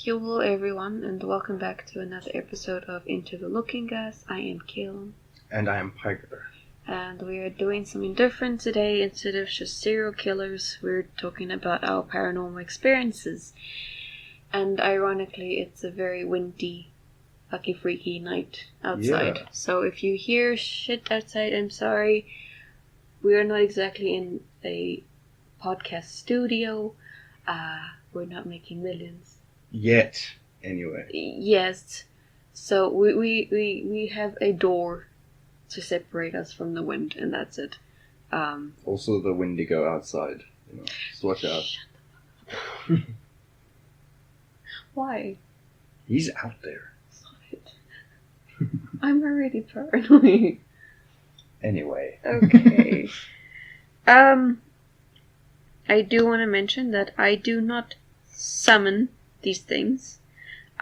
Hello everyone, and welcome back to another episode of Into the Looking Glass. I am Caylynne. And I am Peiker. And we are doing something different today. Instead of just serial killers, we're talking about our paranormal experiences. And ironically, it's a very windy, lucky freaky night outside. Yeah. So if you hear shit outside, I'm sorry. We are not exactly in a podcast studio. We're not making millions. Yet, anyway. Yes. So we have a door to separate us from the wind, and that's it. Also the Wendigo outside. Just watch out. Why? He's out there. Stop it. I'm already paranoid. Anyway. Okay. I do want to mention that I do not summon these things.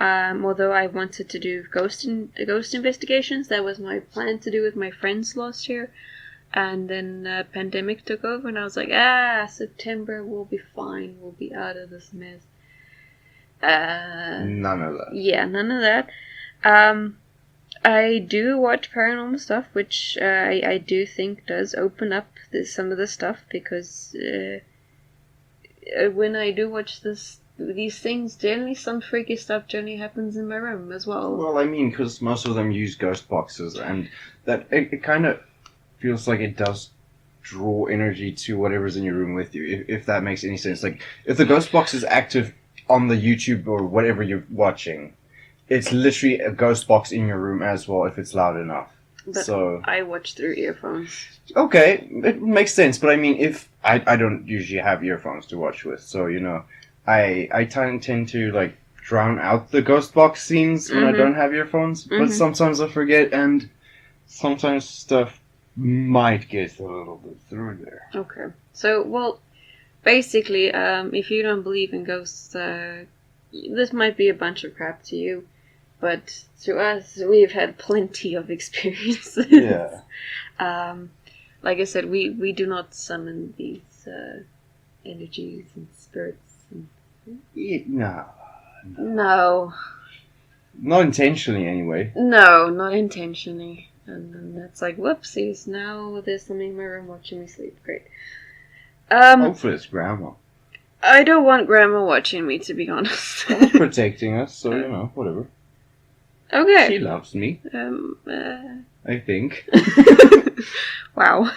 Although I wanted to do ghost investigations. That was my plan to do with my friends last year. And then pandemic took over and I was like, September we'll be fine. We'll be out of this mess. None of that. Yeah, none of that. I do watch paranormal stuff, which I do think does open up some of the stuff, because when I do watch these things, generally some freaky stuff generally happens in my room as well. Well, I mean, because most of them use ghost boxes, and that it kind of feels like it does draw energy to whatever's in your room with you, if that makes any sense. Like, if the ghost box is active on the YouTube or whatever you're watching, it's literally a ghost box in your room as well if it's loud enough. But so I watch through earphones. Okay, it makes sense, but I mean, if I don't usually have earphones to watch with, so I tend to like drown out the ghost box scenes when I don't have earphones, but sometimes I forget, and sometimes stuff might get a little bit through there. Okay, so well, basically, if you don't believe in ghosts, this might be a bunch of crap to you. But to us, we've had plenty of experiences. Yeah. Like I said, we do not summon these energies and spirits. No. No. Not intentionally, anyway. No, not intentionally. And then that's like, whoopsies, now there's something in my room watching me sleep. Great. Hopefully it's Grandma. I don't want Grandma watching me, to be honest. Protecting us, so, whatever. Okay. She loves me. I think. Wow.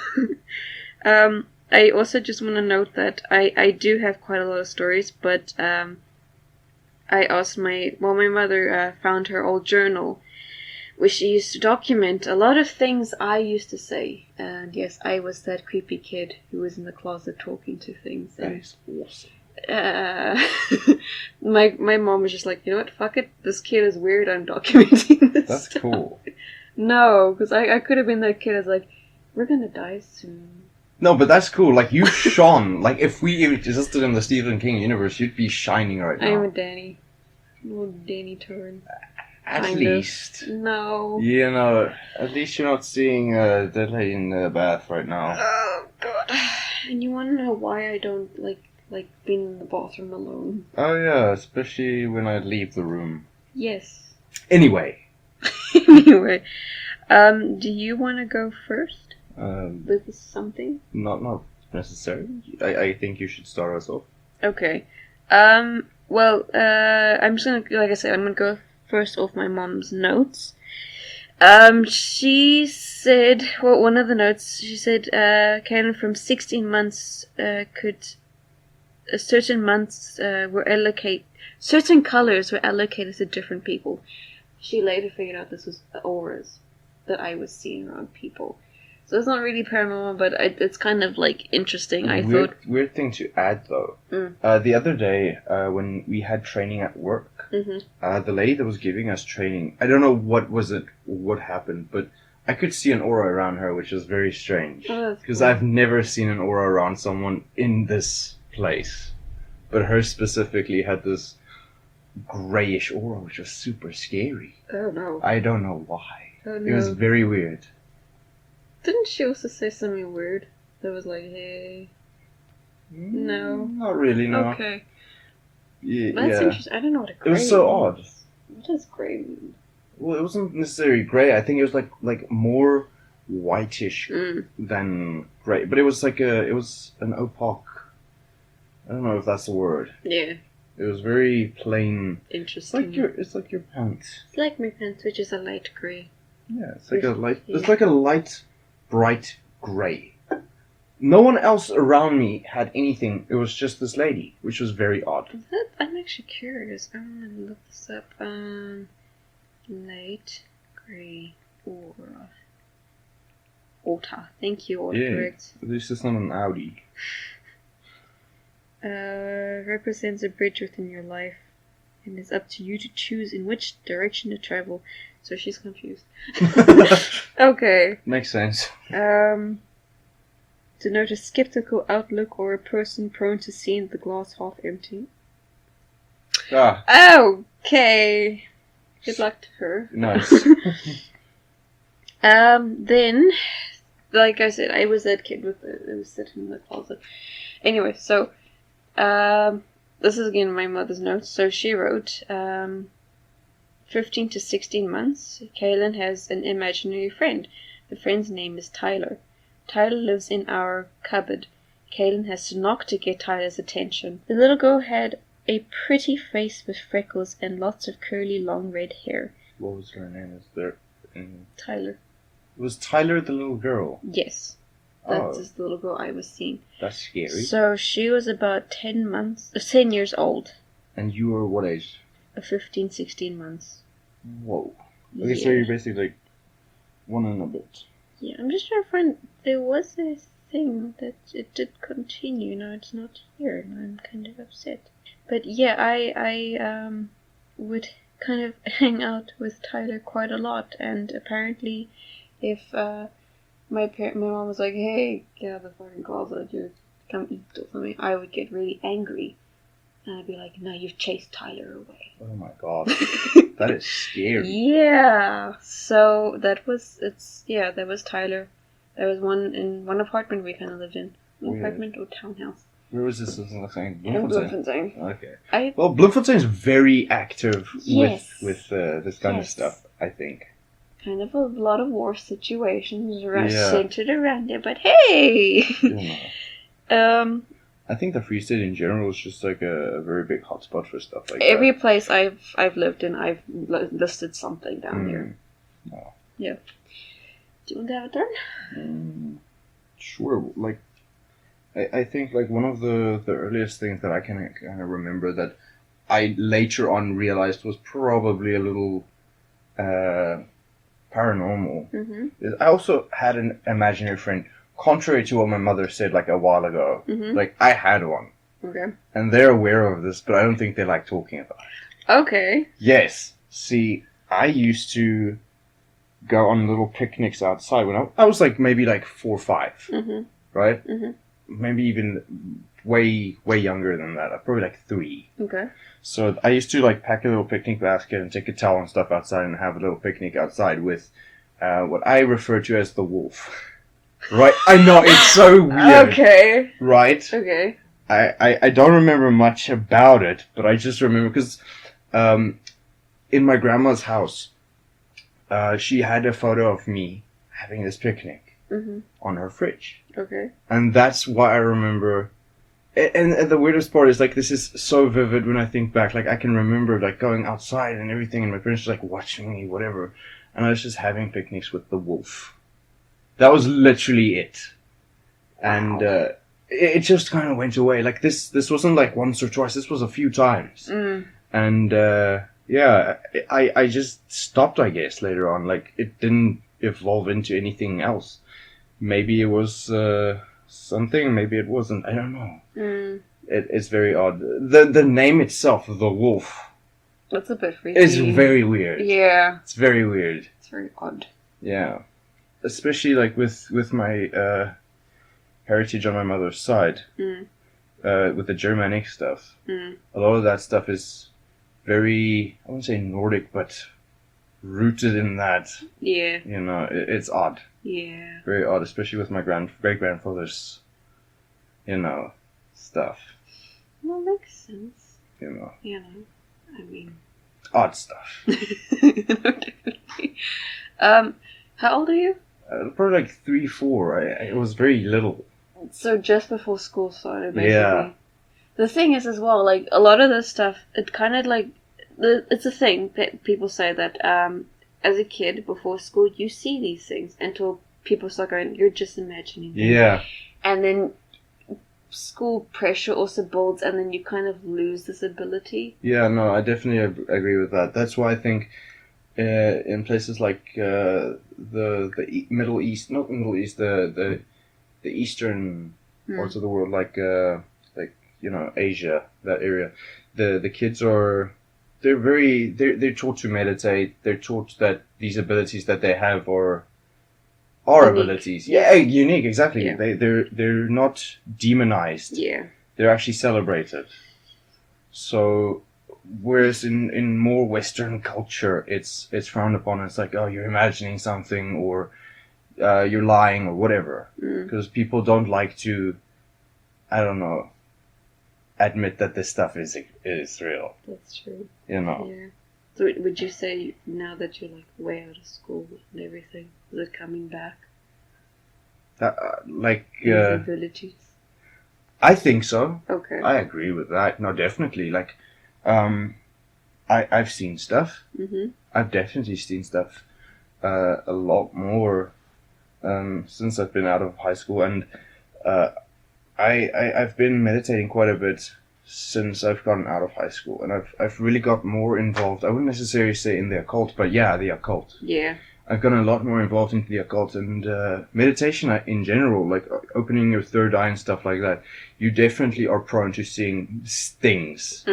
I also just want to note that I do have quite a lot of stories, but I asked my mother found her old journal, which she used to document a lot of things I used to say. And yes, I was that creepy kid who was in the closet talking to things. That is awesome. My mom was just like, you know what, fuck it, this kid is weird, I'm documenting this. That's stuff. cool. No, because I could have been that kid. I was like, we're gonna die soon. No, but that's cool. Like, you shone. Like, if we existed in the Stephen King universe, you'd be shining right now. I'm a Danny. Little Danny turn. At kind least. Of. No. At least you're not seeing that lady in the bath right now. Oh, God. And you want to know why I don't like being in the bathroom alone? Oh, yeah, especially when I leave the room. Yes. Anyway. Anyway. Do you want to go first? With something? Not necessary. I think you should start us off. Okay. Well, I'm just gonna, like I said, I'm gonna go first off my mom's notes. She said, well, one of the notes, she said, Caylynne, from 16 months, certain months certain colors were allocated to different people. She later figured out this was auras that I was seeing around people. So it's not really paranormal, but it's kind of like interesting. Weird thing to add though. The other day, when we had training at work, the lady that was giving us training, I don't know what happened, but I could see an aura around her, which was very strange. Because I've never seen an aura around someone in this place. But her specifically had this grayish aura, which was super scary. Oh no. I don't know why. Oh no. It was very weird. Didn't she also say something weird? That was like, hey... No. Not really, no. Okay. That's interesting. I don't know what a gray It was so means. odd. What does gray mean? Well, it wasn't necessarily grey. I think it was like more whitish than grey. But it was it was an opaque. I don't know if that's the word. Yeah. It was very plain. Interesting. It's like your pants. It's like my pants, which is a light grey. Yeah, it's like it's like a light, bright grey. No one else around me had anything. It was just this lady, which was very odd. I'm actually curious. I want to look this up. Light grey aura. Ota. Thank you, correct. This is not an Audi. Represents a bridge within your life, and it's up to you to choose in which direction to travel. So she's confused. Okay. Makes sense. Denote a skeptical outlook or a person prone to seeing the glass half empty. Okay. Good luck to her. Nice. Then, like I said, I was that kid that was sitting in the closet. Anyway, so, this is again my mother's notes. So she wrote, 15 to 16 months, Caylynne has an imaginary friend. The friend's name is Tyler. Tyler lives in our cupboard. Caylynne has to knock to get Tyler's attention. The little girl had a pretty face with freckles and lots of curly long red hair. What was her name? Is there? Tyler. Was Tyler the little girl? Yes. That's the little girl I was seeing. That's scary. So she was about 10 years old. And you were what age? 15, 16 months. Whoa. Okay, so you're basically like 1 and a bit. Yeah, I'm just trying to find. There was a thing that it did continue. Now it's not here, and I'm kind of upset. But yeah, I would kind of hang out with Tyler quite a lot, and apparently, if my mom was like, "Hey, get out of the fucking closet, you come eat or something," I would get really angry, and I'd be like, "No, you've chased Tyler away." Oh my god, that is scary. Yeah. So that was Tyler. There was one apartment we kind of lived in, apartment or townhouse. Where was this? Bloemfontein? In Bloemfontein. Okay. Well, Bloemfontein is very active with this kind of stuff, I think. Kind of a lot of war situations centered around there, but hey! I think the Free State in general is just like a very big hotspot for stuff like every that. place I've lived in, I've listed something down there. No. Yeah. Do you want to have a turn? Sure. Like, I think like one of the earliest things that I can kind of remember that I later on realized was probably a little paranormal. Is I also had an imaginary friend. Contrary to what my mother said like a while ago, like I had one. Okay. And they're aware of this, but I don't think they like talking about it. Okay. Yes. See, I used to go on little picnics outside when I was like maybe like 4 or 5, right? Maybe even way younger than that. Probably like 3. Okay. So I used to like pack a little picnic basket and take a towel and stuff outside and have a little picnic outside with what I refer to as the wolf. Right? I know, it's so weird. Okay. Right? Okay. I don't remember much about it, but I just remember because in my grandma's house, she had a photo of me having this picnic on her fridge. Okay. And that's why I remember. And the weirdest part is like this is so vivid when I think back. Like I can remember like going outside and everything, and my parents like watching me, whatever, and I was just having picnics with the wolf. That was literally it, and it just kind of went away. Like this wasn't like once or twice. This was a few times, and yeah, I just stopped. I guess later on, like it didn't evolve into anything else. Maybe it was something. Maybe it wasn't. I don't know. It's very odd. The name itself, the wolf. That's a bit freaky. It's very weird. Yeah. It's very weird. It's very odd. Yeah. Especially like with my heritage on my mother's side, with the Germanic stuff. A lot of that stuff is very, I wouldn't say Nordic, but rooted in that. Yeah. You know, it's odd. Yeah. Very odd, especially with my great-grandfather's, you know, stuff. Well, makes sense. You know. You know, I mean, odd stuff. No, definitely. How old are you? Probably like 3, 4. I was very little. So just before school started, basically. Yeah. The thing is, as well, like a lot of this stuff, it kind of like it's a thing that people say that as a kid before school you see these things until people start going, you're just imagining them. Yeah. And then school pressure also builds, and then you kind of lose this ability. Yeah, no, I definitely agree with that. That's why I think in places like the Middle East, not Middle East, the eastern parts of the world, like Asia, that area, the kids are they're taught to meditate. They're taught that these abilities that they have are unique abilities. Yeah, unique, exactly. Yeah. They're not demonized. Yeah. They're actually celebrated. So whereas in more Western culture it's frowned upon. It's like, oh, you're imagining something, or you're lying, or whatever. Because people don't like to, I don't know, admit that this stuff is real. That's true. You know. Yeah. So would you say now that you're like way out of school and everything, is it coming back? These abilities? I think so. Okay. I agree with that. No, definitely. Like, I've seen stuff. Mm-hmm. I've definitely seen stuff a lot more since I've been out of high school, and I've been meditating quite a bit since I've gotten out of high school, and I've really got more involved. I wouldn't necessarily say in the occult, but yeah, the occult. Yeah. I've gotten a lot more involved into the occult and meditation in general, like opening your third eye and stuff like that. You definitely are prone to seeing things,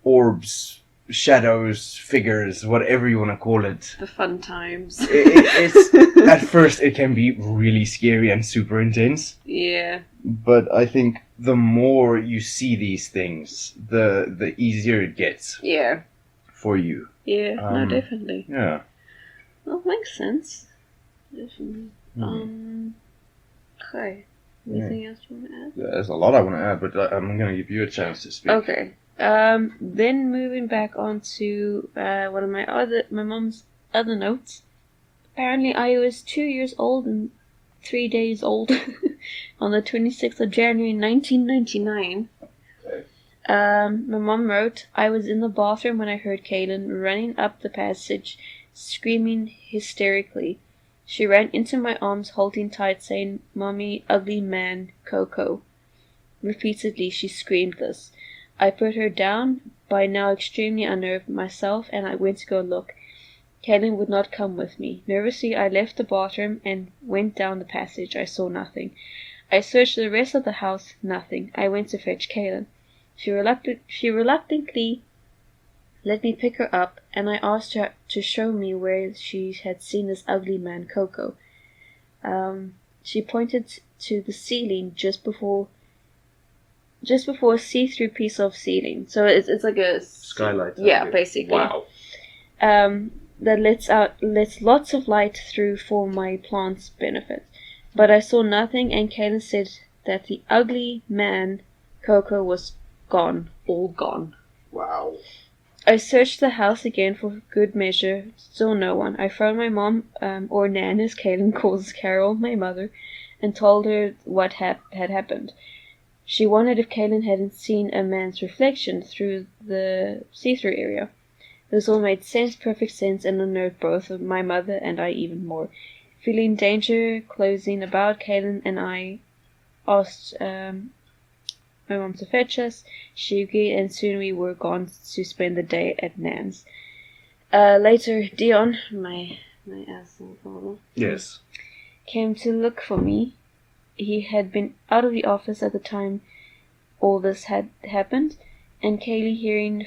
orbs, shadows, figures, whatever you want to call it. The fun times. It's at first it can be really scary and super intense. Yeah. But I think the more you see these things, the easier it gets. Yeah. For you. Yeah. No, definitely. Yeah. Well, makes sense. Definitely. Okay. Anything else you want to add? Yeah, there's a lot I want to add, but I'm going to give you a chance to speak. Okay. Then moving back on to one of my mom's other notes. Apparently, I was 2 years old and 3 days old on the 26th of January 1999. My mom wrote, I was in the bathroom when I heard Caylynne running up the passage, screaming hysterically. She ran into my arms, holding tight, saying, Mommy, ugly man, Coco. Repeatedly, she screamed this. I put her down, by now extremely unnerved myself, and I went to go look. Caylynne would not come with me. Nervously, I left the bathroom and went down the passage. I saw nothing. I searched the rest of the house. Nothing. I went to fetch Caylynne. She reluctantly let me pick her up, and I asked her to show me where she had seen this ugly man, Coco. She pointed to the ceiling just before a see-through piece of ceiling. So it's like a skylight. Yeah, basically. Wow. That lets lots of light through for my plant's benefit. But I saw nothing, and Caylynne said that the ugly man, Coco, was gone. All gone. Wow. I searched the house again for good measure. Still no one. I phoned my mom, or Nan as Caylynne calls Carol, my mother, and told her what had happened. She wondered if Caylynne hadn't seen a man's reflection through the see-through area. This all made perfect sense, and unnerved both my mother and I even more. Feeling danger closing about, Caylynne and I asked my mom to fetch us. She agreed, and soon we were gone to spend the day at Nan's. Later, Dion, my asshole father, yes, came to look for me. He had been out of the office at the time all this had happened, and Kaylee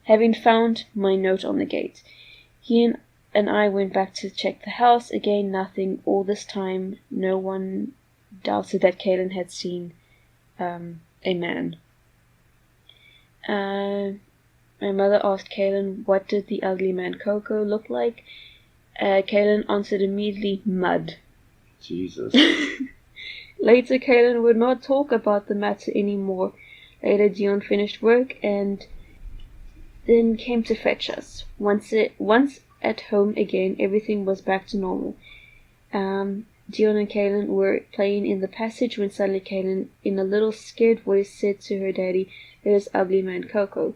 having found my note on the gate. He and I went back to check the house. Again, nothing. All this time, no one doubted that Caylynne had seen a man. My mother asked Caylynne, what did the ugly man Coco look like? Caylynne answered immediately, mud. Jesus. Later, Caylynne would not talk about the matter anymore. Later, Dion finished work and then came to fetch us. Once at home again, everything was back to normal. Dion and Caylynne were playing in the passage when suddenly Caylynne, in a little scared voice, said to her daddy, "There's ugly man Coco."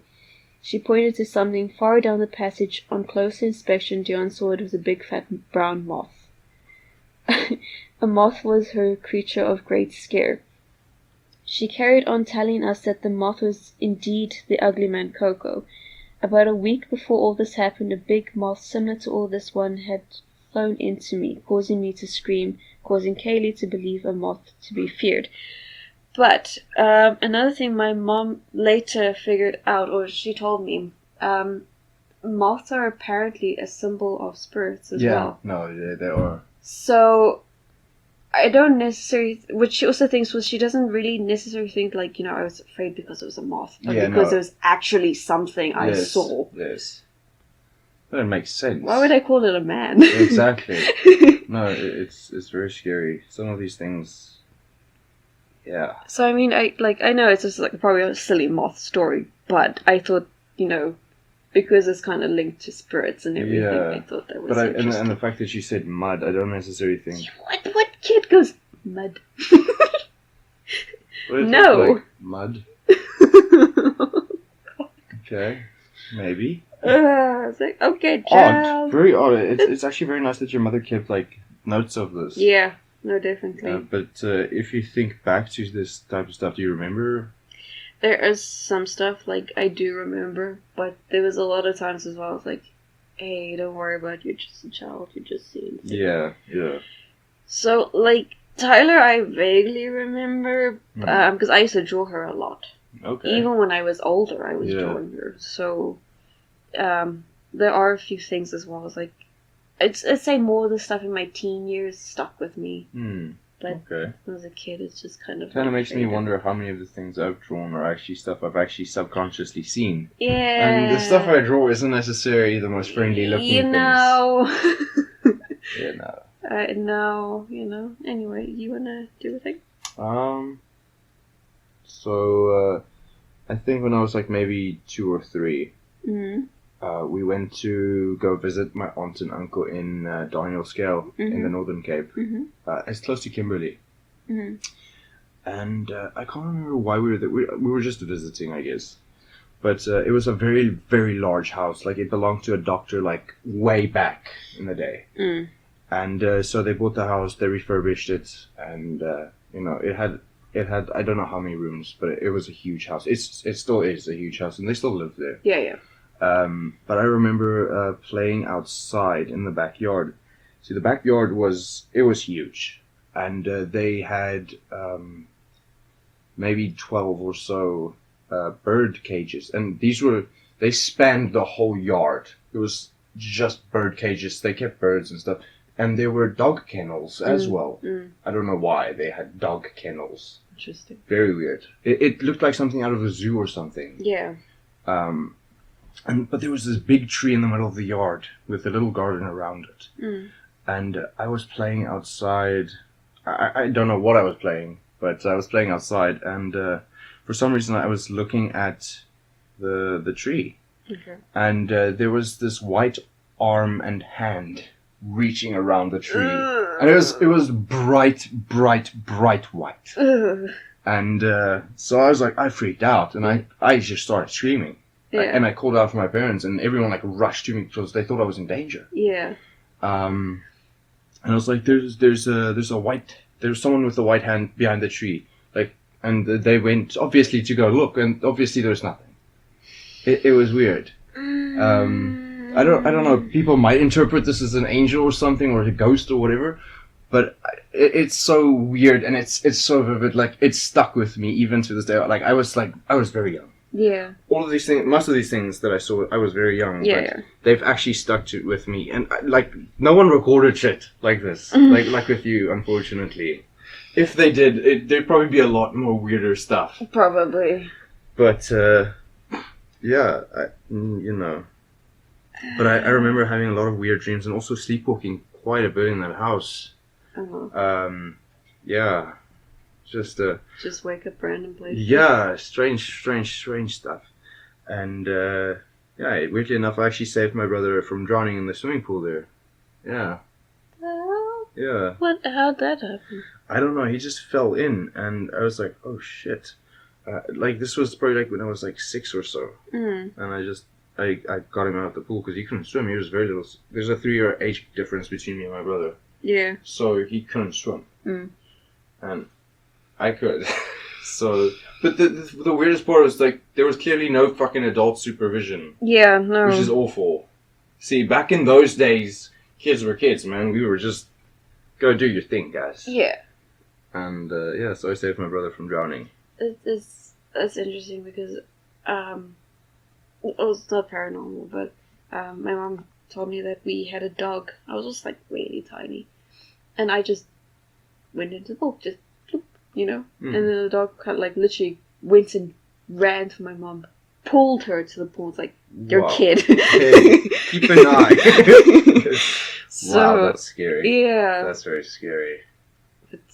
She pointed to something far down the passage. On closer inspection, Dion saw it was a big fat brown moth. A moth was her creature of great scare. She carried on telling us that the moth was indeed the ugly man Coco. About a week before all this happened, a big moth similar to all this one had flown into me, causing me to scream, causing Kaylee to believe a moth to be feared. But another thing my mom later figured out, or she told me, moths are apparently a symbol of spirits as well. Yeah, no, they are. So I don't necessarily, what she also thinks was she doesn't really necessarily think like, I was afraid because it was a moth, but because it was actually something I saw. Yes. That makes sense. Why would I call it a man? Exactly. No, it's very scary. Some of these things, yeah. So I mean, I know it's just like probably a silly moth story, but I thought, because it's kind of linked to spirits and everything, I thought that was interesting. And the fact that you said mud, I don't necessarily think. What kid goes mud? No. Like mud. Okay, maybe. It's like, okay, odd, very odd. It's actually very nice that your mother kept like notes of this. Yeah, no, definitely. But if you think back to this type of stuff, do you remember? There is some stuff like I do remember, but there was a lot of times as well. I was like, "Hey, don't worry about it. You're just a child. You're just seeing things." Yeah. So like Tyler, I vaguely remember because I used to draw her a lot. Okay. Even when I was older, I was drawing her. So. There are a few things as well. It's like, I'd say more of the stuff in my teen years stuck with me. But as a kid, it's just kind of makes me wonder how many of the things I've drawn are actually stuff I've actually subconsciously seen. Yeah. And the stuff I draw isn't necessarily the most friendly looking things. No. Anyway, you wanna do a thing? So, I think when I was like maybe 2 or 3, we went to go visit my aunt and uncle in Daniel Scale in the Northern Cape. It's close to Kimberley. And I can't remember why we were there. We were just visiting, I guess. But it was a very, very large house. Like, it belonged to a doctor, like, way back in the day. And so they bought the house, they refurbished it, and, it had, I don't know how many rooms, but it was a huge house. It still is a huge house, and they still live there. Yeah. But I remember playing outside in the backyard. See, the backyard was huge, and they had maybe 12 or so bird cages, and they spanned the whole yard. It was just bird cages. They kept birds and stuff, and there were dog kennels as well. I don't know why they had dog kennels. Interesting. Very weird. It looked like something out of a zoo or something. Yeah. But there was this big tree in the middle of the yard with a little garden around it. And I was playing outside. I don't know what I was playing, but I was playing outside, and for some reason I was looking at the tree. Okay. And there was this white arm and hand reaching around the tree. And it was bright white. And so I was like, I freaked out, and I just started screaming. Yeah. And I called out for my parents, and everyone like rushed to me because they thought I was in danger. Yeah. And I was like, there's someone with a white hand behind the tree, like, and they went obviously to go look, and obviously there's nothing. It was weird. I don't know. People might interpret this as an angel or something, or a ghost or whatever, but it's so weird, and it's so vivid. Like, it's stuck with me even to this day. Like, I was very young. Yeah. All of these things, most of these things that I saw, I was very young. Yeah. But they've actually stuck with me, and like no one recorded shit like this, like with you, unfortunately. If they did, there'd probably be a lot more weirder stuff. Probably. But yeah, But I remember having a lot of weird dreams, and also sleepwalking quite a bit in that house. Uh-huh. Yeah. Just wake up random places. Yeah, strange stuff. And weirdly enough, I actually saved my brother from drowning in the swimming pool there. Yeah. Yeah. How'd that happen? I don't know. He just fell in, and I was like, "Oh shit!" This was probably like when I was like 6 or so, and I got him out of the pool because he couldn't swim. He was very little. There's a 3-year age difference between me and my brother. Yeah. So he couldn't swim, and I could. So, but the weirdest part was like there was clearly no fucking adult supervision. Yeah, no. Which is awful. See, back in those days, kids were kids, man. We were just go do your thing, guys. Yeah. And so I saved my brother from drowning. That's interesting because it's not paranormal, but my mom told me that we had a dog. I was just like really tiny, and I just went into the pool, just bloop, and then the dog kind of like literally went and ran for my mom, pulled her to the pool. It's like, you're a kid. Hey, keep an eye. Wow, that's scary. Yeah, that's very scary.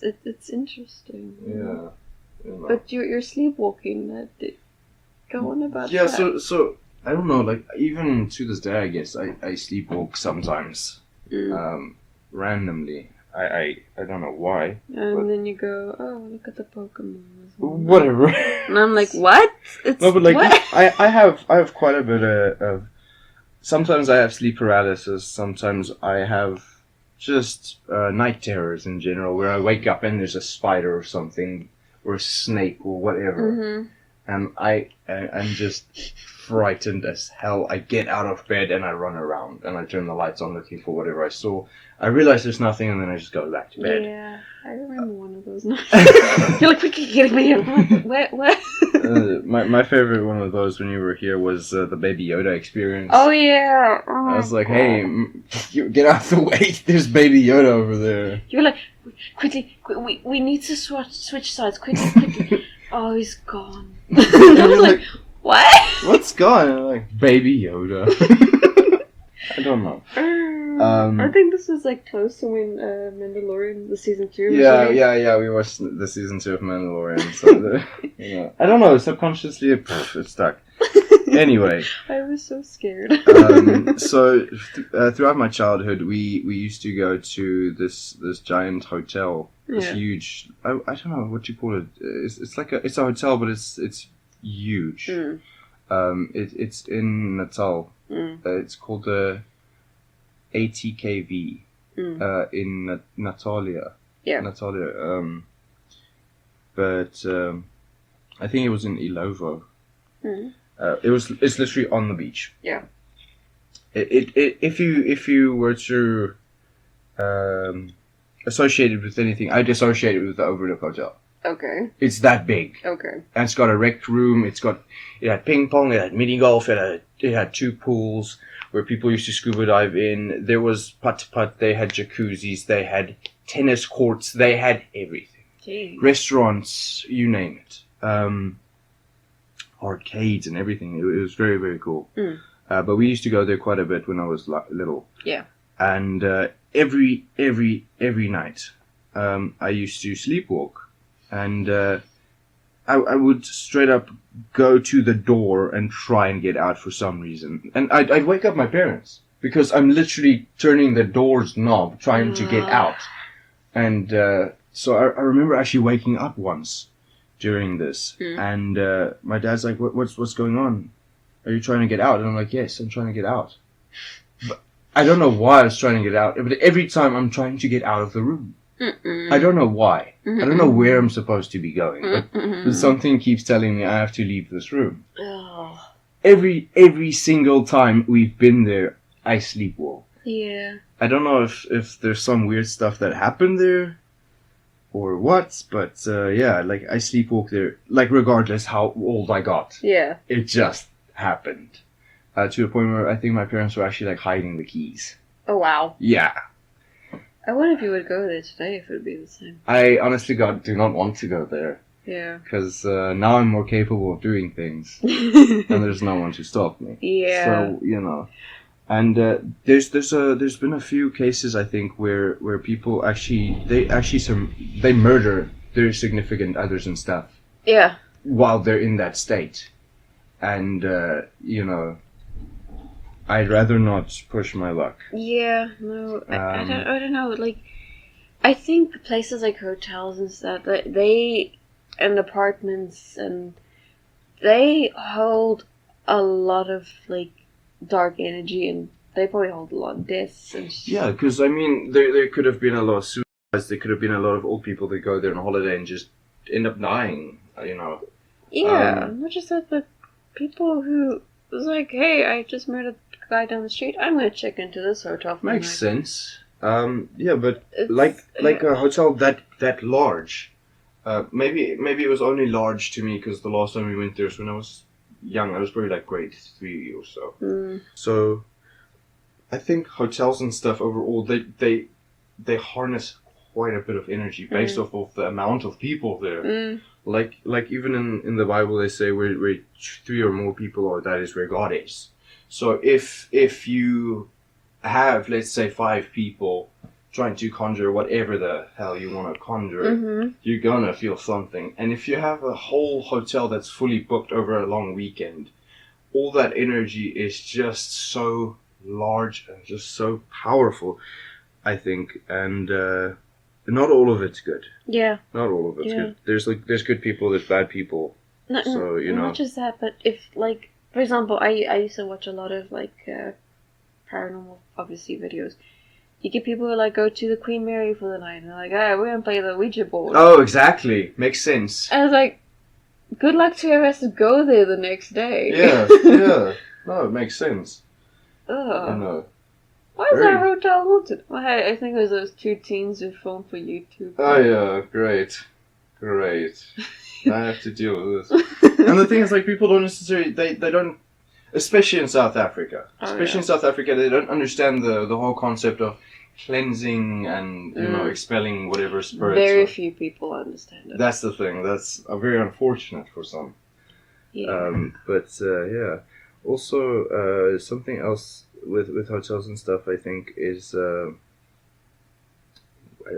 It's interesting. Yeah. But you're sleepwalking. Go on about that. Yeah, so I don't know. Like even to this day, I guess I sleepwalk sometimes, randomly. I don't know why. And then you go, oh, look at the Pokemon. Whatever. And I'm like, what? No, but like what? I have quite a bit of. Sometimes I have sleep paralysis. Sometimes I have just night terrors in general, where I wake up and there's a spider or something, or a snake or whatever, and I'm just frightened as hell. I get out of bed and I run around and I turn the lights on looking for whatever I saw. I realize there's nothing and then I just go back to bed. Yeah, I remember one of those nights. You're like, quickly getting me here. What? My favorite one of those when you were here was the Baby Yoda experience. Oh yeah. Oh, I was like, hey, get out of the way. There's Baby Yoda over there. You were like, quickly, we need to switch sides. Quickly. Oh, he's gone. I was like, what? What's gone? I'm like, Baby Yoda. I don't know. I think this was like close to when Mandalorian, the season 2. Yeah. We watched the season 2 of Mandalorian. So I don't know. Subconsciously, it stuck. Anyway, I was so scared. Throughout my childhood, we used to go to this giant hotel. This huge. I don't know what you call it. It's like it's a hotel, but it's huge. It's in Natal. It's called the ATKV in Natalia. Yeah. Natalia. But I think it was in Ilovo. It's literally on the beach. Yeah. If you were to associate it with anything, I'd associate it with the Overlook Hotel. Okay. It's that big. Okay. And it's got a rec room. It had ping pong. It had mini golf. It had 2 pools where people used to scuba dive in. There was putt-putt. They had jacuzzis. They had tennis courts. They had everything. Jeez. Restaurants, you name it. Arcades and everything. It was very, very cool. But we used to go there quite a bit when I was little. Yeah. And every night, I used to sleepwalk. And I would straight up go to the door and try and get out for some reason. And I'd wake up my parents because I'm literally turning the door's knob trying to get out. And so I remember actually waking up once during this. And my dad's like, what's going on? Are you trying to get out? And I'm like, yes, I'm trying to get out. But I don't know why I was trying to get out. But every time I'm trying to get out of the room. I don't know why. I don't know where I'm supposed to be going, but something keeps telling me I have to leave this room. Oh. Every single time we've been there, I sleepwalk. Yeah. I don't know if there's some weird stuff that happened there, or what, but like I sleepwalk there, like regardless how old I got. Yeah. It just happened. To the point where I think my parents were actually like hiding the keys. Oh wow. Yeah. I wonder if you would go there today if it would be the same. I honestly do not want to go there. Yeah. Because now I'm more capable of doing things. And there's no one to stop me. Yeah. So, And there's been a few cases, I think, where people they murder their significant others and stuff. Yeah. While they're in that state. And, I'd rather not push my luck. Yeah, no, I don't know, like, I think places like hotels and stuff, and apartments, and they hold a lot of, like, dark energy, and they probably hold a lot of deaths and shit. Yeah, because, I mean, there could have been a lot of suicides, there could have been a lot of old people that go there on holiday and just end up dying, Yeah, not just that, but people who was like, hey, I just murdered a guy down the street, I'm gonna check into this hotel for Makes sense. Yeah, but it's, like a hotel that large, maybe it was only large to me because the last time we went there was when I was young. I was probably like grade 3 or so. So, I think hotels and stuff overall they harness quite a bit of energy based off of the amount of people there. Like even in the Bible they say where 3 or more people are, that is where God is. So if you have, let's say, 5 people trying to conjure whatever the hell you want to conjure, you're gonna feel something. And if you have a whole hotel that's fully booked over a long weekend, all that energy is just so large and just so powerful, I think. And not all of it's good. Yeah. Not all of it's good. There's good people, there's bad people. No, so, not just that, but if, like, for example, I used to watch a lot of, like, paranormal, obviously, videos. You get people who, like, go to the Queen Mary for the night, and they're like, we're gonna play the Ouija board. Oh, exactly. Makes sense. And I was like, good luck to whoever has to go there the next day. Yeah, yeah. No, it makes sense. Ugh. Why is that hotel haunted? Well, I think it was those 2 teens who filmed for YouTube. Oh, yeah. Great. I have to deal with this. And the thing is, like, people don't necessarily, they don't, especially in South Africa. In South Africa, they don't understand the whole concept of cleansing and, expelling whatever spirits. Very few people understand it. That's the thing. That's very unfortunate for some. Yeah. Yeah. Also, something else with hotels and stuff, I think, is, I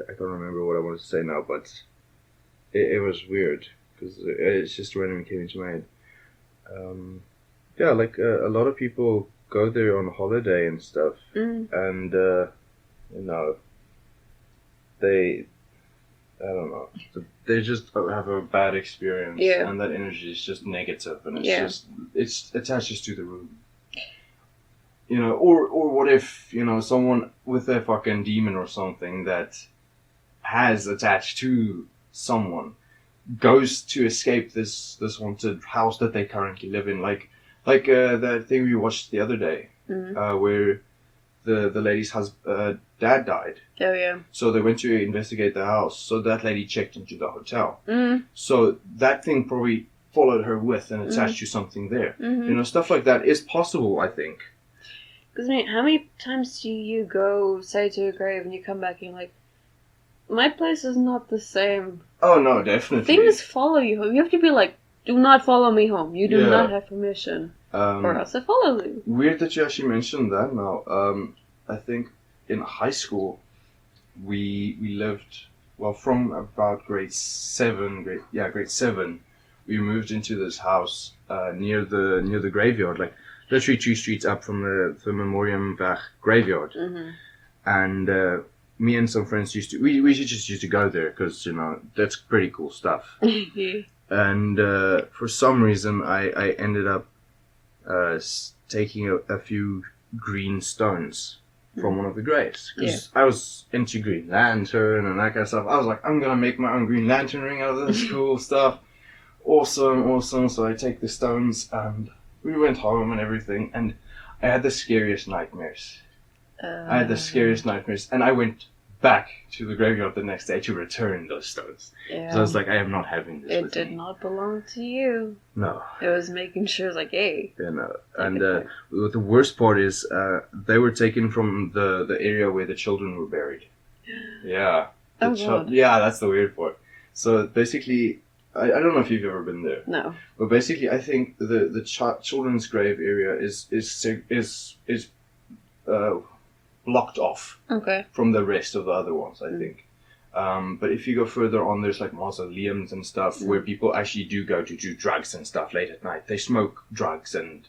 can't remember what I wanted to say now, but it was weird, because it's just randomly came into my head. Yeah, like, a lot of people go there on holiday and stuff, and, I don't know, they just have a bad experience, and that energy is just negative, and it's attaches to the room. Or what if, someone with a fucking demon or something that has attached to someone goes to escape this haunted house that they currently live in, like that thing we watched the other day, where the lady's dad died. Oh yeah. So they went to investigate the house. So that lady checked into the hotel. So that thing probably followed her with and attached to something there. Stuff like that is possible, I think. Because, I mean, how many times do you go, say, to a grave and you come back and you're like, my place is not the same. Oh, no, definitely. Things follow you home. You have to be like, do not follow me home. You do not have permission. Or else I follow you. Weird that you actually mentioned that now. I think in high school, we lived, well, from about grade 7, we moved into this house near the graveyard, like literally 2 streets up from the Memoriumweg graveyard. And me and some friends used to go there because, that's pretty cool stuff. And for some reason, I ended up taking a few green stones from one of the graves. Because I was into Green Lantern and that kind of stuff. I was like, I'm going to make my own Green Lantern ring out of this cool stuff. Awesome. So I take the stones and we went home and everything. And I had the scariest nightmares. And I went back to the graveyard the next day to return those stones. So I was like, I am not having this. It did not belong to you. No. It was making sure, like, hey. Yeah, no. And the worst part is, they were taken from the area where the children were buried. Yeah. God. Yeah, that's the weird part. So basically, I don't know if you've ever been there. No. But basically, I think the children's grave area is blocked off from the rest of the other ones, I think. But if you go further on, there's like mausoleums and stuff where people actually do go to do drugs and stuff late at night. They smoke drugs and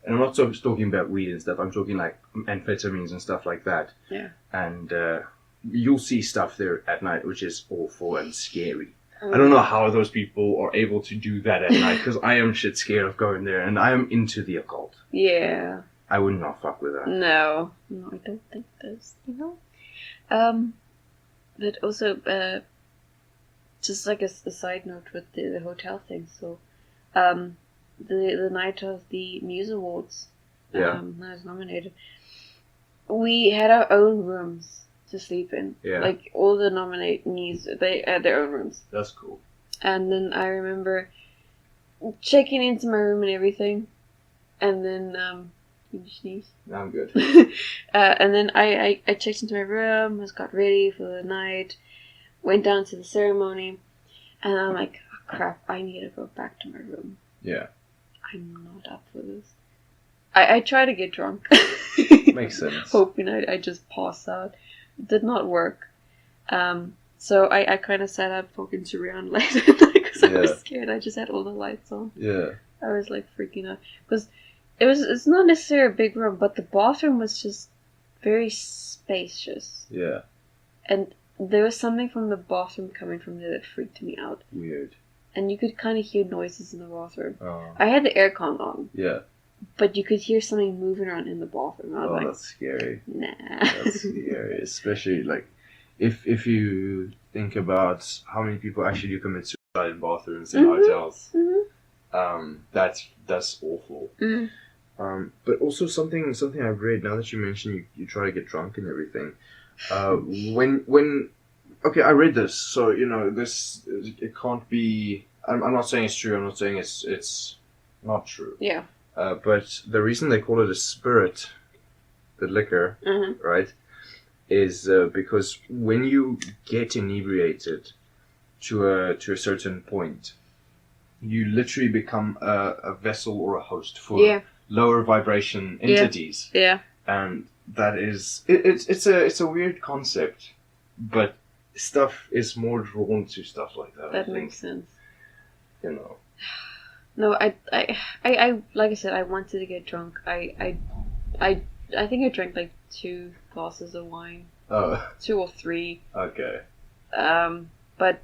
I'm not just talking about weed and stuff. I'm talking like amphetamines and stuff like that. Yeah. And you'll see stuff there at night which is awful and scary. I don't know how those people are able to do that at night, because I am shit scared of going there, and I am into the occult. Yeah. I would not fuck with that. No, I don't think there's, But also, just like a side note with the hotel thing, so, the night of the Muse Awards, when I was nominated, we had our own rooms to sleep in. Yeah. Like, all the nominees, they had their own rooms. That's cool. And then I remember checking into my room and everything, and then, you sneeze? No, I'm good. And then I checked into my room, just got ready for the night, went down to the ceremony, and I'm like, oh, crap, I need to go back to my room. Yeah. I'm not up for this. I tried to get drunk. Makes sense. Hoping I just pass out. It did not work. So I kind of sat up talking to Rian late at night because I was scared. I just had all the lights on. Yeah. I was like freaking out. Because it's not necessarily a big room, but the bathroom was just very spacious. Yeah. And there was something from the bathroom coming from there that freaked me out. Weird. And you could kind of hear noises in the bathroom. Oh. I had the aircon on. Yeah. But you could hear something moving around in the bathroom. I was like, that's scary. Nah. That's scary. Especially, like, if you think about how many people actually do commit suicide in bathrooms in hotels. Mm-hmm. That's awful. Mm-hmm. But also something I've read, now that you mention you try to get drunk and everything. Okay, I read this, so, it can't be, I'm not saying it's true, I'm not saying it's not true. Yeah. But the reason they call it a spirit, the liquor, right, is because when you get inebriated to a certain point, you literally become a vessel or a host for lower vibration entities. Yeah. And that is it's a weird concept, but stuff is more drawn to stuff like that. That makes sense. No, I like I said, I wanted to get drunk. I think I drank like 2 glasses of wine. Oh. 2 or 3. Okay. But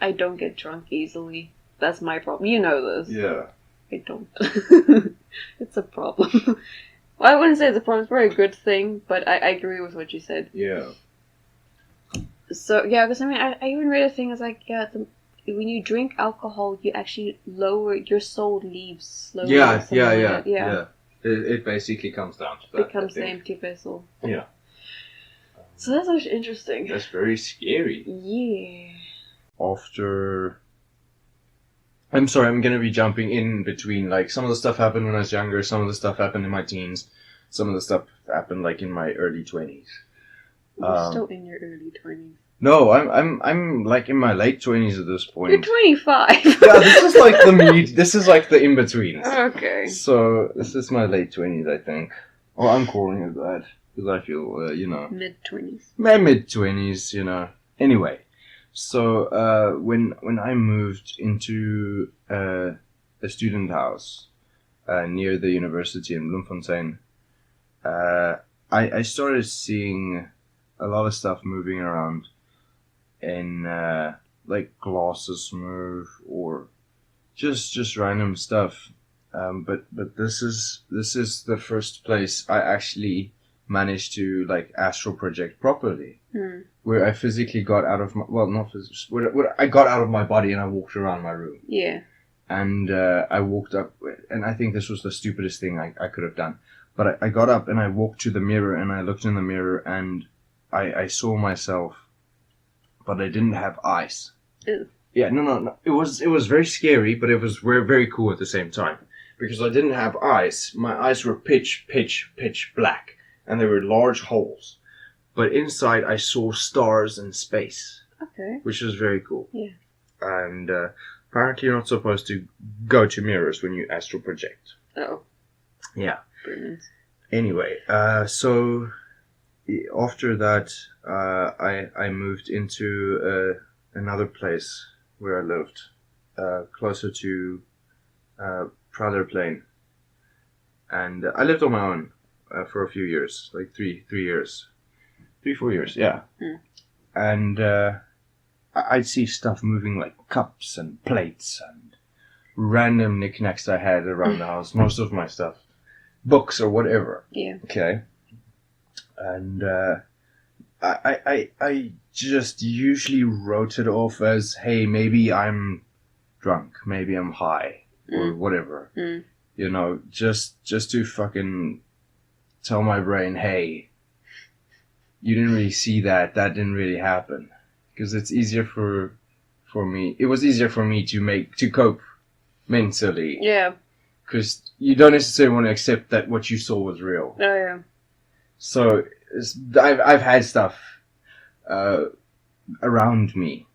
I don't get drunk easily. That's my problem. You know this. Yeah. I don't. It's a problem. Well, I wouldn't say it's a problem. It's probably a good thing, but I agree with what you said. Yeah. So, yeah, because I even read a thing, it's like, when you drink alcohol, you actually lower, your soul leaves slowly. Yeah. It basically comes down to that. It becomes the empty vessel. Yeah. So that's actually interesting. That's very scary. Yeah. I'm sorry, I'm going to be jumping in between, like, some of the stuff happened when I was younger, some of the stuff happened in my teens, some of the stuff happened, like, in my early 20s. You're still in your early 20s. No, I'm like in my late 20s at this point. You're 25. Yeah, this is like this is like the in-betweens. Okay. So, this is my late 20s, I think. Or I'm calling it that, because I feel, Mid-20s. My mid-20s, Anyway. So, when I moved into a student house near the university in Bloemfontein, I started seeing a lot of stuff moving around in like glasses move or just random stuff. But this is the first place I actually managed to like astral project properly. Where I physically got out of my... Well, not physically... Where I got out of my body and I walked around my room. Yeah. And I walked up... And I think this was the stupidest thing I could have done. But I got up and I walked to the mirror and I looked in the mirror and I saw myself. But I didn't have eyes. Ew. Yeah, no. It was very scary, but it was very, very cool at the same time. Because I didn't have eyes. My eyes were pitch black. And they were large holes. But inside, I saw stars and space. Okay. Which was very cool. Yeah. And apparently you're not supposed to go to mirrors when you astral project. Oh. Yeah. Brilliant. Anyway, so after that, I moved into another place where I lived, closer to Prader Plain, and I lived on my own for a few years, like 4 years, yeah. And I'd see stuff moving like cups and plates and random knickknacks I had around the house. Most of my stuff, books or whatever. Yeah. Okay. And I just usually wrote it off as, hey, maybe I'm drunk, maybe I'm high, or whatever. You know, just to fucking tell my brain, hey, you didn't really see that didn't really happen. Because it's easier for me. It was easier for me to cope mentally. Yeah. Because you don't necessarily want to accept that what you saw was real. Oh, yeah. So I've had stuff around me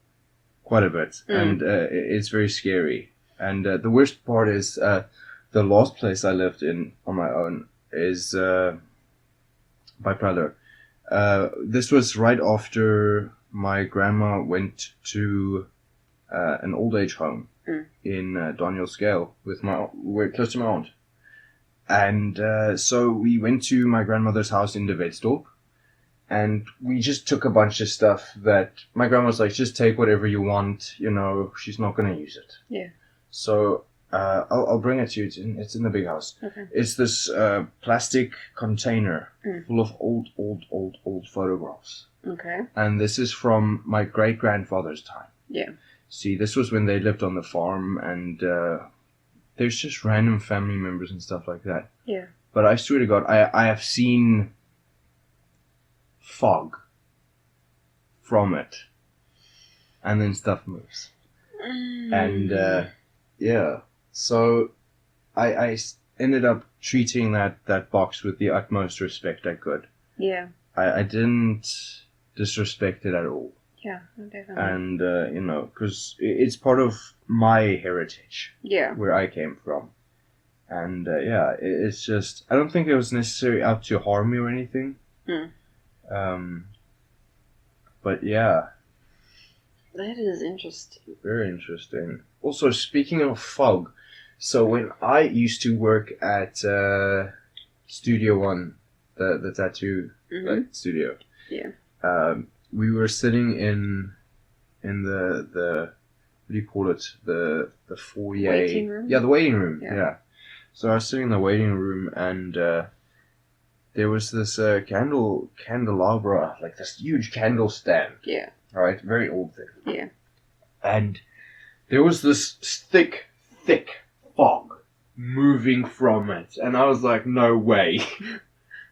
quite a bit, and it's very scary. And the worst part is the last place I lived in on my own is by Prader. This was right after my grandma went to an old age home in Daniel Scale we're close to my aunt. And so we went to my grandmother's house in De Wetsdorp, and we just took a bunch of stuff that my grandma was like, just take whatever you want, you know, she's not going to use it. Yeah. So I'll bring it to you. It's in the big house. Okay. It's this plastic container full of old photographs. Okay. And this is from my great-grandfather's time. Yeah. See, this was when they lived on the farm, and there's just random family members and stuff like that. Yeah. But I swear to God, I have seen fog from it. And then stuff moves. And, yeah. So I ended up treating that box with the utmost respect I could. Yeah. I didn't disrespect it at all. Yeah, definitely. And, you know, because it's part of my heritage. Yeah. Where I came from. And, yeah, it's just, I don't think it was necessarily out to harm me or anything. But, yeah. That is interesting. Very interesting. Also, speaking of fog, so when I used to work at Studio One, the tattoo studio, we were sitting in the what do you call it? The foyer. Waiting room? Yeah, the waiting room. Yeah. Yeah. So I was sitting in the waiting room, and there was this candelabra, like this huge candle stand. Yeah. Right, very old thing. Yeah. And there was this thick fog moving from it, and I was like, no way.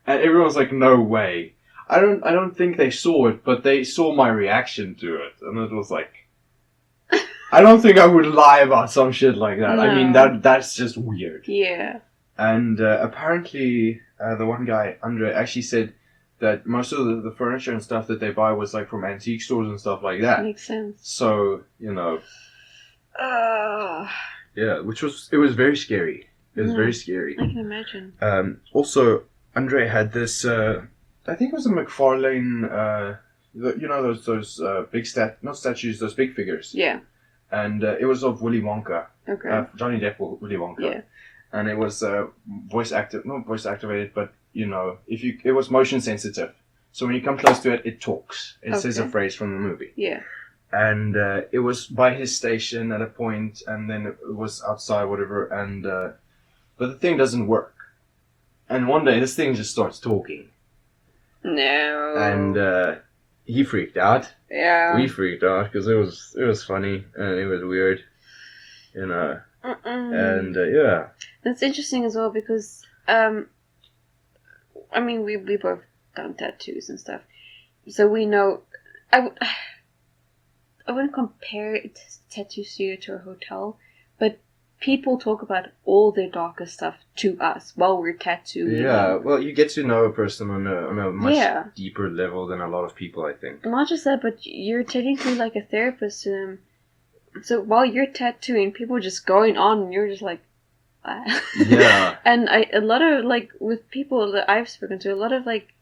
And everyone was like, no way. I don't think they saw it, but they saw my reaction to it, and it was like, I don't think I would lie about some shit like that. No. I mean, that's just weird. Yeah. And apparently, the one guy, Andre, actually said that most of the furniture and stuff that they buy was like from antique stores and stuff like that. Makes sense. So, you know. Yeah, it was very scary. It was very scary. I can imagine. Also, Andre had this, I think it was a McFarlane, you know those big not statues, those big figures. Yeah. And it was of Willy Wonka. Okay. Johnny Depp, Willy Wonka. Yeah. And it was not voice activated, but you know, it was motion sensitive. So when you come close to it, it talks. It says a phrase from the movie. Yeah. And it was by his station at a point, and then it was outside, whatever. And but the thing doesn't work. And one day, this thing just starts talking. No. And he freaked out. Yeah. We freaked out because it was funny and it was weird, you know. And yeah. That's interesting as well because I mean we both done tattoos and stuff, so we know. I wouldn't compare a tattoo studio to a hotel, but people talk about all their darkest stuff to us while we're tattooing. Yeah, well, you get to know a person on a much deeper level than a lot of people, I think. Not just that, but you're technically like a therapist to them. So while you're tattooing, people are just going on, and you're just like, ah. Yeah. And a lot of, like, with people that I've spoken to, a lot of, like,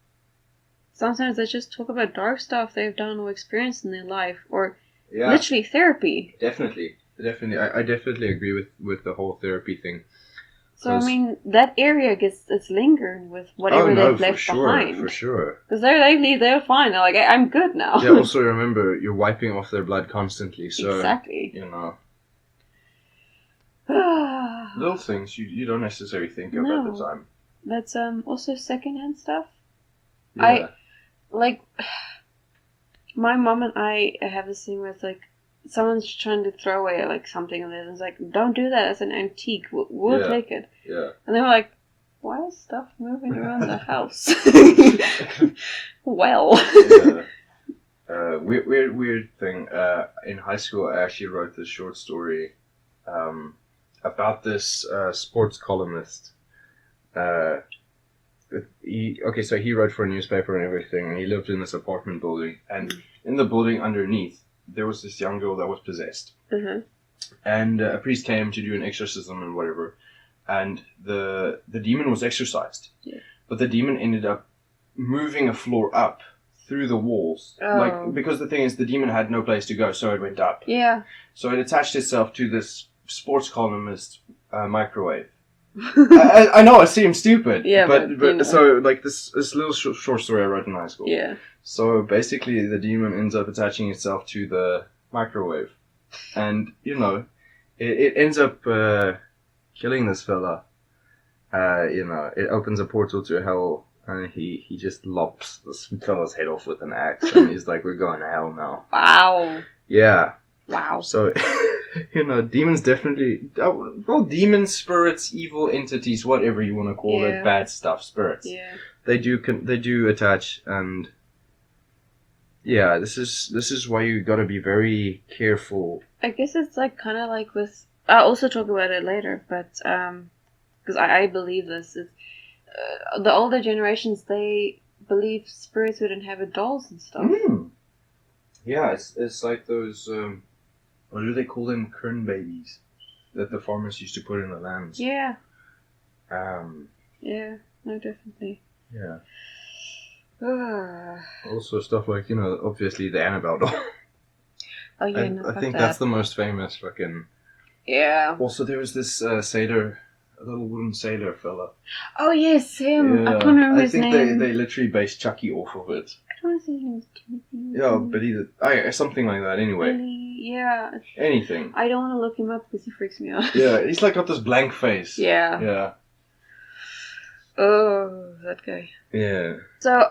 sometimes they just talk about dark stuff they've done or experienced in their life, or Yeah. literally therapy. Definitely. I definitely agree with the whole therapy thing. So, I mean, that area it's lingering with whatever they've left behind. For sure. Because they're fine. They're like, I'm good now. Yeah, also remember, you're wiping off their blood constantly, so... Exactly. You know... little things you don't necessarily think of at the time. That's also secondhand stuff. Yeah. My mom and I have this thing with, like, someone's trying to throw away, like, something, and it's like, don't do that, it's an antique, we'll take it. Yeah. And they were like, why is stuff moving around the house? Well. Yeah. Weird thing. In high school, I actually wrote this short story about this sports columnist. He wrote for a newspaper and everything, and he lived in this apartment building, and in the building underneath there was this young girl that was possessed. Mm-hmm. And a priest came to do an exorcism and whatever, and the demon was exorcised. Yeah. But the demon ended up moving a floor up through the walls. Like, because the thing is, the demon had no place to go, so it went up. Yeah. So it attached itself to this sports columnist microwave. I know it seems stupid. Yeah, but you know. So like this little short story I wrote in high school. Yeah. So basically, the demon ends up attaching itself to the microwave, and you know, it ends up killing this fella. You know, it opens a portal to hell, and he just lops this fella's head off with an axe, and he's like, "We're going to hell now." Wow. Yeah. Wow. So, you know, demons definitely... Well, demons, spirits, evil entities, whatever you want to call it, bad stuff, spirits. Yeah. They do attach, and... Yeah, this is why you gotta be very careful. I guess it's like kind of like with... I'll also talk about it later, but... Because I believe this. The older generations, they believe spirits would inhabit dolls and stuff. Mm. Yeah, it's like those... what do they call them? Kern babies that the farmers used to put in the lands. Yeah. Yeah, no, definitely. Yeah. Also stuff like, you know, obviously the Annabelle doll. Oh yeah, I think that's the most famous fucking... Yeah. Also there was this sailor, a little wooden sailor fella. Oh yes, him. Yeah. I can't remember his name. I think they literally based Chucky off of it. I don't want to say his name was Timothy. Yeah, but either something like that. Anyway. Really? Yeah. Anything. I don't want to look him up because he freaks me out. Yeah, he's like got this blank face. Yeah. Yeah. Oh, that guy. Yeah. So,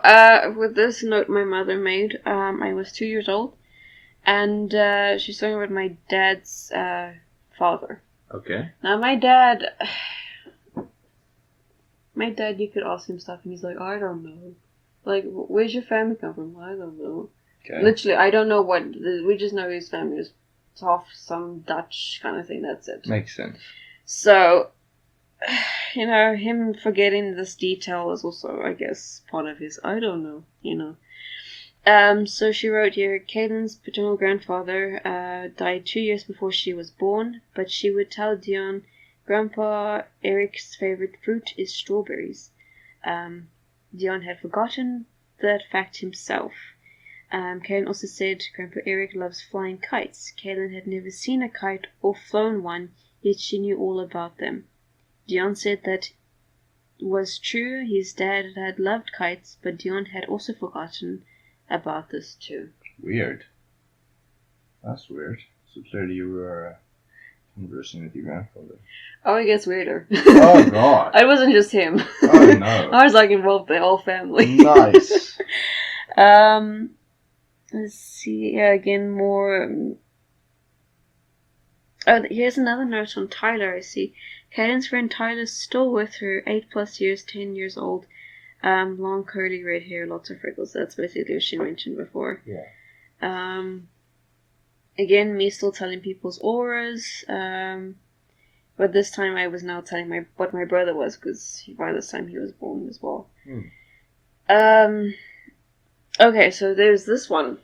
with this note my mother made, I was 2 years old, and she's talking about my dad's father. Okay. Now, my dad, you could ask him stuff, and he's like, I don't know. Like, where's your family come from? I don't know. Okay. Literally, I don't know what. We just know his family is half some Dutch kind of thing. That's it. Makes sense. So, you know, him forgetting this detail is also, I guess, part of his. I don't know. You know. So she wrote here, Caylynne's paternal grandfather died 2 years before she was born, but she would tell Dion, Grandpa Eric's favorite fruit is strawberries. Dion had forgotten that fact himself. Caylynne also said Grandpa Eric loves flying kites. Caylynne had never seen a kite or flown one, yet she knew all about them. Dion said that was true. His dad had loved kites, but Dion had also forgotten about this too. Weird. That's weird. So clearly you were conversing with your grandfather. Oh, it gets weirder. Oh god. It wasn't just him. Oh no. I was like involved the whole family. Nice. Let's see. Yeah, again more. Oh, here's another note on Tyler. I see. Caylynne's friend Tyler's still with her, 8+ years, 10 years old. Long curly red hair, lots of freckles. That's basically what she mentioned before. Yeah. Again, me still telling people's auras. But this time I was now telling what my brother was, because by this time he was born as well. Okay, so there's this one.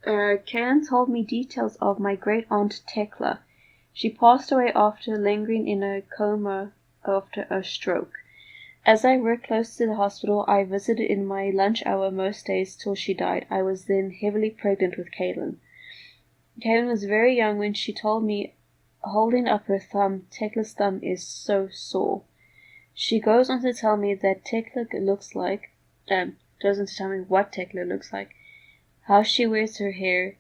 Caylynne told me details of my great aunt Tekla. She passed away after lingering in a coma after a stroke. As I worked close to the hospital, I visited in my lunch hour most days till she died. I was then heavily pregnant with Caylynne. Caylynne was very young when she told me, holding up her thumb, Tekla's thumb is so sore. She goes on to tell me that Tekla looks like, goes on to tell me what Tekla looks like, how she wears her hair.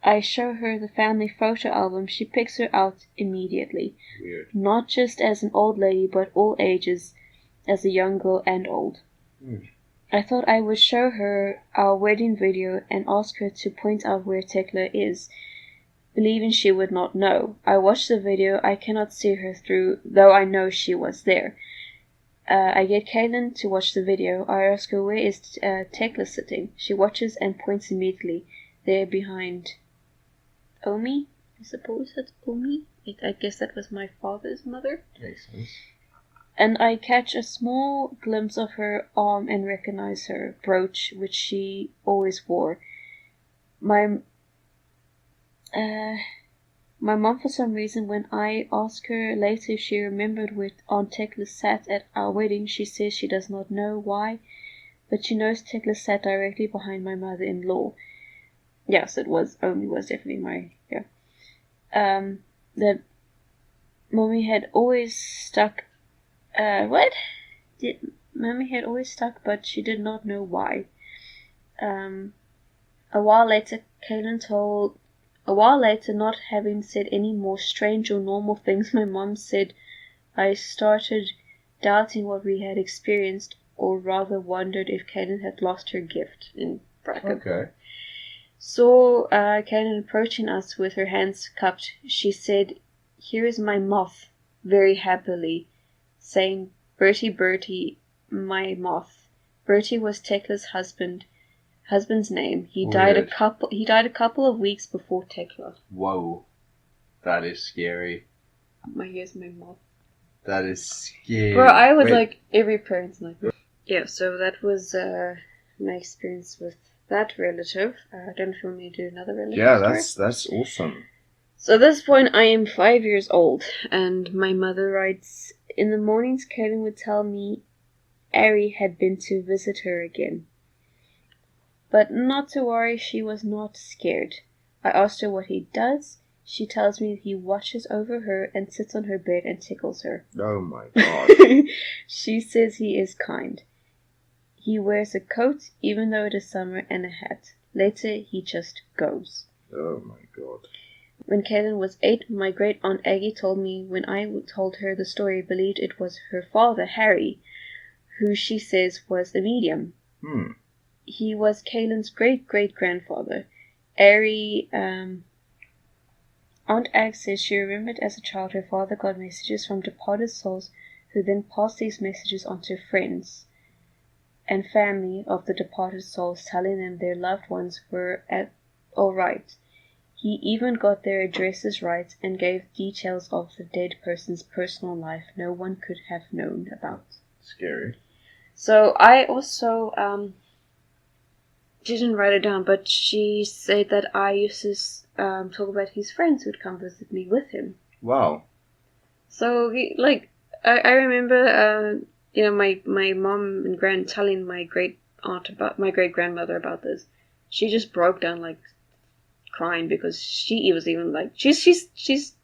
I show her the family photo album. She picks her out immediately. Weird. Not just as an old lady, but all ages, as a young girl and old. I thought I would show her our wedding video and ask her to point out where Tekla is, believing she would not know. I watched the video. I cannot see her through, though I know she was there. I get Caylynne to watch the video. I ask her where is Tekla sitting. She watches and points immediately there behind Omi. I suppose that's Omi. I guess that was my father's mother. Makes sense. And I catch a small glimpse of her arm and recognize her brooch, which she always wore. My mom, for some reason, when I ask her later if she remembered where Aunt Tekla sat at our wedding, she says she does not know why, but she knows Tekla sat directly behind my mother-in-law. Yes, Omi was definitely that Mommy had always stuck, Mommy had always stuck, but she did not know why. A while later, not having said any more strange or normal things, my mom said I started doubting what we had experienced, or rather wondered if Caylynne had lost her gift, in bracket. Okay. Saw Caylynne approaching us with her hands cupped. She said, "Here is my moth," very happily, saying, "Bertie, Bertie, my moth." Bertie was Tekla's husband's name. He died a couple of weeks before Tekla. Whoa. That is scary. Here's my moth. That is scary. Bro, I was like every parent's nightmare. Yeah, so that was my experience with that relative. I don't know if you want me to do another relative. Yeah, story. that's awesome. So at this point, I am 5 years old, and my mother writes, "In the mornings, Caylynne would tell me Ari had been to visit her again. But not to worry, she was not scared. I asked her what he does. She tells me he watches over her and sits on her bed and tickles her. Oh my god." She says he is kind. He wears a coat, even though it is summer, and a hat. Later, he just goes. Oh my god. When Caylynne was 8, my great-aunt Aggie told me when I told her the story, believed it was her father, Harry, who she says was a medium. He was Caylynne's great-great-grandfather. Aunt Ag says she remembered as a child her father got messages from departed souls who then passed these messages on to friends and family of the departed souls, telling them their loved ones were all right. He even got their addresses right and gave details of the dead person's personal life no one could have known about. Scary. So I also didn't write it down, but she said that I used to talk about his friends who'd come visit me with him. Wow. So I remember my mom and grand telling my great grandmother about this. She just broke down like crying because she was even like she's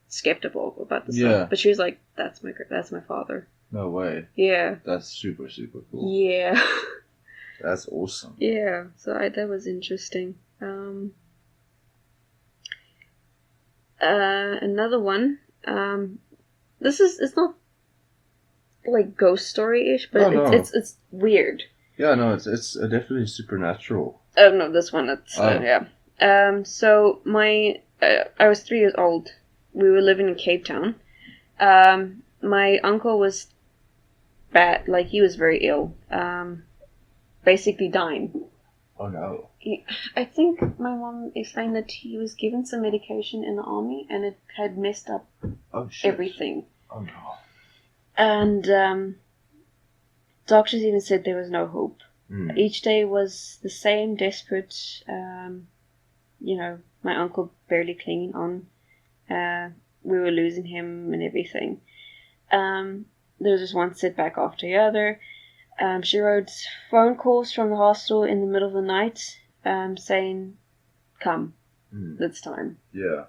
skeptical about this stuff, but she was like, that's my father. No way. Yeah. That's super cool. Yeah. That's awesome. Yeah. So that was interesting. Another one. It's not like ghost story-ish, but it's weird. Yeah, no, it's definitely supernatural. Oh no, this one yeah. So I was 3 years old. We were living in Cape Town. My uncle was bad, like he was very ill. Basically dying. Oh no. I think my mom explained that he was given some medication in the army and it had messed up everything. Oh no. And doctors even said there was no hope. Each day was the same, desperate, my uncle barely clinging on. We were losing him and everything. there was just one setback after the other. She wrote phone calls from the hostel in the middle of the night, saying, "Come, it's time." Yeah.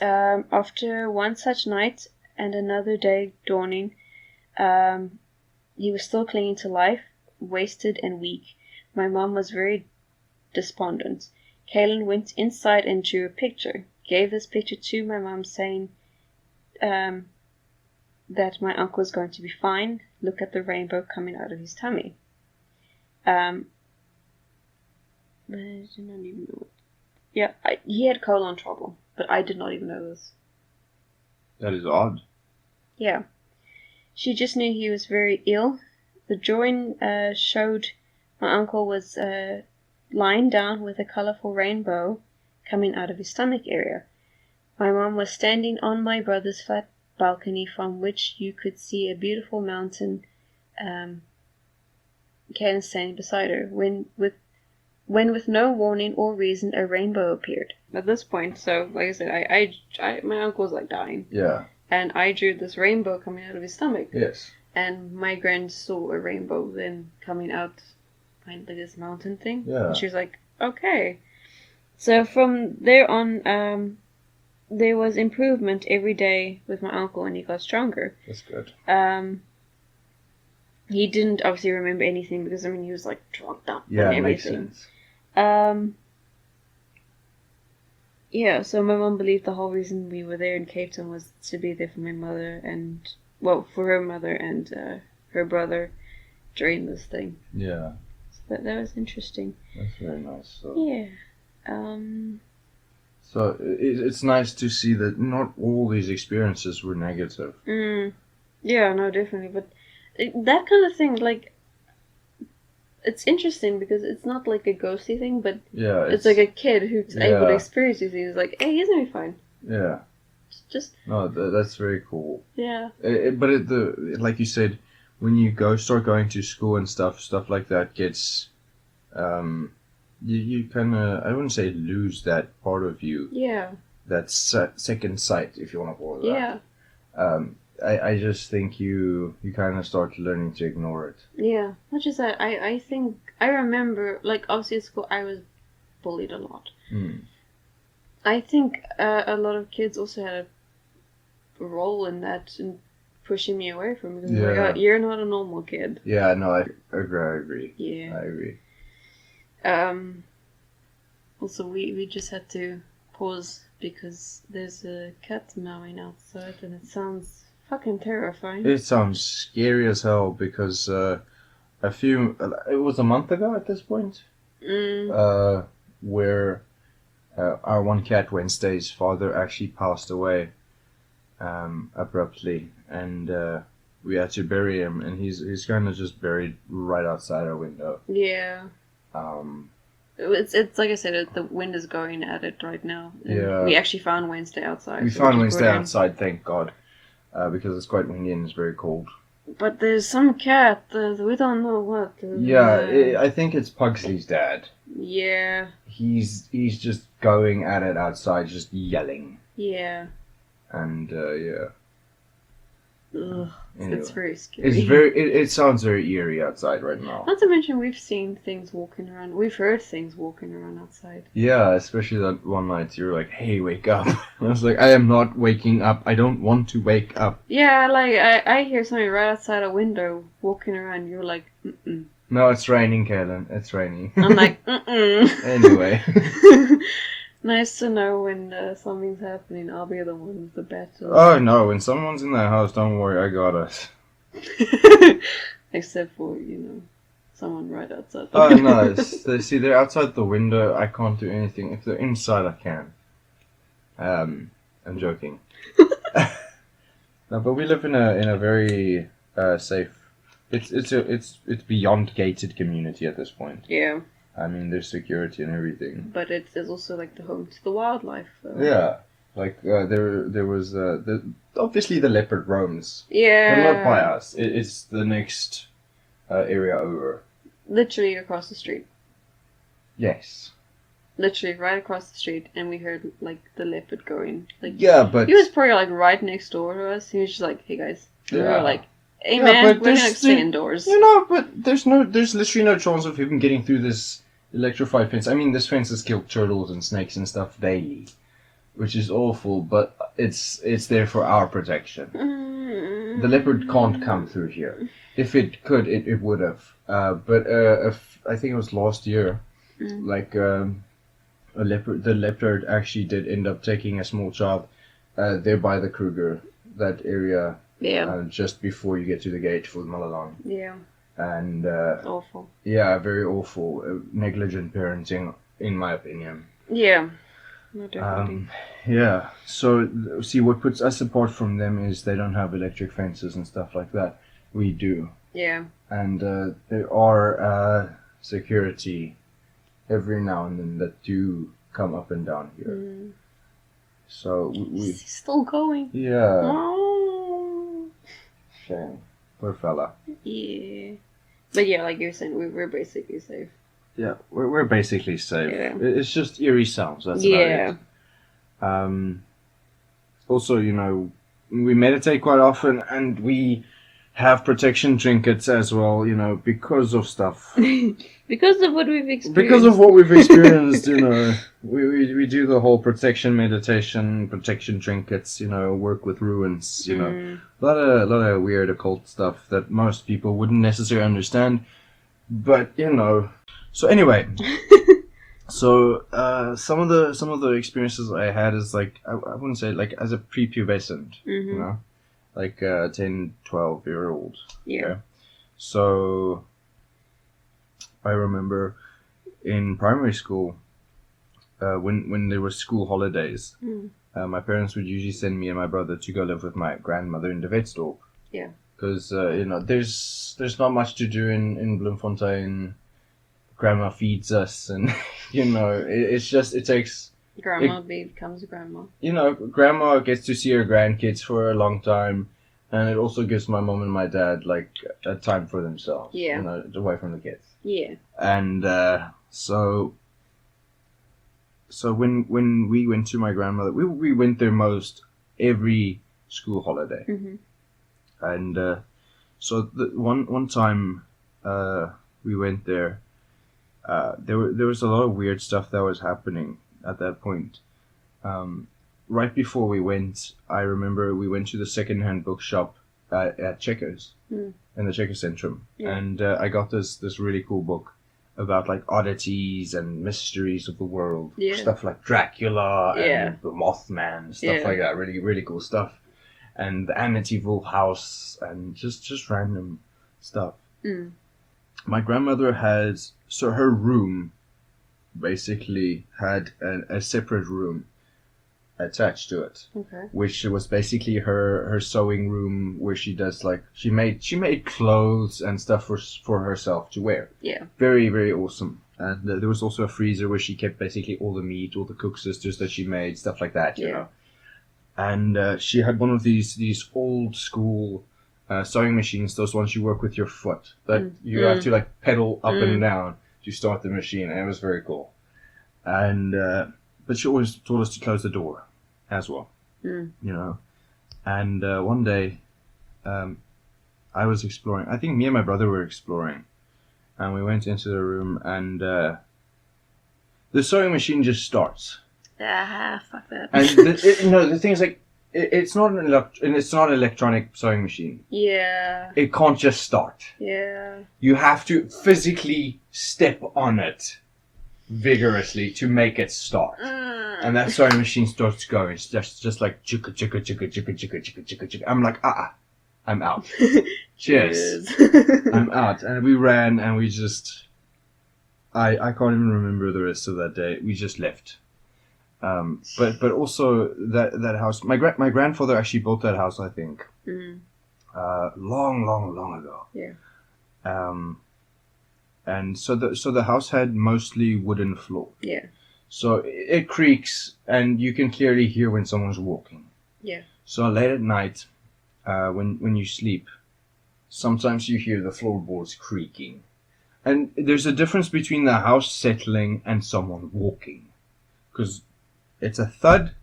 After one such night and another day dawning, he was still clinging to life, wasted and weak. My mom was very despondent. Caylynne went inside and drew a picture. Gave this picture to my mom, saying that my uncle was going to be fine. Look at the rainbow coming out of his tummy. I did not even know it. Yeah, he had colon trouble, but I did not even know this. That is odd. Yeah. She just knew he was very ill. The drawing showed my uncle was lying down with a colorful rainbow coming out of his stomach area. My mom was standing on my brother's flat balcony from which you could see a beautiful mountain. Caylynne standing beside her when with no warning or reason a rainbow appeared. At this point, so like I said, I my uncle was like dying. Yeah. And I drew this rainbow coming out of his stomach. Yes. And my grand saw a rainbow then coming out behind like this mountain thing. Yeah. And she was like, okay. So from there on, there was improvement every day with my uncle and he got stronger. That's good. He didn't obviously remember anything because, I mean, he was like drugged up Yeah, and it makes everything. sense. Yeah, so my mom believed the whole reason we were there in Cape Town was to be there for my mother and, well, for her mother and her brother during this thing. Yeah. So that was interesting. That's very nice. So. Yeah. So it's nice to see that not all these experiences were negative. Yeah, no, definitely. But that kind of thing, like, it's interesting because it's not like a ghosty thing, but yeah, it's like a kid who's able to experience these things. Like, hey, he's gonna be fine. Yeah. Just. No, that's very cool. Yeah. But like you said, when you start going to school and stuff like that gets, you kind of, I wouldn't say lose that part of you. Yeah. That second sight, if you want to call it that. Yeah. I just think you kind of start learning to ignore it. Yeah. Not just that. I think I remember, like, obviously at school I was bullied a lot. I think a lot of kids also had a role in that and pushing me away from it. Because like, oh, you're not a normal kid. Yeah, no, I agree. Yeah. I agree. Also, we just had to pause because there's a cat meowing outside and it sounds fucking terrifying. It sounds scary as hell because it was a month ago at this point, where our one cat Wednesday's father actually passed away abruptly, and we had to bury him, and he's kind of just buried right outside our window. Yeah. It's like I said, the wind is going at it right now. Yeah. We actually found Wednesday outside. We found Wednesday outside, thank God, because it's quite windy and it's very cold. But there's some cat. We don't know what. I think it's Pugsley's dad. Yeah. He's just going at it outside, just yelling. Yeah. And yeah. Ugh, anyway. It's very scary. It sounds very eerie outside right now. Not to mention we've seen things walking around. We've heard things walking around outside. Yeah, especially that one night you were like, "Hey, wake up!" I was like, "I am not waking up. I don't want to wake up." Yeah, like I hear somebody right outside a window walking around. You're like, mm-mm. No, it's raining, Caylynne. It's raining. I'm like, mm-mm. Anyway. Nice to know when something's happening. I'll be the one with the battle. Oh no, when someone's in the house, don't worry, I got us. Except for, someone right outside the window. No, see, they're outside the window, I can't do anything. If they're inside, I can. I'm joking. No, but we live in a very safe. It's beyond gated community at this point. Yeah. I mean, there's security and everything. But it's also like the home to the wildlife. So. Yeah, like there was obviously the leopard roams. Yeah. But not by us. It's the next area over. Literally across the street. Yes. literally right across the street, and we heard like the leopard going. Like Yeah, but he was probably like right next door to us. He was just like, "Hey guys," and we were like, "Hey man, we're gonna stay indoors." But there's literally no chance of him getting through this electrified fence. I mean, this fence has killed turtles and snakes and stuff daily, which is awful. But it's there for our protection. The leopard can't come through here. If it could, it would have. But I think it was last year, like the leopard actually did end up taking a small child there by the Kruger, that area. Yeah. Just before you get to the gate for Malalang. Yeah. And awful. Yeah, very awful. Negligent parenting, in my opinion. Yeah. No, definitely. Yeah. So see, what puts us apart from them is they don't have electric fences and stuff like that. We do. Yeah. And there are security every now and then that do come up and down here. So we still going. Yeah. Oh. Shame. Poor fella. Yeah. But yeah, like you're saying, we're basically safe. Yeah, we're basically safe. Yeah. It's just eerie sounds. That's about it. Also, you know, we meditate quite often, and we have protection trinkets as well. You know, because of stuff. Because of what we've experienced. Because of what we've experienced, you know, we do the whole protection meditation, protection trinkets. You know, work with ruins. You know, a lot of weird occult stuff that most people wouldn't necessarily understand. But you know, so anyway. So some of the experiences I had is like I wouldn't say like as a prepubescent, you know, like 10, 12-year-old. Yeah. Okay? So I remember in primary school when there were school holidays, my parents would usually send me and my brother to go live with my grandmother in the Wetsdorp. Yeah. Because you know there's not much to do in Bloemfontein. Grandma feeds us, and you know it takes. Grandma becomes grandma. You know, grandma gets to see her grandkids for a long time, and it also gives my mom and my dad like a time for themselves. Yeah. You know, away from the kids. Yeah. And so when we went to my grandmother, we went there most every school holiday. And so one time we went there. There was a lot of weird stuff that was happening at that point. Right before we went, I remember we went to the second-hand bookshop at Checkers in the Checkers Centrum, and I got this really cool book about like oddities and mysteries of the world, stuff like Dracula and the Mothman, stuff like that. Really, really cool stuff, and the Amityville house and just random stuff. My grandmother has. So her room basically had a separate room attached to it, which was basically her sewing room where she does like she made clothes and stuff for herself to wear. Yeah, very, very awesome. And there was also a freezer where she kept basically all the meat, all the cook sisters that she made, stuff like that. You know, and she had one of these old school. Sewing machines, those ones you work with your foot, that you have to like pedal up and down to start the machine, and it was very cool. And but she always told us to close the door as well, you know. And one day, I was exploring. I think me and my brother were exploring, and we went into the room, and the sewing machine just starts. Fuck that. And the thing is like. It's not an electronic sewing machine. Yeah. It can't just start. Yeah. You have to physically step on it vigorously to make it start. And that sewing machine starts going. It's just like chicka chicka chicka chicka chicka chicka chicka chicka. I'm like, I'm out. Cheers. I'm out. And we ran and we just I can't even remember the rest of that day. We just left. But also that house. My grandfather actually built that house, I think, long ago. Yeah. And so the house had mostly wooden floor. Yeah. So it creaks, and you can clearly hear when someone's walking. Yeah. So late at night, when you sleep, sometimes you hear the floorboards creaking, And there's a difference between the house settling and someone walking. Because it's a thud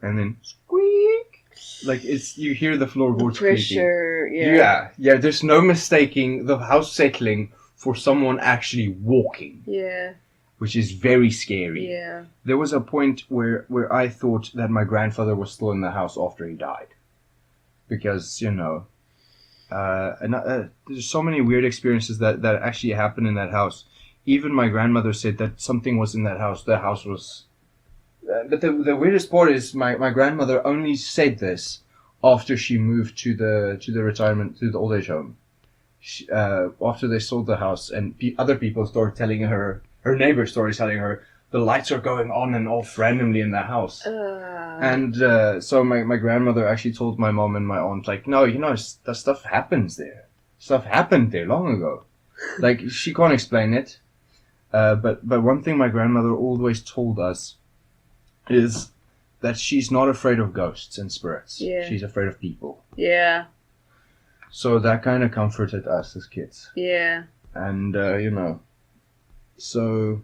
and then squeak. Like you hear the floorboards pressure, creaking. Yeah. There's no mistaking the house settling for someone actually walking. Yeah. Which is very scary. Yeah. There was a point where I thought that my grandfather was still in the house after he died. Because, there's so many weird experiences that actually happened in that house. Even my grandmother said that something was in that house. The house was... but the weirdest part is my grandmother only said this after she moved to the retirement, to the old age home. After they sold the house and other people started telling her neighbors started telling her the lights are going on and off randomly in the house. And so my grandmother actually told my mom and my aunt, like, no, that stuff happens there. Stuff happened there long ago. Like, she can't explain it. But one thing my grandmother always told us is that she's not afraid of ghosts and spirits. Yeah. She's afraid of people. Yeah. So that kind of comforted us as kids. Yeah. And, so...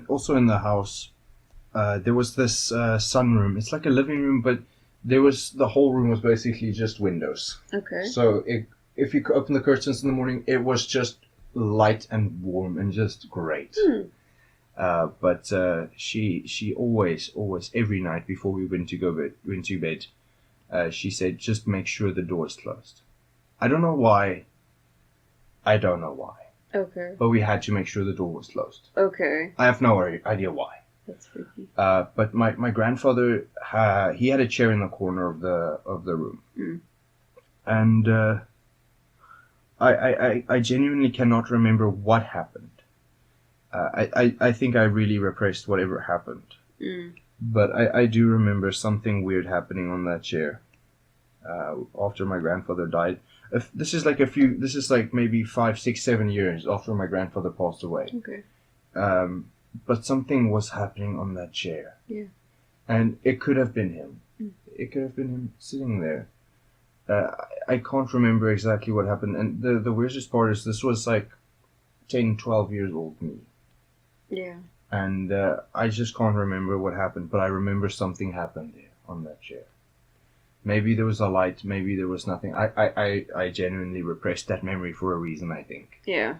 also in the house, there was this sunroom. It's like a living room, but the whole room was basically just windows. Okay. So if you open the curtains in the morning, it was just light and warm and just great. But she always every night before we went to bed, she said, just make sure the door is closed. I don't know why. Okay. But we had to make sure the door was closed. Okay. I have no idea why. That's freaky. But my grandfather, he had a chair in the corner of the room. And I genuinely cannot remember what happened. I think I really repressed whatever happened. But I do remember something weird happening on that chair after my grandfather died. This is like maybe 5, 6, 7 years after my grandfather passed away. Okay. But something was happening on that chair. Yeah. And it could have been him. It could have been him sitting there. I can't remember exactly what happened. And the weirdest part is this was like 10, 12 years old me. Yeah. And I just can't remember what happened, but I remember something happened there on that chair. Maybe there was a light, maybe there was nothing. I genuinely repressed that memory for a reason, I think. Yeah.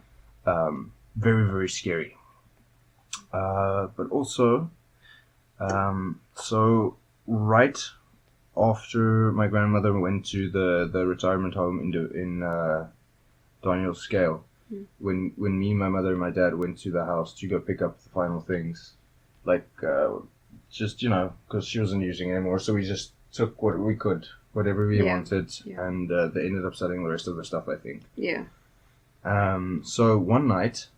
Very, very scary. But also, so right after my grandmother went to the retirement home in Daniel Scale, when me, my mother, and my dad went to the house to go pick up the final things, like just because she wasn't using it anymore, so we just took what we could, whatever we wanted, and they ended up selling the rest of the stuff, I think. Yeah. So one night,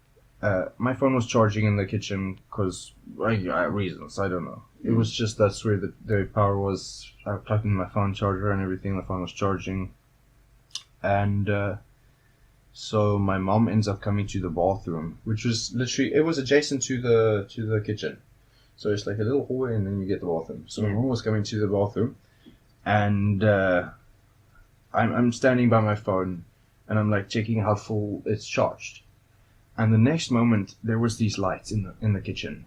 my phone was charging in the kitchen because reasons, I don't know. It was just that's where the power was. I plugged in my phone charger and everything. The phone was charging, and so my mom ends up coming to the bathroom, which was literally it was adjacent to the kitchen. So it's like a little hallway, and then you get the bathroom. So my mom was coming to the bathroom, and I'm standing by my phone, and I'm like checking how full it's charged. And the next moment, there was these lights in the kitchen.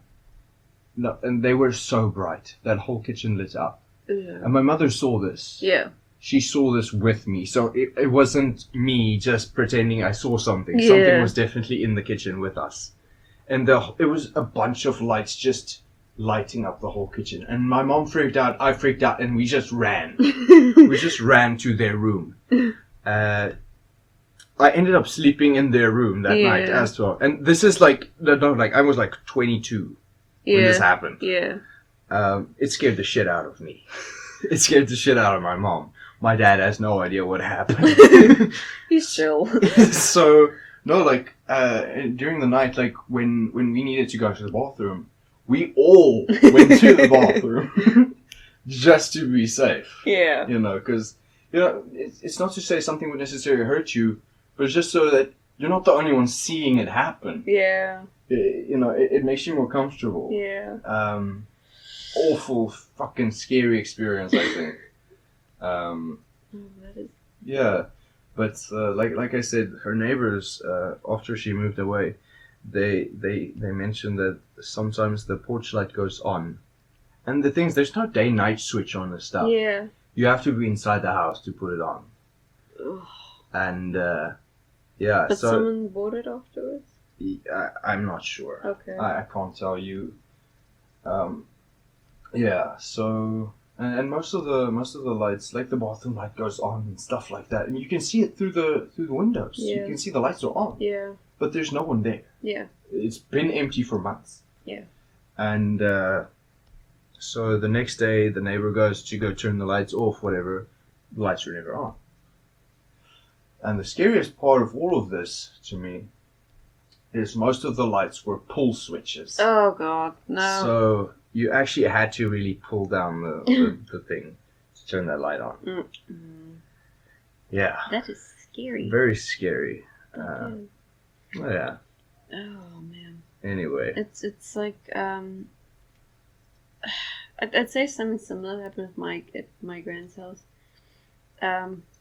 No, and they were so bright. That whole kitchen lit up. Yeah. And my mother saw this. Yeah. She saw this with me. So it wasn't me just pretending I saw something. Yeah. Something was definitely in the kitchen with us. And it was a bunch of lights just lighting up the whole kitchen. And my mom freaked out, I freaked out, and we just ran. We just ran to their room. I ended up sleeping in their room that night as well. And this is I was like 22 when this happened. Yeah. It scared the shit out of me. It scared the shit out of my mom. My dad has no idea what happened. He's chill. So, no, during the night, when we needed to go to the bathroom, we all went to the bathroom just to be safe. Yeah. Because, it's not to say something would necessarily hurt you, but it's just so that you're not the only one seeing it happen. Yeah. It makes you more comfortable. Yeah. Awful, fucking scary experience, I think. That is... Yeah. But like I said, her neighbors after she moved away, they mentioned that sometimes the porch light goes on, and the thing is, there's no day night switch on the stuff. Yeah. You have to be inside the house to put it on. Ugh. And yeah, but so someone bought it afterwards. I'm not sure. Okay. I can't tell you. Yeah. So and most of the lights, like the bathroom light, goes on and stuff like that, and you can see it through the windows. Yeah. You can see the lights are on. Yeah. But there's no one there. Yeah. It's been empty for months. Yeah. And so the next day, the neighbor goes to go turn the lights off, whatever. The lights were never on. And the scariest part of all of this, to me, is most of the lights were pull switches. Oh, God, no. So you actually had to really pull down the thing to turn that light on. Mm-mm. Yeah. That is scary. Very scary. That is. Yeah. Oh, man. Anyway. It's like, I'd say something similar happened at my grand's house.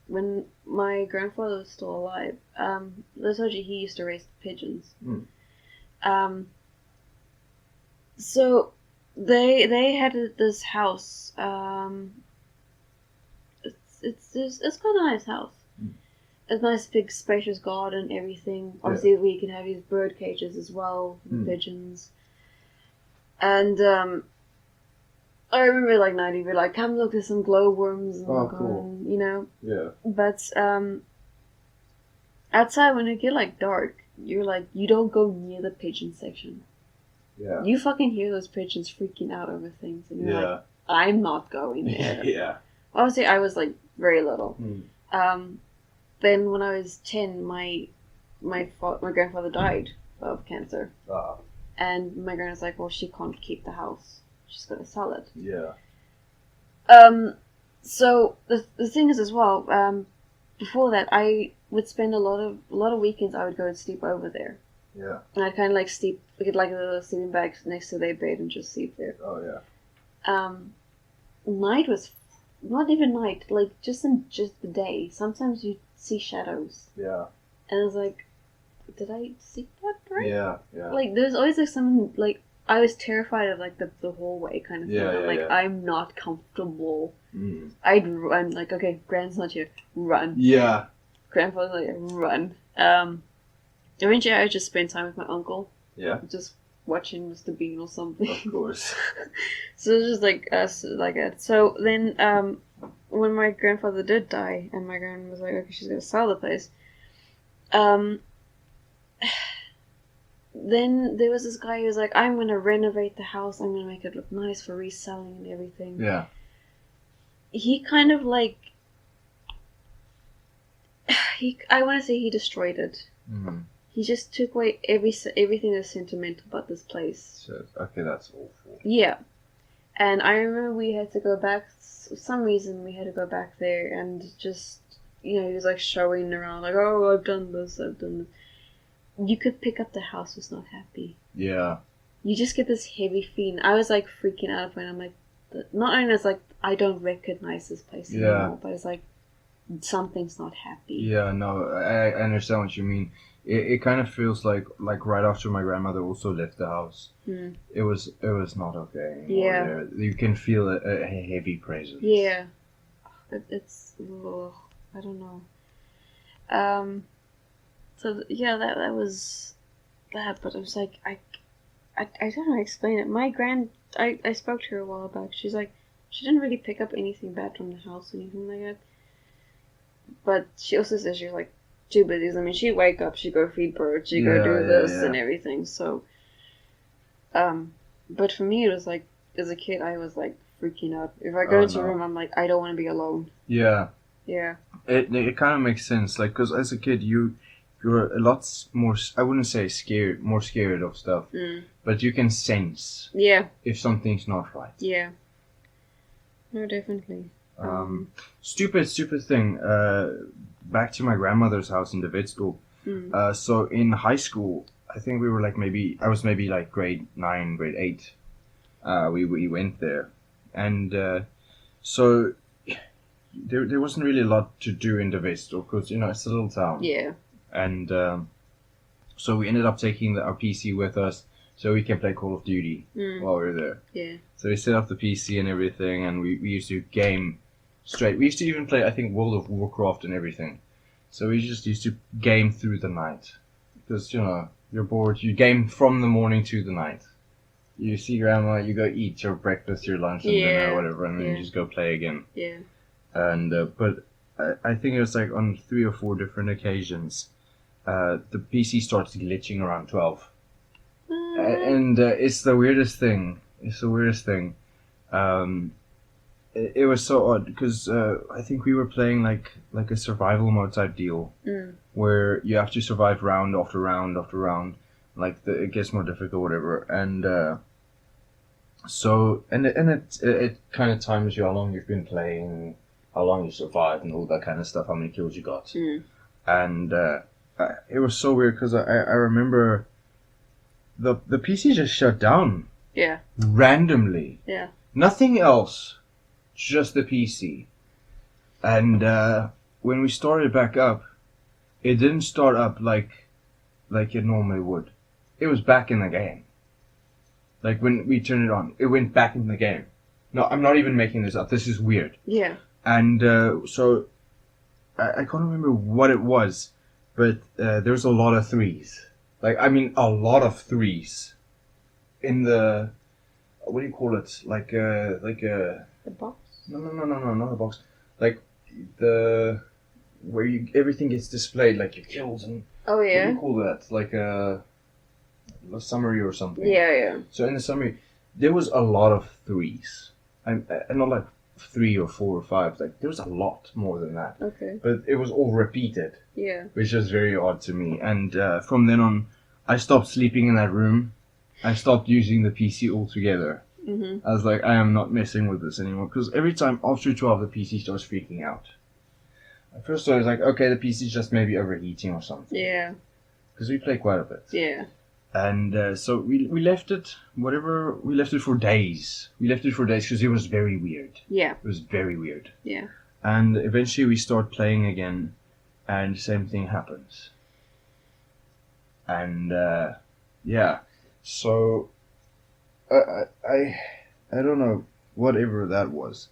When my grandfather was still alive, I told you he used to raise pigeons. So they had this house. It's quite a nice house. A nice big spacious garden, everything. Obviously, we can have these bird cages as well, pigeons. And I remember like night, we'd be like, come look, there's some glowworms in the garden, cool. you know? Yeah. But outside when it get like dark, you're like, you don't go near the pigeon section. Yeah. You fucking hear those pigeons freaking out over things, and you're like, I'm not going there. Yeah. Obviously, I was like very little. Then when I was 10, my grandfather died of cancer. And my grandma's like, well, she can't keep the house. She's going to sell it. Yeah. So the thing is as well, before that, I would spend a lot of weekends. I would go and sleep over there. Yeah. And I'd kind of like sleep, get like a little sleeping bag next to their bed and just sleep there. Oh yeah. Night was not even night, like just the day. Sometimes you'd see shadows. Yeah. And I was like, did I see that right? Yeah. Yeah. Like there's always like someone like. I was terrified of like the hallway kind of thing. I'm like, I'm not comfortable. I'd run, like, okay, Grand's not here, run. Yeah. Grandfather's like, run. Eventually I just spent time with my uncle. Yeah. Just watching Mr. Bean or something. Of course. So it was just like us, like that. So then, when my grandfather did die, and my grandma was like, okay, she's gonna sell the place. Then there was this guy who was like, I'm going to renovate the house. I'm going to make it look nice for reselling and everything. Yeah. He kind of like... I want to say he destroyed it. He just took away everything that's sentimental about this place. So, okay, that's awful. Yeah. And I remember we had to go back... For some reason we had to go back there and just... You know, he was like showing around like, oh, I've done this, I've done this. You could pick up the house was not happy. Yeah. You just get this heavy feeling. I was like freaking out when I'm like, not only is like I don't recognize this place anymore, but it's like something's not happy. Yeah, no, I understand what you mean. It kind of feels like right after my grandmother also left the house, it was not okay anymore. Yeah, you can feel a heavy presence. Yeah, it's I don't know. So yeah, that was that. But I was like, I don't know how to explain it. My I spoke to her a while back. She's like, she didn't really pick up anything bad from the house or anything like that. But she also says she's like too busy. I mean, she'd wake up, she'd go feed birds, she'd go do this and everything. So, but for me, it was like as a kid, I was like freaking out. If I go into a room, I'm like, I don't want to be alone. Yeah. Yeah. It kind of makes sense, like, because as a kid, you're a lot more, I wouldn't say more scared of stuff, but you can sense if something's not right. Yeah. No, definitely. Stupid thing. Back to my grandmother's house in the Witstoel. So in high school, I think we were like I was maybe like grade 9, grade 8. We went there. And so there wasn't really a lot to do in the Vestor because it's a little town. Yeah. And so we ended up taking our PC with us so we can play Call of Duty while we were there. Yeah. So we set up the PC and everything, and we used to game straight. We used to even play, I think, World of Warcraft and everything. So we just used to game through the night. Because, you're bored. You game from the morning to the night. You see grandma, you go eat your breakfast, your lunch, and dinner, or whatever, and then you just go play again. Yeah. And, but I think it was like on 3 or 4 different occasions, the PC starts glitching around 12. And it's the weirdest thing. It's the weirdest thing. It was so odd because I think we were playing like a survival mode type deal, where you have to survive round after round after round. Like it gets more difficult, whatever. And so it kind of times you how long you've been playing, how long you survived, and all that kind of stuff. How many kills you got, and it was so weird because I remember. The PC just shut down. Yeah. Randomly. Yeah. Nothing else. Just the PC. And when we started back up, it didn't start up like it normally would. It was back in the game. Like when we turned it on, it went back in the game. No, I'm not even making this up. This is weird. Yeah. And so I can't remember what it was, but there was a lot of threes. Like, I mean, a lot of threes in the, what do you call it? Like a... The box? No, not a box. Like where everything gets displayed, like your kills and... Oh, yeah? What do you call that? Like a summary or something. Yeah. So in the summary, there was a lot of threes. And not like 3 or 4 or 5. Like, there was a lot more than that. Okay. But it was all repeated. Yeah. Which was very odd to me. And from then on, I stopped sleeping in that room. I stopped using the PC altogether. I was like, I am not messing with this anymore. Because every time after 12, the PC starts freaking out. At first I was like, okay, the PC's just maybe overheating or something. Yeah. Because we play quite a bit. Yeah. And so we left it, we left it for days. We left it for days because it was very weird. Yeah. It was very weird. Yeah. And eventually we start playing again, and the same thing happens. And yeah, so I don't know whatever that was,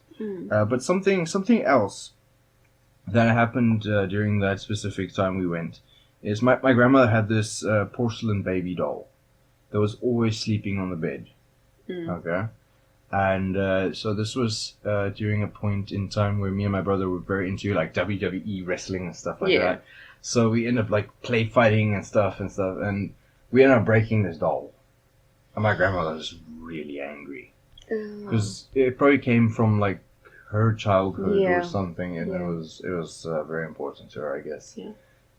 but something else that happened during that specific time we went is my grandmother had this porcelain baby doll that was always sleeping on the bed. Okay. And so this was during a point in time where me and my brother were very into like WWE wrestling and stuff like that. So we ended up like play fighting and stuff, and we ended up breaking this doll. And my grandmother was really angry because it probably came from like her childhood or something, and it was very important to her, I guess. Yeah.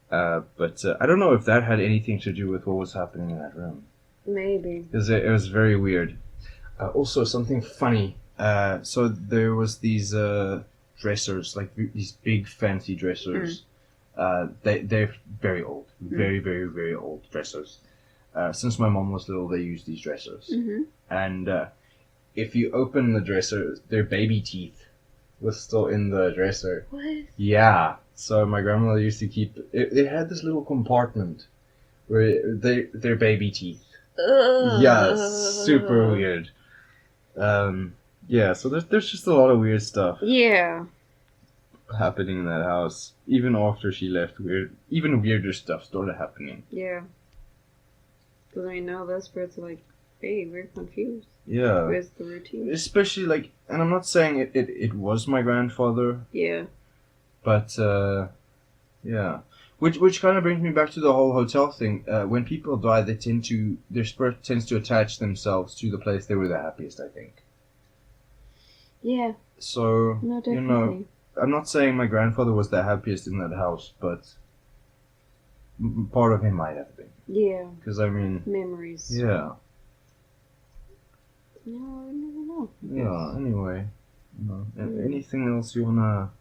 But I don't know if that had anything to do with what was happening in that room. Maybe. Because it was very weird. Also, something funny. So there was these dressers, like these big fancy dressers. They're very old, very, very, very old dressers. Since my mom was little, they used these dressers. And if you open the dresser, their baby teeth was still in the dresser. What? Yeah. So my grandmother used to keep. It had this little compartment where their baby teeth. Yeah, super weird. Yeah, so there's just a lot of weird stuff. Yeah. Happening in that house. Even after she left, even weirder stuff started happening. Yeah. Because I know those spirits are like, hey, we're confused. Yeah. Where's the routine? Especially like, and I'm not saying it was my grandfather. Yeah. But yeah. Which kind of brings me back to the whole hotel thing. When people die, their spirit tends to attach themselves to the place they were the happiest, I think. Yeah. So, no, definitely. You know, I'm not saying my grandfather was the happiest in that house, but part of him might have been. Yeah. Because, I mean... memories. Yeah. No, I never know. Yeah, anyway. No. Anything else you wanna...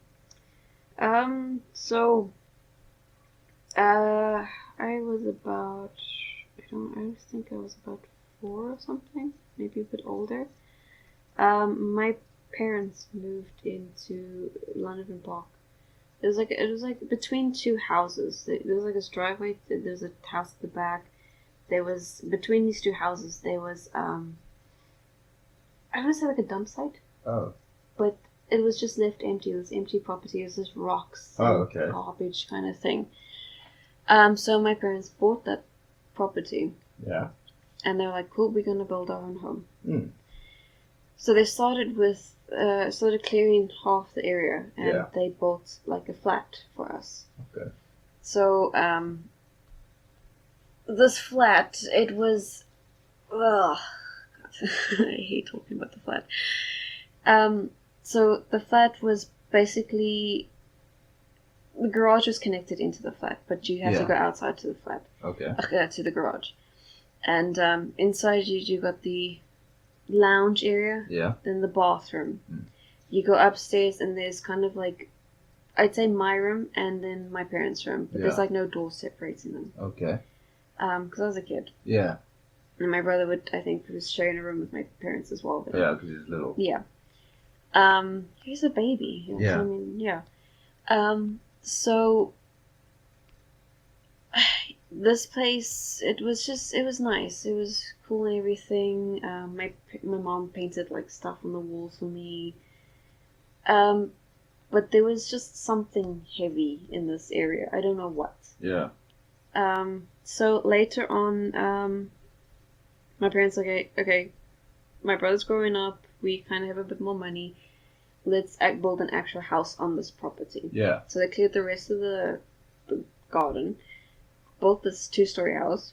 So... I was about... I think I was about 4 or something. Maybe a bit older. My parents moved into London Park. It was like between two houses. There was like this driveway. There was a house at the back. There was between these two houses. There was I don't want to say like a dump site. Oh. But it was just left empty. It was empty property. It was just rocks. Okay. Garbage kind of thing. So my parents bought that property. Yeah. And they were like, "Cool, we're gonna build our own home." Mm. So they started clearing half the area, and they built like a flat for us. Okay. So this flat, it was, I hate talking about the flat. So the flat was basically, the garage was connected into the flat, but you had to go outside to the flat. Okay. To the garage, and inside you got the lounge area. Yeah. Then the bathroom. Mm. You go upstairs and there's kind of like, I'd say my room and then my parents' room, but there's like no door separating them. Okay. Because I was a kid. Yeah. And my brother was sharing a room with my parents as well. Yeah, because he's little. Yeah. He's a baby. Yeah. I mean, yeah. So this place, it was nice. It was cool and everything. My mom painted like stuff on the walls for me. But there was just something heavy in this area. I don't know what. Yeah. So later on, my parents were like, okay, my brother's growing up. We kind of have a bit more money. Let's build an actual house on this property. Yeah. So they cleared the rest of the garden, built this 2-story house,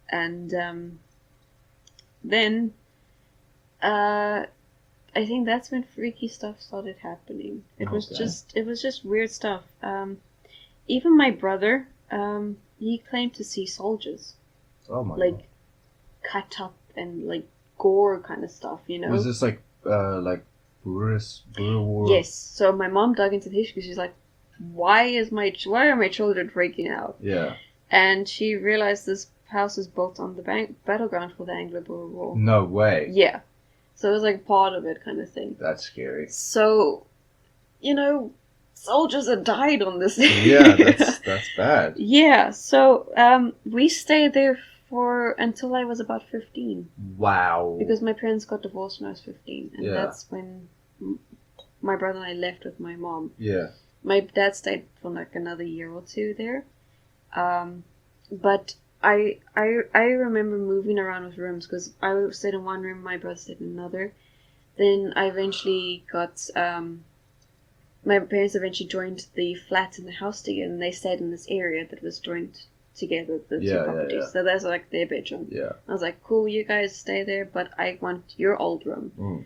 and then I think that's when freaky stuff started happening. It was just weird stuff. Even my brother, he claimed to see soldiers. Oh my like God. Cut up and like gore kind of stuff, you know. Was this like Boer War? Yes. So my mom dug into the history because she's like, why are my children freaking out? Yeah. And she realized this house was built on the battleground for the Anglo-Boer War. No way. Yeah. So it was like part of it kind of thing. That's scary. So, you know, soldiers had died on this Yeah, that's bad. Yeah, so we stayed there until I was about 15. Wow. Because my parents got divorced when I was 15. And that's when my brother and I left with my mom. Yeah. My dad stayed for like another year or two there. But I remember moving around with rooms because I stayed in one room, my brother stayed in another. Then I eventually got, my parents eventually joined the flat and the house together, and they stayed in this area that was joined together, the two properties. Yeah. So that's like their bedroom. Yeah. I was like, cool, you guys stay there, but I want your old room. Mm.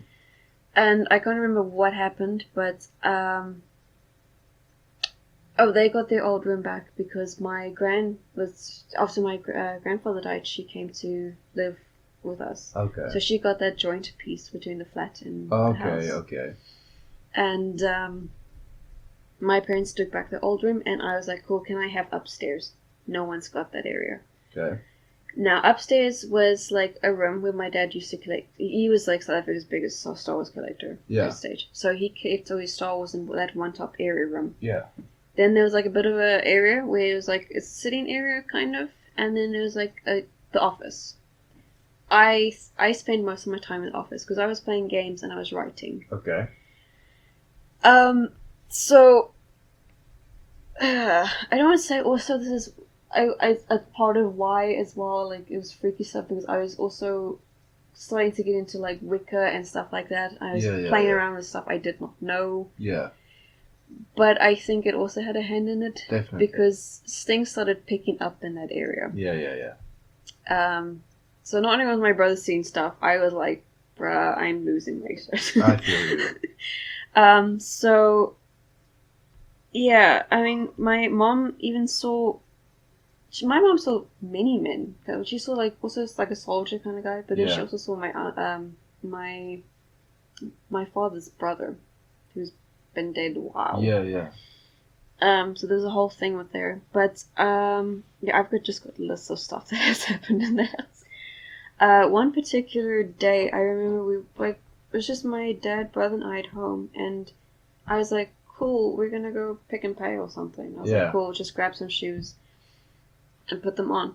And I can't remember what happened, but they got their old room back because after my grandfather died, she came to live with us. Okay. So she got that joint piece between the flat and the house. Okay. And my parents took back the old room, and I was like, cool, can I have upstairs? No one's got that area. Okay. Now, upstairs was like a room where my dad used to collect. He was like South Africa's biggest Star Wars collector at that stage. So he kept all his Star Wars in that one top area room. Yeah. Then there was like a bit of an area where it was like a sitting area, kind of. And then there was like the office. I spent most of my time in the office because I was playing games and I was writing. Okay. So I don't want to say also this is a part of why as well, like it was freaky stuff because I was also starting to get into like Wicca and stuff like that. I was playing around with stuff I did not know. Yeah. But I think it also had a hand in it. Definitely. Because things started picking up in that area. Yeah. So not only was my brother seeing stuff, I was like, bruh, I'm losing my shit. I feel you. So, yeah, I mean, my mom even saw... My mom saw many men. She saw, like, also like a soldier kind of guy. But then she also saw my father's brother, who's been dead a while. Yeah. So there's a whole thing with there. But, I've just got lists of stuff that has happened in the house. One particular day, I remember was just my dad, brother, and I at home, and I was like, cool, we're gonna go pick and pay or something. I was like, cool, just grab some shoes and put them on.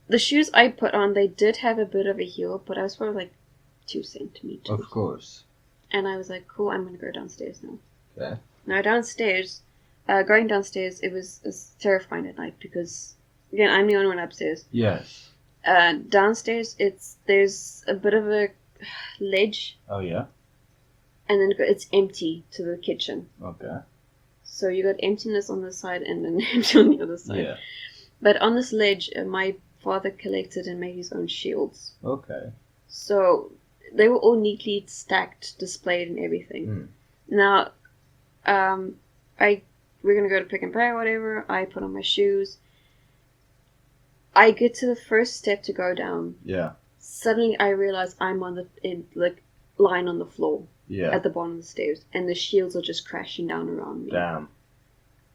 The shoes I put on, they did have a bit of a heel, but I was probably like 2 centimeters. Of course. And I was like, cool, I'm gonna go downstairs now. Okay. Now downstairs, going downstairs, it was terrifying at night because, again, I'm the only one upstairs. Yes. Downstairs, there's a bit of a ledge. Oh, yeah? And then it's empty to the kitchen. Okay. So you got emptiness on this side and then empty on the other side. Yeah. But on this ledge, my father collected and made his own shields. Okay. So they were all neatly stacked, displayed, and everything. Now, we're gonna go to pick and pay or whatever. I put on my shoes. I get to the first step to go down. Yeah. Suddenly, I realize I'm on lying on the floor. Yeah. At the bottom of the stairs, and the shields are just crashing down around me. Damn.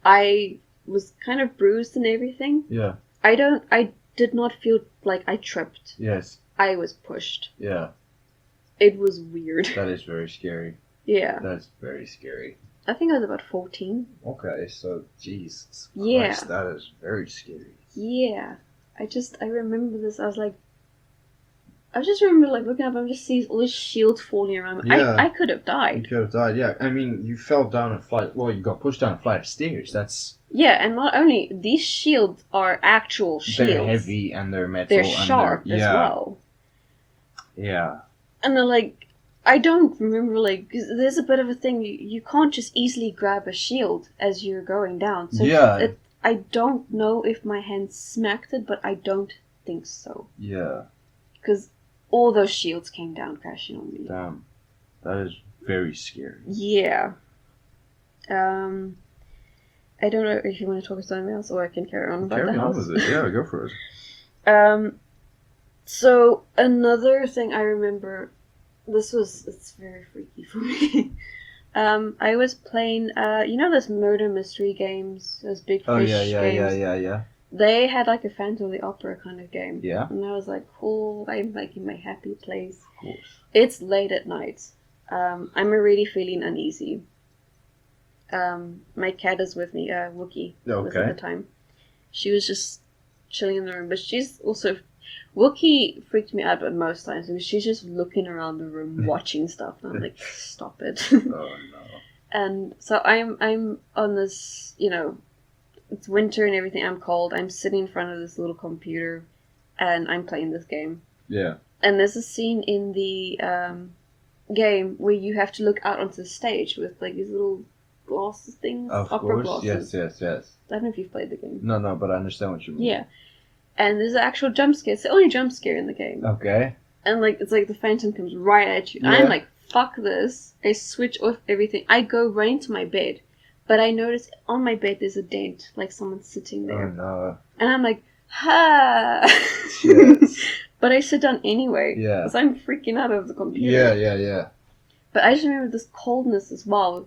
I was kind of bruised and everything. Yeah. I did not feel like I tripped. Yes. I was pushed. Yeah. It was weird. That is very scary. Yeah. That's very scary. I think I was about 14. Okay, so Jesus Yeah. Christ, that is very scary. Yeah. I remember this. I just remember looking up and just seeing all these shields falling around me. Yeah. I could have You died. could have died, yeah. I mean, you fell down a flight. Well, you got pushed down a flight of stairs. That's. Yeah, and not only these shields are actual shields. They're heavy and they're metal. They're and sharp as well. Yeah. And they're I don't remember 'cause there's a bit of a thing. You can't just easily grab a shield as you're going down. So yeah. I don't know if my hand smacked it, but I don't think so. Yeah. Because all those shields came down crashing on me. Damn. That is very scary. Yeah. I don't know if you want to talk about something else, or I can carry on about the house. Carry on with it. Yeah, go for it. So another thing I remember, it's very freaky for me. I was playing, those murder mystery games, those big fish games. Yeah. They had a Phantom of the Opera kind of game. Yeah. And I was like, cool, I'm in my happy place. Of course. It's late at night. I'm already feeling uneasy. My cat is with me, Wookie was at the time. She was just chilling in the room, but she's also... Wookie freaked me out at most times because she's just looking around the room watching stuff, and I'm like, stop it. Oh no. And so I'm on this, it's winter and everything, I'm cold, I'm sitting in front of this little computer, and I'm playing this game. Yeah. And there's a scene in the game where you have to look out onto the stage with these little glasses things, opera glasses. Yes. I don't know if you've played the game. No, but I understand what you mean. Yeah. And there's an actual jump scare. It's the only jump scare in the game. Okay. And it's like the Phantom comes right at you. Yeah. I'm like, fuck this. I switch off everything. I go right into my bed. But I notice on my bed there's a dent, like someone's sitting there. Oh no. And I'm like, ha! Yes. But I sit down anyway. Yeah. Because I'm freaking out of the computer. Yeah. But I just remember this coldness as well,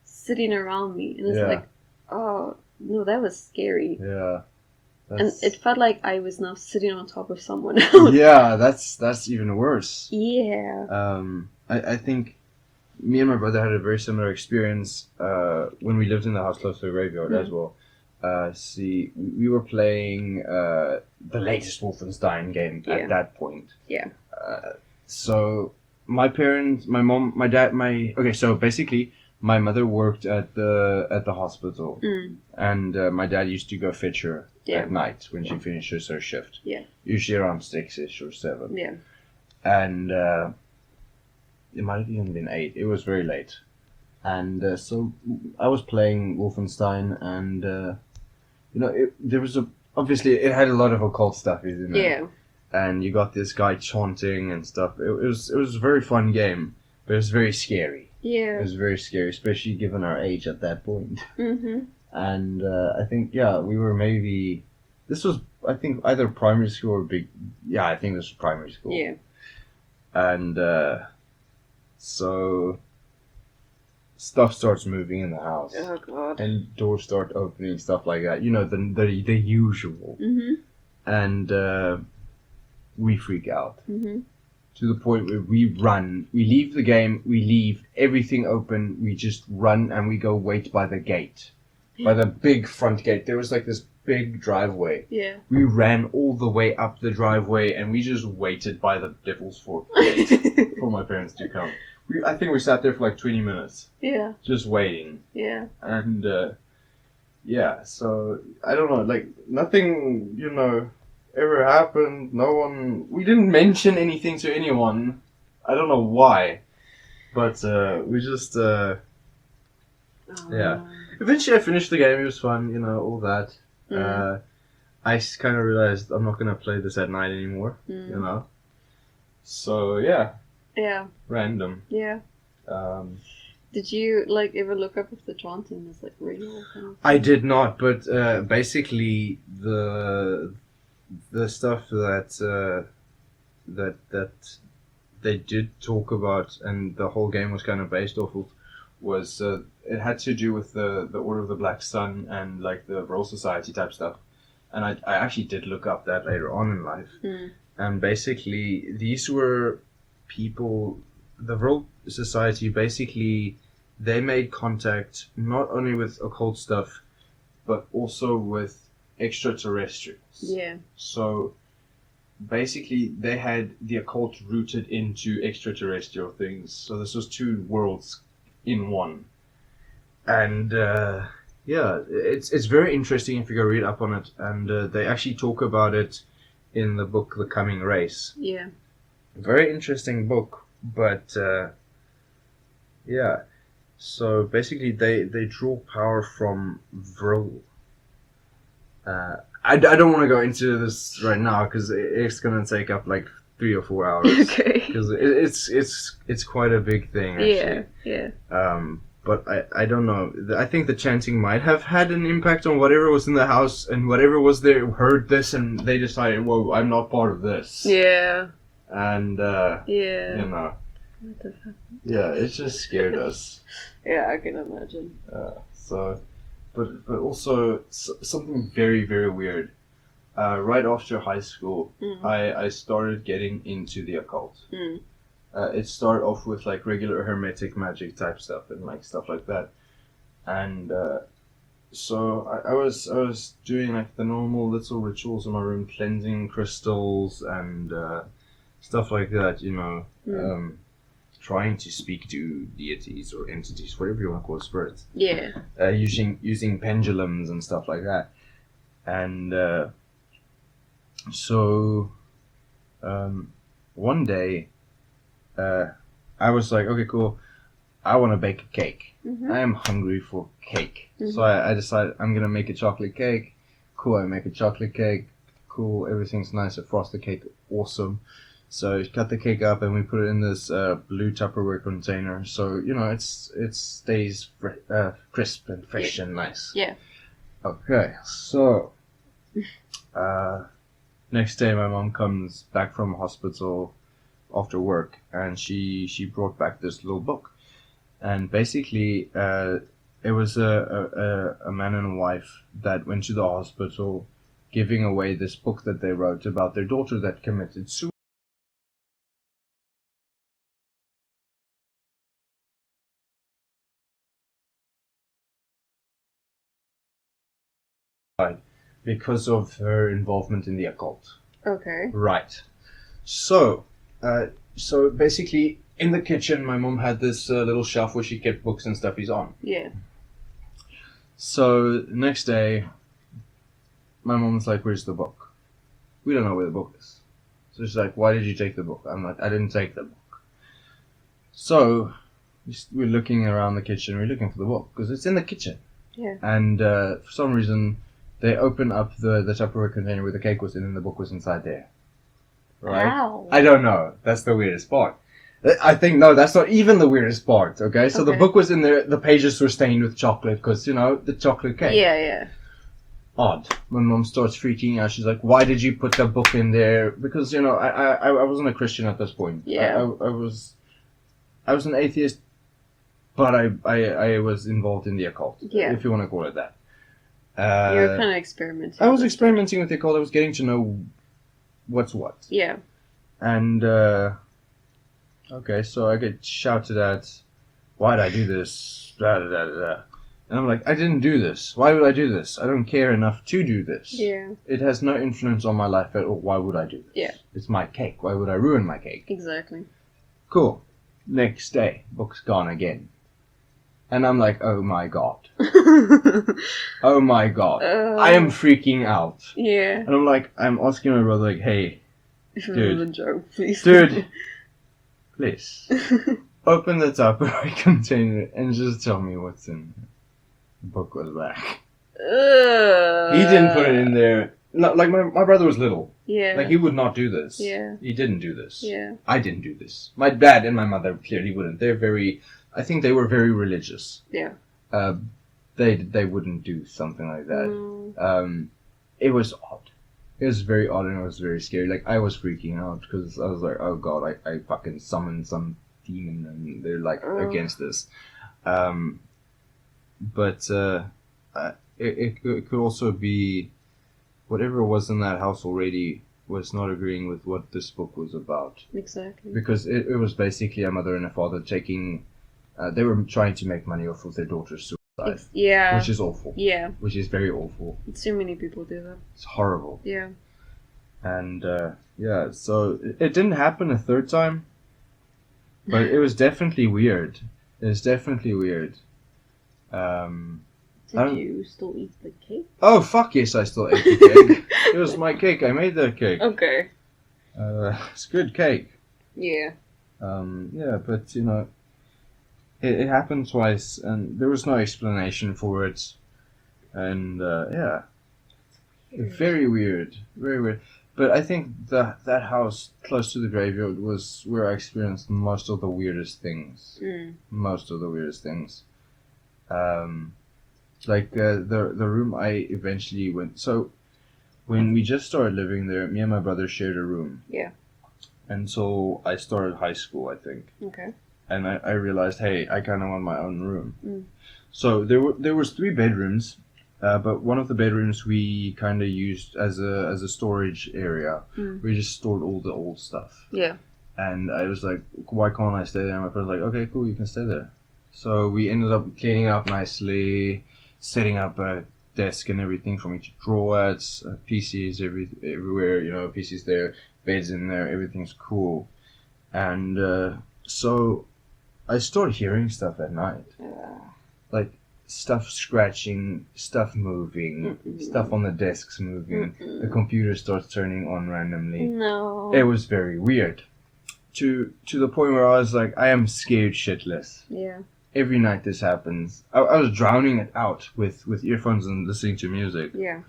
sitting around me. And it's like, oh, no, that was scary. Yeah. And it felt like I was now sitting on top of someone else. Yeah, that's even worse. Yeah. I think me and my brother had a very similar experience when we lived in the house close to the graveyard as well. We were playing the latest Wolfenstein game at that point. Yeah. So my parents, my mom, my dad, so basically my mother worked at the hospital, and my dad used to go fetch her at night when she finishes her shift. Yeah. Usually around 6-ish or 7. Yeah. And it might have even been 8. It was very late. And so I was playing Wolfenstein, and obviously it had a lot of occult stuff in it. Yeah. And you got this guy chanting and stuff. It was a very fun game, but it was very scary. Yeah. It was very scary, especially given our age at that point. Mm-hmm. And I think, we were maybe... This was, I think, either primary school or big... Yeah, I think this was primary school. Yeah. And so... Stuff starts moving in the house. Oh, God. And doors start opening, stuff like that. The usual. Mm-hmm. And we freak out. Mm-hmm. to the point where we run. We leave the game, we leave everything open, we just run and we go wait by the gate. By the big front gate. There was like this big driveway. Yeah. We ran all the way up the driveway and we just waited by the Devil's Fork gate for my parents to come. I think we sat there for like 20 minutes. Yeah. Just waiting. Yeah. And, yeah, so, I don't know, like, nothing, you know, ever happened. We didn't mention anything to anyone. I don't know why. But, we just, yeah. Eventually I finished the game, it was fun, you know, all that. I kind of realized I'm not going to play this at night anymore, you know. So, yeah. Yeah. Random. Yeah. Did you, like, ever look up if the chanting is, like, real? Kind of I did not, but basically the stuff that they did talk about and the whole game was kind of based off of was it had to do with the Order of the Black Sun and like the Royal Society type stuff. And I actually did look up that later on in life. And basically these were people, the Royal Society, basically they made contact not only with occult stuff but also with extraterrestrials. Yeah. So basically they had the occult rooted into extraterrestrial things. So this was two worlds in one. And yeah, it's very interesting if you go read up on it. And they actually talk about it in the book The Coming Race. Yeah. Very interesting book, but yeah. So basically they draw power from Vril. I don't want to go into this right now because it's going to take up like 3 or 4 hours. Okay. Because it's quite a big thing, actually. Yeah, yeah. But I don't know. I think the chanting might have had an impact on whatever was in the house, and whatever was there heard this and they decided, whoa, I'm not part of this. Yeah. And, yeah. you know. What the fuck? Yeah, it just scared us. Yeah, I can imagine. So, but also something very, very weird. Right after high school, I started getting into the occult. It started off with like regular hermetic magic type stuff and like stuff like that. And so I was doing like the normal little rituals in my room, cleansing crystals and stuff like that, you know. Trying to speak to deities or entities, whatever you want to call spirits. Yeah. Using pendulums and stuff like that. And so one day I was like, okay, cool, I want to bake a cake. I am hungry for cake. So I decided I'm going to make a chocolate cake. Cool, I make a chocolate cake. Cool, everything's nice. I frost the cake. Awesome. So cut the cake up and we put it in this blue Tupperware container. So, you know, it stays crisp and fresh and nice. Yeah. Okay, so next day my mom comes back from hospital after work and she brought back this little book. And basically it was a man and a wife that went to the hospital giving away this book that they wrote about their daughter that committed suicide. Because of her involvement in the occult. Okay. Right. So basically, in the kitchen, my mom had this little shelf where she kept books and stuffies on. Yeah. So next day, my mom's like, "Where's the book?" We don't know where the book is. So she's like, "Why did you take the book?" I'm like, "I didn't take the book." So we're looking around the kitchen. We're looking for the book because it's in the kitchen. Yeah. And for some reason, they open up the Tupperware container where the cake was in and the book was inside there. Right? Wow. I don't know. That's the weirdest part. I think, no, that's not even the weirdest part, okay? So the book was in there, the pages were stained with chocolate because, you know, the chocolate cake. Yeah, yeah. Odd. My mom starts freaking out. She's like, "Why did you put the book in there?" Because, you know, I wasn't a Christian at this point. Yeah. I was an atheist, but I was involved in the occult. Yeah. If you want to call it that. You were kind of experimenting. I was experimenting with the occult. I was getting to know what's what. Yeah. And Okay, so I get shouted at, why'd I do this? Da, da, da, da. And I'm like, I didn't do this. Why would I do this? I don't care enough to do this. Yeah. It has no influence on my life at all. Why would I do this? Yeah. It's my cake. Why would I ruin my cake? Exactly. Cool. Next day, book's gone again. And I'm like, oh my god. Oh my god. I am freaking out. Yeah. And I'm asking my brother, like, hey, dude. A joke, please. Dude, please. Open the Tupperware container and just tell me what's in there. The book was back. He didn't put it in there. No, like, my brother was little. Yeah. Like, he would not do this. Yeah. He didn't do this. Yeah. I didn't do this. My dad and my mother clearly wouldn't. I think they were very religious. Yeah. They wouldn't do something like that. Mm. It was odd. It was very odd and it was very scary. Like, I was freaking out because I was like, oh god, I fucking summoned some demon and they're like against this. But it could also be whatever was in that house already was not agreeing with what this book was about. Exactly. Because it was basically a mother and a father taking... they were trying to make money off of their daughter's suicide. Yeah. Which is awful. Yeah. Which is very awful. Too many people do that. It's horrible. Yeah. And, yeah, so it didn't happen a third time. But it was definitely weird. It was definitely weird. Did you still eat the cake? Oh, fuck yes, I still ate the cake. It was my cake. I made that cake. Okay. It's good cake. Yeah. Yeah, but, you know, it happened twice, and there was no explanation for it. And, yeah. Very weird. Very weird. But I think that house close to the graveyard was where I experienced most of the weirdest things. Most of the weirdest things. Like the room I eventually went. So when we just started living there, me and my brother shared a room. Yeah. Until I started high school, I think. Okay. And I realized, hey, I kind of want my own room. So there was 3 bedrooms. But one of the bedrooms we kind of used as a storage area. We just stored all the old stuff. Yeah. And I was like, why can't I stay there? And my friend was like, okay, cool, you can stay there. So we ended up cleaning it up nicely, setting up a desk and everything from each drawer, PCs everywhere, you know, PCs there, beds in there, everything's cool. And so I started hearing stuff at night. Like, stuff scratching, stuff moving, stuff on the desks moving. The computer starts turning on randomly. No. It was very weird. To the point where I was like, I am scared shitless. Yeah. Every night this happens. I was drowning it out with earphones and listening to music. Yeah.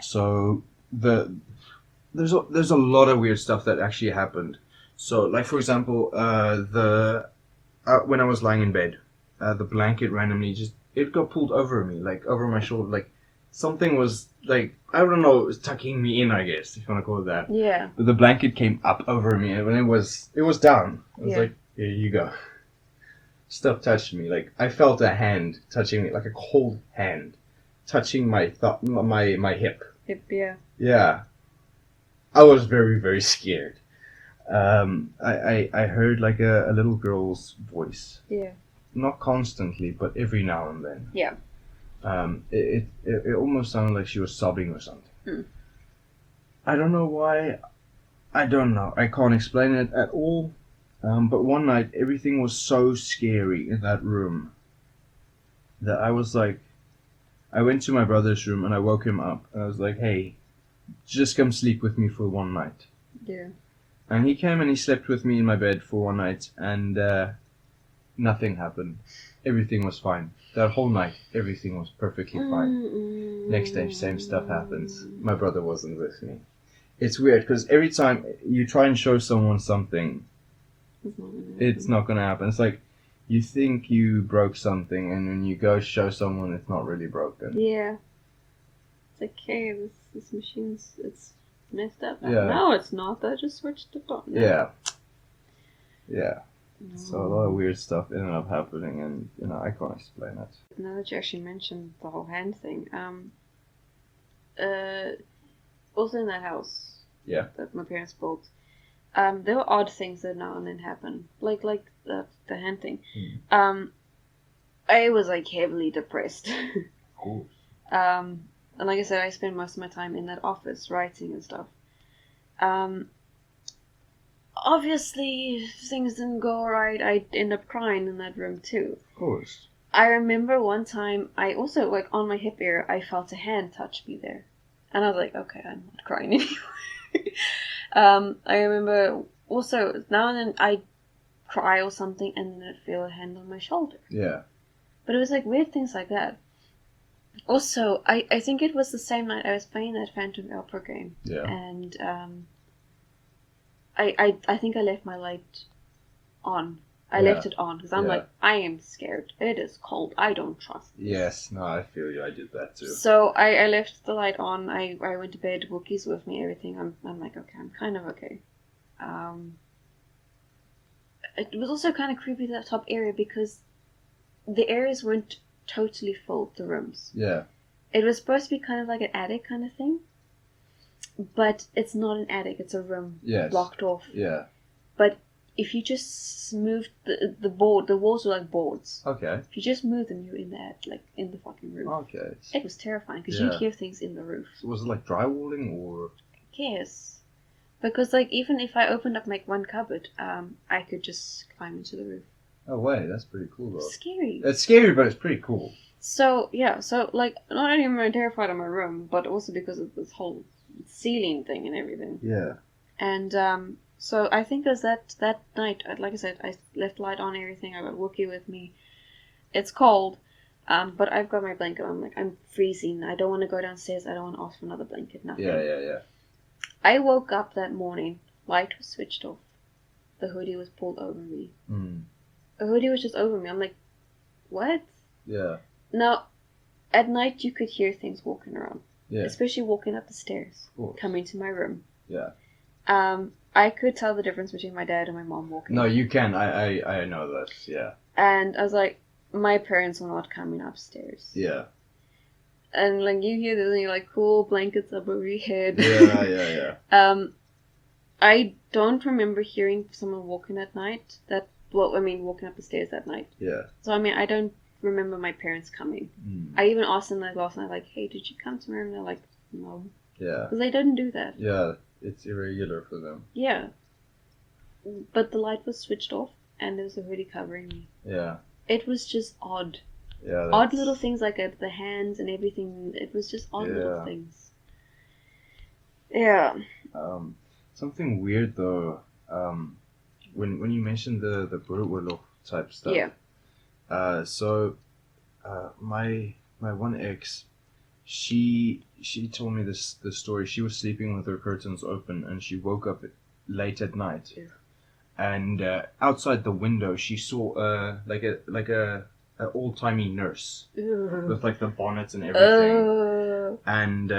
So there's a lot of weird stuff that actually happened. So, like, for example, when I was lying in bed, the blanket randomly it got pulled over me, like over my shoulder, like something was like, I don't know, it was tucking me in, I guess, if you want to call it that. Yeah. But the blanket came up over me, and when it was down, I was like, here you go. Stuff touched me, like I felt a hand touching me, like a cold hand touching my my hip. Hip, yeah. Yeah. I was very, very scared. I heard like a little girl's voice. Yeah. Not constantly, but every now and then. Yeah. It almost sounded like she was sobbing or something. I don't know why. I don't know. I can't explain it at all. But one night, everything was so scary in that room that I was like, I went to my brother's room and I woke him up. And I was like, hey, just come sleep with me for one night. Yeah. And he came and he slept with me in my bed for one night, and nothing happened. Everything was fine. That whole night, everything was perfectly fine. Next day, same stuff happens. My brother wasn't with me. It's weird, because every time you try and show someone something, it's not going to happen. It's like, you think you broke something, and when you go show someone, it's not really broken. Yeah. It's like, hey, this machine's, it's messed up. Yeah. No, it's not. I just switched it on. No. Yeah. Yeah. So a lot of weird stuff ended up happening, and you know, I can't explain it. Now that you actually mentioned the whole hand thing, also in that house, Yeah, that my parents built, There were odd things that now and then happen, like the hand thing. I was like heavily depressed. Cool. And like I said, I spent most of my time in that office writing and stuff. Obviously, if things didn't go right, I'd end up crying in that room too. Of course. I remember one time, I also, like, on my hip area, I felt a hand touch me there. And I was like, okay, I'm not crying anymore. I remember also, now and then I'd cry or something, and then I'd feel a hand on my shoulder. Yeah. But it was like weird things like that. Also, I think it was the same night I was playing that Phantom Opera game. Yeah. And I think I left my light on. I left it on because I'm like, I am scared. It is cold. I don't trust this. Yes, no, I feel you. I did that too. So I left the light on. I went to bed. Wookiees with me. Everything. I'm like, okay, I'm kind of okay. It was also kind of creepy, that top area, because the areas weren't totally full, the rooms. Yeah. It was supposed to be kind of like an attic kind of thing, but it's not an attic. It's a room blocked off. Yeah. But if you just moved the board, the walls were like boards. Okay. If you just moved them, you were in the fucking room. Okay. It was terrifying because you'd hear things in the roof. So was it like drywalling or? Yes. Because like even if I opened up like one cupboard, I could just climb into the roof. Oh wait, that's pretty cool though. Scary. It's scary, but it's pretty cool. So yeah, like not only am I terrified of my room, but also because of this whole ceiling thing and everything. Yeah. And so I think it was that night, like I said, I left light on everything. I got Wookie with me. It's cold, but I've got my blanket on. Like, I'm freezing. I don't want to go downstairs. I don't want to ask for another blanket. Nothing. Yeah. I woke up that morning. Light was switched off. The hoodie was pulled over me. The hoodie was just over me. I'm like, what? Yeah. Now, at night you could hear things walking around. Yeah. Especially walking up the stairs, coming to my room. Yeah. I could tell the difference between my dad and my mom walking. No, you can. I know that. Yeah. And I was like, my parents were not coming upstairs. Yeah. And like you hear this and you're like, cool, blankets up over your head. Yeah. I don't remember hearing someone walking at night. Walking up the stairs that night. Yeah. So I don't remember my parents coming. I even asked them like last night, like, hey, did you come to my room? And they're like, no. Yeah. Because they didn't do that. Yeah, it's irregular for them. Yeah. But the light was switched off and there was a hoodie covering me. Yeah. It was just odd. Yeah. Odd little things like the hands and everything. It was just odd little things. Yeah. Something weird though. When you mentioned the Burwolof type stuff. Yeah. My one ex, she told me this story. She was sleeping with her curtains open, and she woke up late at night, and outside the window she saw like a old-timey nurse with like the bonnet and everything, and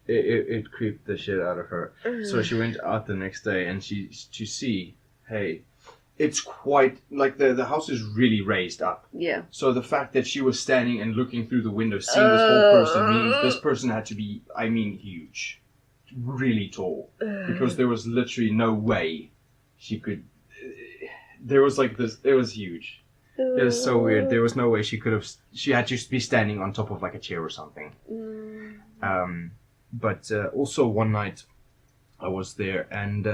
it creeped the shit out of her. So she went out the next day, and to see, hey, it's quite like the house is really raised up. Yeah. So the fact that she was standing and looking through the window, seeing this whole person, means this person had to be, huge, really tall, because there was literally no way she could. There was like this. It was huge. It was so weird. There was no way she could have. She had to be standing on top of like a chair or something. But also one night, I was there, and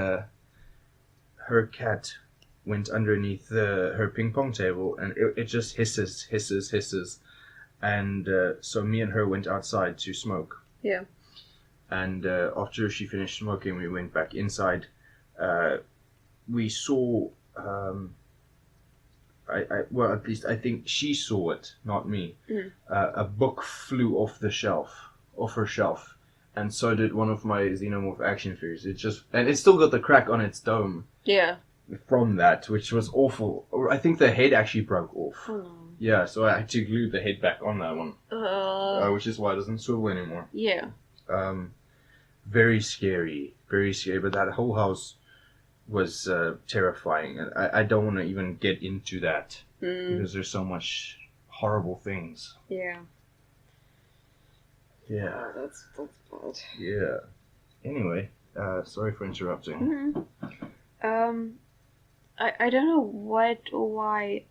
her cat went underneath her ping pong table, and it just hisses, and so me and her went outside to smoke. Yeah. And after she finished smoking, we went back inside. We saw, at least I think she saw it, not me. A book flew off her shelf, and so did one of my Xenomorph action figures. It still got the crack on its dome. Yeah. From that, which was awful. I think the head actually broke off. Oh. Yeah, so I actually glued the head back on that one. Which is why it doesn't swivel anymore. Yeah. Very scary. Very scary. But that whole house was terrifying. And I don't want to even get into that. Because there's so much horrible things. Yeah. Yeah. That's bad. Yeah. Anyway. Sorry for interrupting. Mm-hmm. I don't know what or why.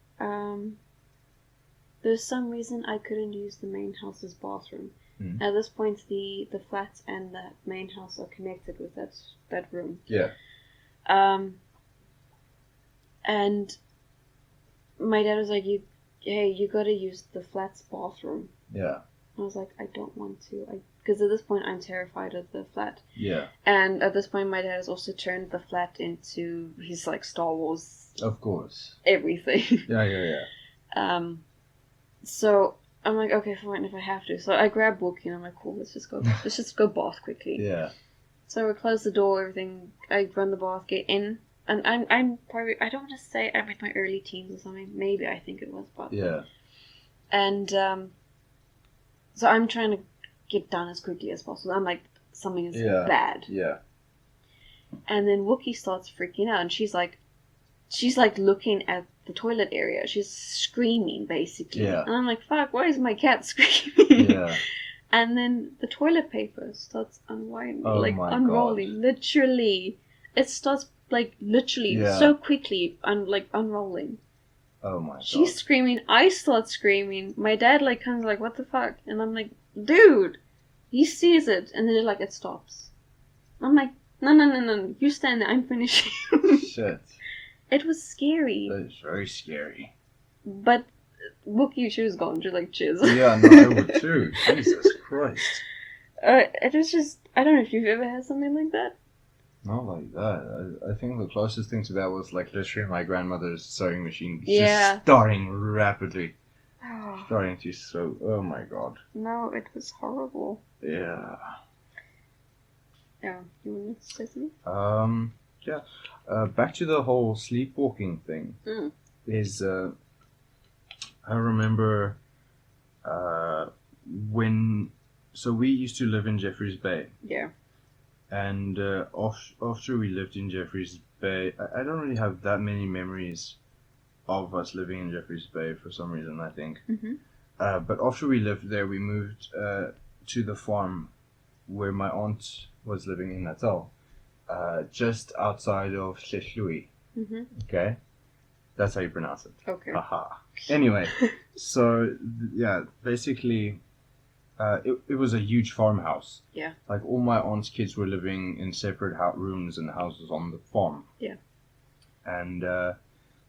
There's some reason I couldn't use the main house's bathroom. At this point, the flat and the main house are connected with that room. Yeah. And my dad was like, you gotta use the flat's bathroom. Yeah. I was like, I don't want to. Because at this point, I'm terrified of the flat. Yeah. And at this point, my dad has also turned the flat into his, like, Star Wars. Of course. Everything. Yeah. So I'm like, okay, fine, if I have to. So I grab Wookie and I'm like, cool, let's just go bath quickly. Yeah. So we close the door, everything. I run the bath, get in, and I'm probably, I don't want to say I'm in my early teens or something. Maybe I think it was, but yeah. And so I'm trying to get done as quickly as possible. I'm like, something is bad. Yeah. And then Wookie starts freaking out, and she's like looking at the toilet area. She's screaming, basically. Yeah. And I'm like, fuck, why is my cat screaming? Yeah. And then the toilet paper starts unwinding, unrolling. God. Literally. It starts, so quickly, unrolling. Oh my God. She's screaming, I start screaming. My dad, comes what the fuck? And I'm like, dude! He sees it, and then it stops. I'm like, no, you stand there, I'm finishing. Shit. It was scary. That is very scary. But Wookie, she was gone. She cheers. Yeah, no, I would too. Jesus Christ. It was just, I don't know if you've ever had something like that. Not like that. I think the closest thing to that was literally my grandmother's sewing machine just starting rapidly. Starting to sew. Oh my God. No, it was horrible. Yeah. Yeah, you want to say something? Yeah. Back to the whole sleepwalking thing. Is I remember so we used to live in Jeffreys Bay. Yeah. And after we lived in Jeffreys Bay, I don't really have that many memories of us living in Jeffreys Bay for some reason, I think. Mm-hmm. But after we lived there, we moved to the farm where my aunt was living in Natal, just outside of Shleshului. Mm-hmm. Okay? That's how you pronounce it. Okay. Haha. Anyway, so, yeah, basically... it was a huge farmhouse. Yeah. All my aunt's kids were living in separate rooms and houses on the farm. Yeah. And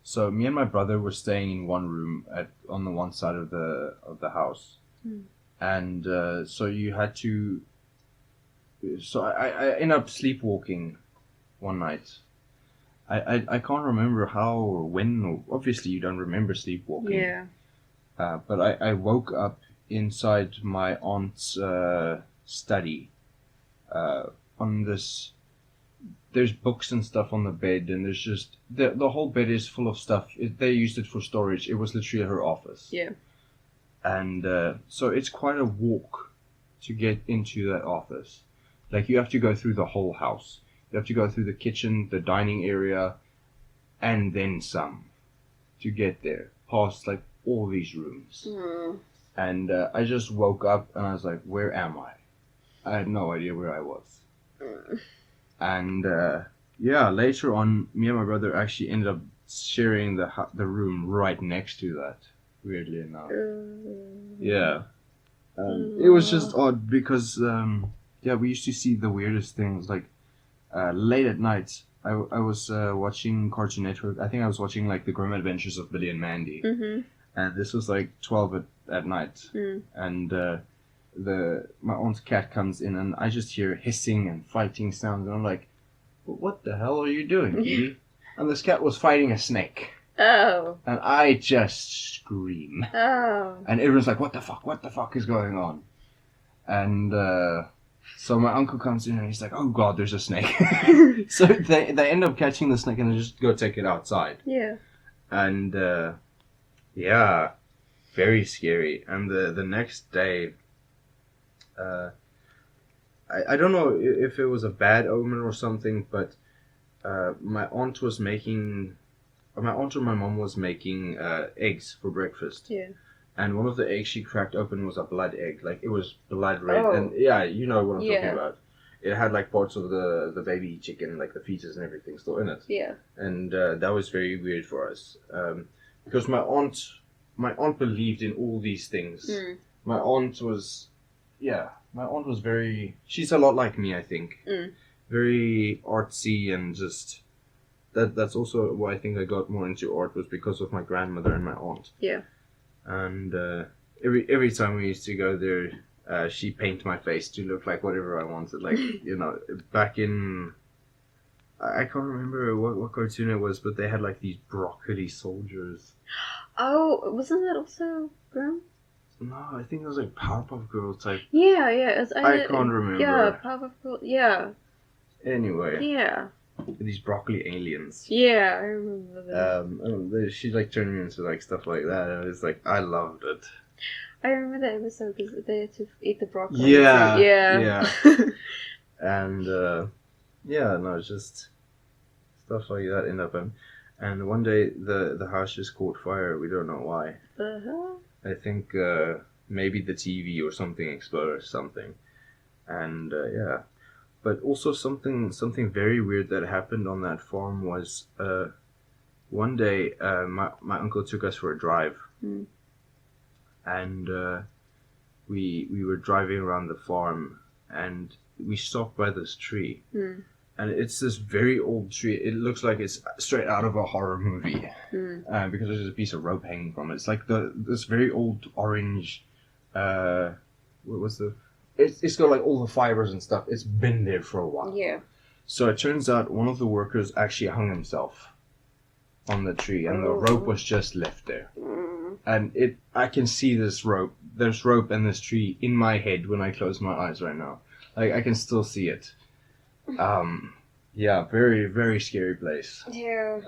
so me and my brother were staying in one room on the one side of the house. And so you had to... So I ended up sleepwalking one night. I can't remember how or when, or obviously you don't remember sleepwalking. Yeah. But I woke up inside my aunt's study on this. There's books and stuff on the bed, and there's just the whole bed is full of stuff. They used it for storage. It was literally her office. Yeah. And so it's quite a walk to get into that office. You have to go through the whole house. You have to go through the kitchen, the dining area, and then some to get there. Past all these rooms. And I just woke up and I was like, where am I? I had no idea where I was. And later on, me and my brother actually ended up sharing the room right next to that, weirdly enough. Yeah. It was just odd because, we used to see the weirdest things. Late at night, I was watching Cartoon Network. I think I was watching The Grim Adventures of Billy and Mandy. Mm-hmm. And this was 12 at night. And my aunt's cat comes in and I just hear hissing and fighting sounds. And I'm like, what the hell are you doing, Edie? And this cat was fighting a snake. Oh. And I just scream. Oh. And everyone's like, what the fuck is going on? And so my uncle comes in and he's like, oh God, there's a snake. So they end up catching the snake and they just go take it outside. Yeah. And yeah, very scary. And the next day, I don't know if it was a bad omen or something, but my aunt or my mom was making eggs for breakfast. Yeah. And one of the eggs she cracked open was a blood egg. It was blood red. Oh. And yeah, you know what I'm talking about. it had like parts of the baby chicken, like the fetus and everything, still in it. Yeah. And that was very weird for us, because my aunt believed in all these things. My aunt was very. She's a lot like me, I think. Very artsy and just. That's also why I think I got more into art, was because of my grandmother and my aunt. Yeah. And every time we used to go there, she'd paint my face to look like whatever I wanted. Like, back in... I can't remember what cartoon it was, but they had like these broccoli soldiers. Oh, wasn't that also Grimm? No, I think it was like Powerpuff Girls type. Yeah. I can't remember. Yeah, Powerpuff Girls. Yeah. Anyway. Yeah. These broccoli aliens. Yeah, I remember that. She like turned me into like stuff like that, and it's like I loved it. I remember that episode because they had to eat the broccoli. Yeah, so, yeah. And it's just stuff like that end up in. And one day the house just caught fire. We don't know why. I think maybe the TV or something exploded or something, and But also something very weird that happened on that farm was one day my uncle took us for a drive, and we were driving around the farm, and we stopped by this tree, and it's this very old tree. It looks like it's straight out of a horror movie, because there's a piece of rope hanging from it. It's like this very old orange. What was the? It's got like all the fibers and stuff. It's been there for a while. Yeah. So it turns out one of the workers actually hung himself on the tree, and the rope was just left there. And I can see this rope. There's rope and this tree in my head when I close my eyes right now. Like I can still see it. Yeah, very very scary place. Yeah.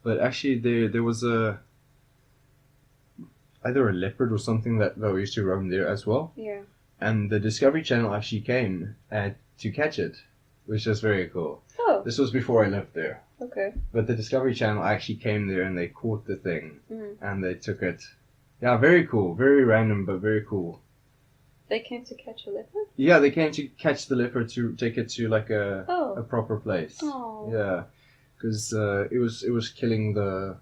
But actually there was either a leopard or something that used to roam there as well. Yeah. And the Discovery Channel actually came to catch it, which is very cool. Oh. This was before I lived there. Okay. But the Discovery Channel actually came there and they caught the thing. And they took it. Yeah, very cool. Very random, but very cool. They came to catch a leopard? Yeah, they came to catch the leopard to take it to like a proper place. Oh. Yeah, because it was killing the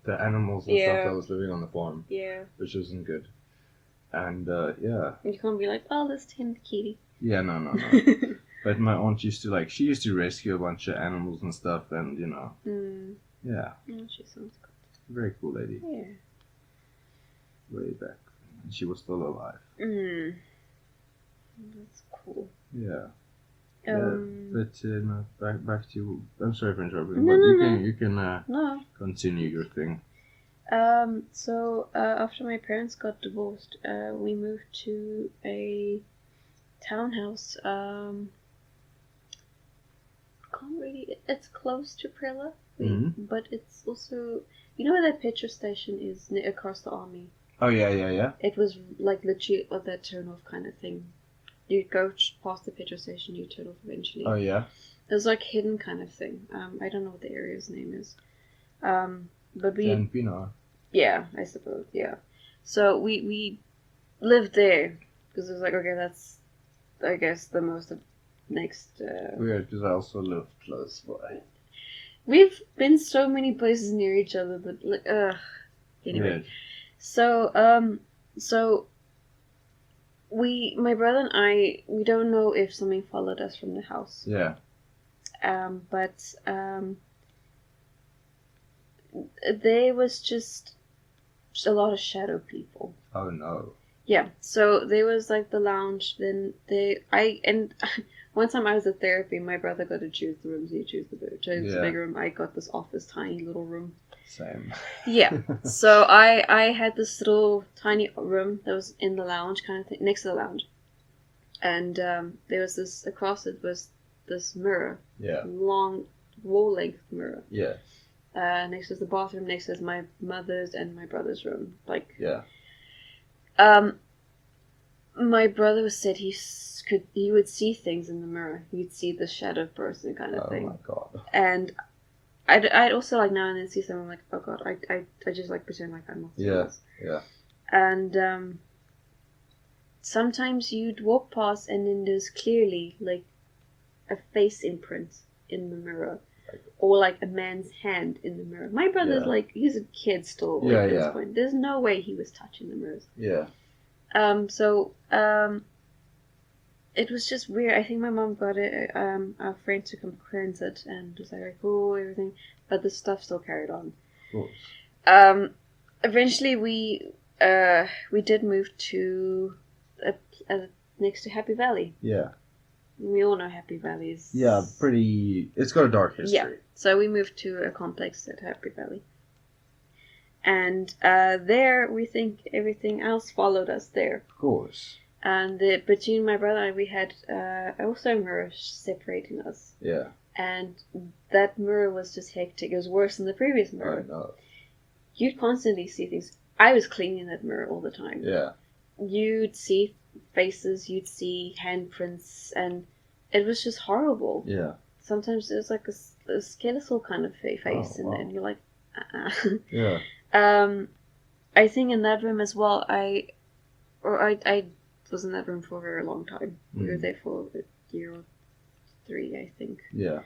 animals and stuff that was living on the farm. Yeah. Which wasn't good. And yeah. You can't be like, oh, let's tame the kitty. Yeah, no. But my aunt used to rescue a bunch of animals and stuff, and yeah. Oh, she sounds good. Very cool lady. Yeah. Way back, and she was still alive. That's cool. Yeah. But no, back to. I'm sorry for interrupting, no, you can no. continue your thing. So after my parents got divorced, we moved to a townhouse. It's close to Prella, but it's also, you know where that petrol station is across the army? Oh yeah. It was like literally that turn off kind of thing. You go past the petrol station, you turn off eventually. Oh yeah. It was like hidden kind of thing. I don't know what the area's name is. But we. Yeah, I suppose. Yeah. So we lived there because it was like, okay, that's, I guess, the most next. Weird, because I also live close by. We've been so many places near each other, but like, anyway. Weird. So my brother and I, we don't know if something followed us from the house. Yeah. But there was just a lot of shadow people. Oh no. Yeah, so there was like the lounge, then one time I was at therapy, my brother got to choose the rooms, he chose the big room, I got this office tiny little room. Same. Yeah, so I had this little tiny room that was in the lounge kind of thing, next to the lounge. And there was this, across it was this mirror. Yeah. Long wall length mirror. Yeah. Next was the bathroom, next was my mother's and my brother's room. Like, yeah. My brother said he would see things in the mirror. He'd see the shadow person kind of thing. Oh my god. And I'd also like now and then see something like, oh god, I just like pretend like I'm not seeing this. Yeah. And sometimes you'd walk past and then there's clearly like a face imprint in the mirror. Or like a man's hand in the mirror. My brother's like, he's a kid still at this point. There's no way he was touching the mirrors. Yeah. It was just weird. I think my mom got it, our friend to come cleanse it and was like, oh, everything. But the stuff still carried on. Of course. Eventually we did move to next to Happy Valley. Yeah. We all know Happy Valley's... Yeah, it's got a dark history. Yeah, so we moved to a complex at Happy Valley. And there, we think everything else followed us there. Of course. And between my brother and I, we had also a mirror separating us. Yeah. And that mirror was just hectic. It was worse than the previous mirror. I know. You'd constantly see things. I was cleaning that mirror all the time. Yeah. You'd see faces, you'd see handprints, and it was just horrible. Yeah. Sometimes it was like a skeletal kind of face, and you're like, Yeah. I think in that room as well, I was in that room for a very long time. We were there for a year or 3, I think. Yeah.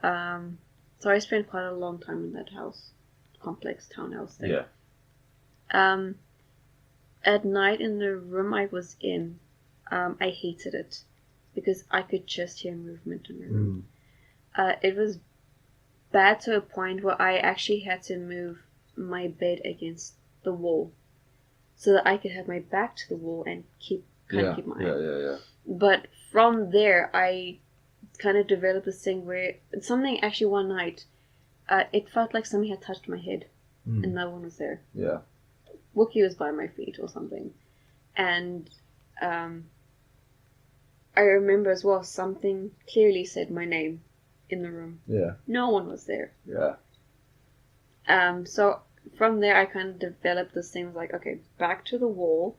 So I spent quite a long time in that complex townhouse thing. Yeah. At night in the room I was in, I hated it because I could just hear movement in the room. It was bad to a point where I actually had to move my bed against the wall so that I could have my back to the wall and keep my eye. Yeah. But from there, I kind of developed this thing where something actually one night, it felt like somebody had touched my head and no one was there. Yeah. Wookie was by my feet or something. And I remember as well something clearly said my name in the room. Yeah. No one was there. Yeah. So from there I kind of developed this thing like, okay, back to the wall.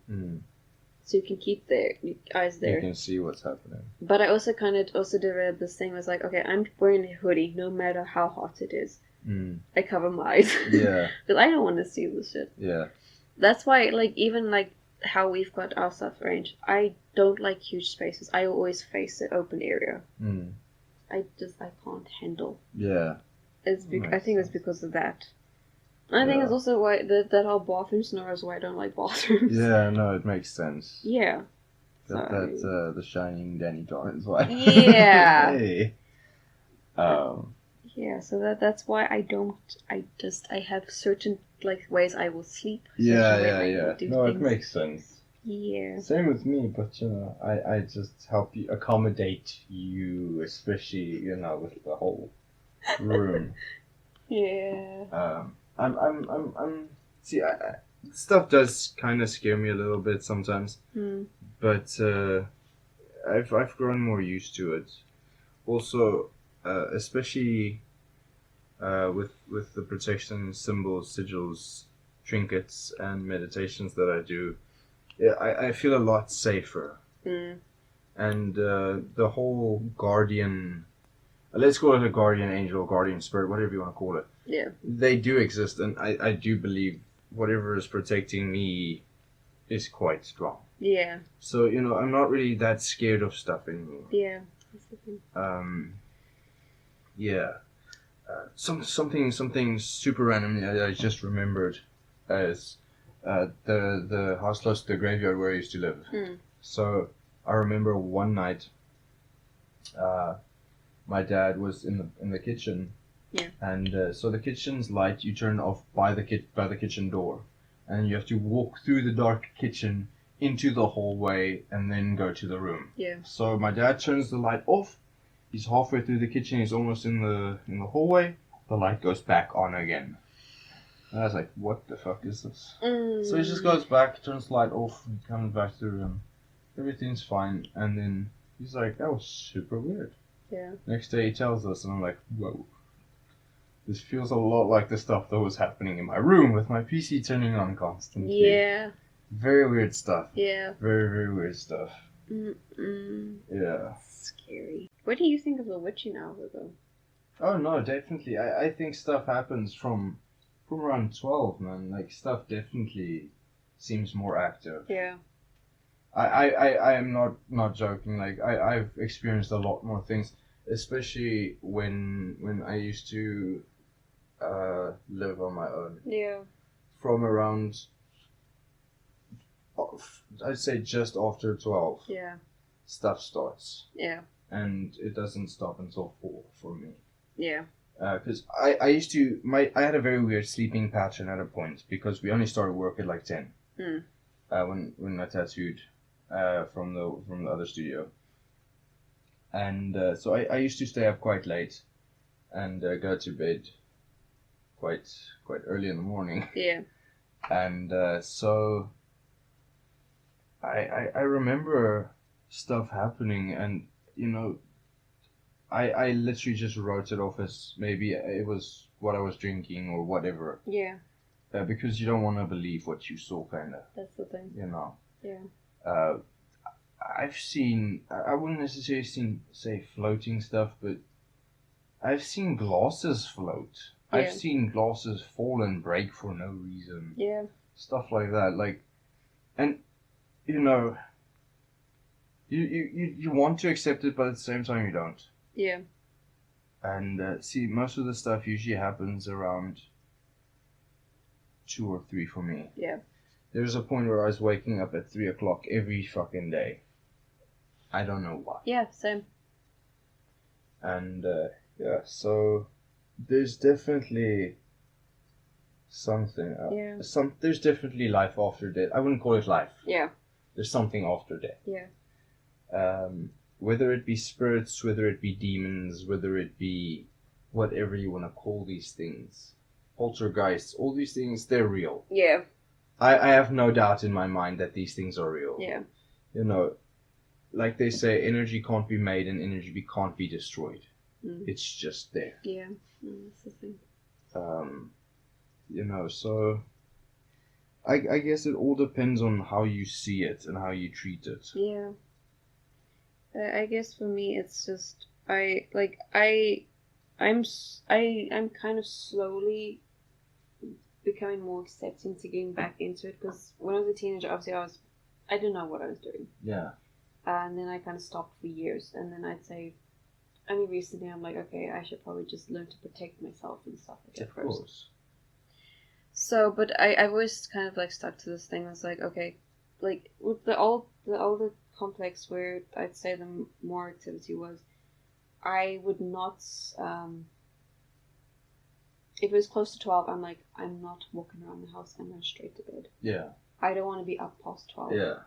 So you can keep your eyes there. You can see what's happening. But I also kind of developed this thing was like, okay, I'm wearing a hoodie no matter how hot it is. I cover my eyes. Yeah. Because I don't want to see this shit. Yeah. That's why, like, even like how we've got our stuff arranged, I don't like huge spaces. I always face the open area. I can't handle. Yeah. I think it's because of that. And I think it's also why that whole bathroom snore is why I don't like bathrooms. Yeah, no, it makes sense. Yeah. That's the shining Danny Johns one. Yeah. Hey. Yeah, so that's why I have certain like ways I will sleep. Yeah. No, things. it makes sense. Yeah. Same with me, but I just help you accommodate you, especially with the whole room. Yeah. See, stuff does kind of scare me a little bit sometimes, but I've grown more used to it. Also, especially with the protection symbols, sigils, trinkets, and meditations that I do, I feel a lot safer. And the whole guardian, let's call it a guardian angel, guardian spirit, whatever you want to call it. Yeah. They do exist, and I do believe whatever is protecting me is quite strong. Yeah. So, I'm not really that scared of stuff anymore. Yeah. Yeah. Something super random I just remembered as the house close to the graveyard where I used to live. So I remember one night my dad was in the kitchen. Yeah. And so the kitchen's light you turn off by the kitchen door, and you have to walk through the dark kitchen into the hallway and then go to the room. Yeah. So my dad turns the light off. He's halfway through the kitchen. He's almost in the hallway. The light goes back on again. And I was like, "What the fuck is this?" So he just goes back, turns the light off, and comes back to the room. Everything's fine, and then he's like, "That was super weird." Yeah. Next day he tells us, and I'm like, "Whoa. This feels a lot like the stuff that was happening in my room with my PC turning on constantly." Yeah. Very weird stuff. Yeah. Very, very weird stuff. Yeah. Scary. What do you think of the witching hour, though? Oh, no, definitely. I think stuff happens from around 12, man. Like, stuff definitely seems more active. Yeah. I am not joking. Like, I've experienced a lot more things, especially when I used to live on my own. Yeah. From around, I'd say just after 12. Yeah. Stuff starts. Yeah. And it doesn't stop until 4 for me. Yeah. Because I used to I had a very weird sleeping pattern at a point because we only started work at like 10. When I tattooed from the other studio. And so I used to stay up quite late and go to bed quite early in the morning. Yeah. And so I remember stuff happening, and I literally just wrote it off as maybe it was what I was drinking or whatever. Yeah. Because you don't want to believe what you saw, kind of. That's the thing. Yeah. I've seen, I wouldn't necessarily say floating stuff, but I've seen glasses float. Yeah. I've seen glasses fall and break for no reason. Yeah. Stuff like that. And, you want to accept it, but at the same time you don't. Yeah. And, see, most of the stuff usually happens around 2 or 3 for me. Yeah. There's a point where I was waking up at 3 o'clock every fucking day. I don't know why. Yeah, same. And, yeah, so there's definitely something. Yeah. There's definitely life after death. I wouldn't call it life. Yeah. There's something after death. Yeah. Whether it be spirits, whether it be demons, whether it be whatever you want to call these things. Poltergeists, all these things, they're real. Yeah. I have no doubt in my mind that these things are real. Yeah. Like they say, energy can't be made and energy can't be destroyed. It's just there. Yeah, that's the thing. So I guess it all depends on how you see it and how you treat it. Yeah. I guess for me it's just I'm kind of slowly becoming more accepting to getting back into it, because when I was a teenager, obviously I didn't know what I was doing. Yeah. And then I kind of stopped for years, and then I'd say only recently I'm like, okay, I should probably just learn to protect myself and stuff like that Of first. course. So, but I've always kind of like stuck to this thing. I was like, okay, like with the older complex where I'd say the more activity was, I would not, if it was close to 12, I'm like, I'm not walking around the house, I'm going straight to bed. Yeah. I don't want to be up past 12. Yeah.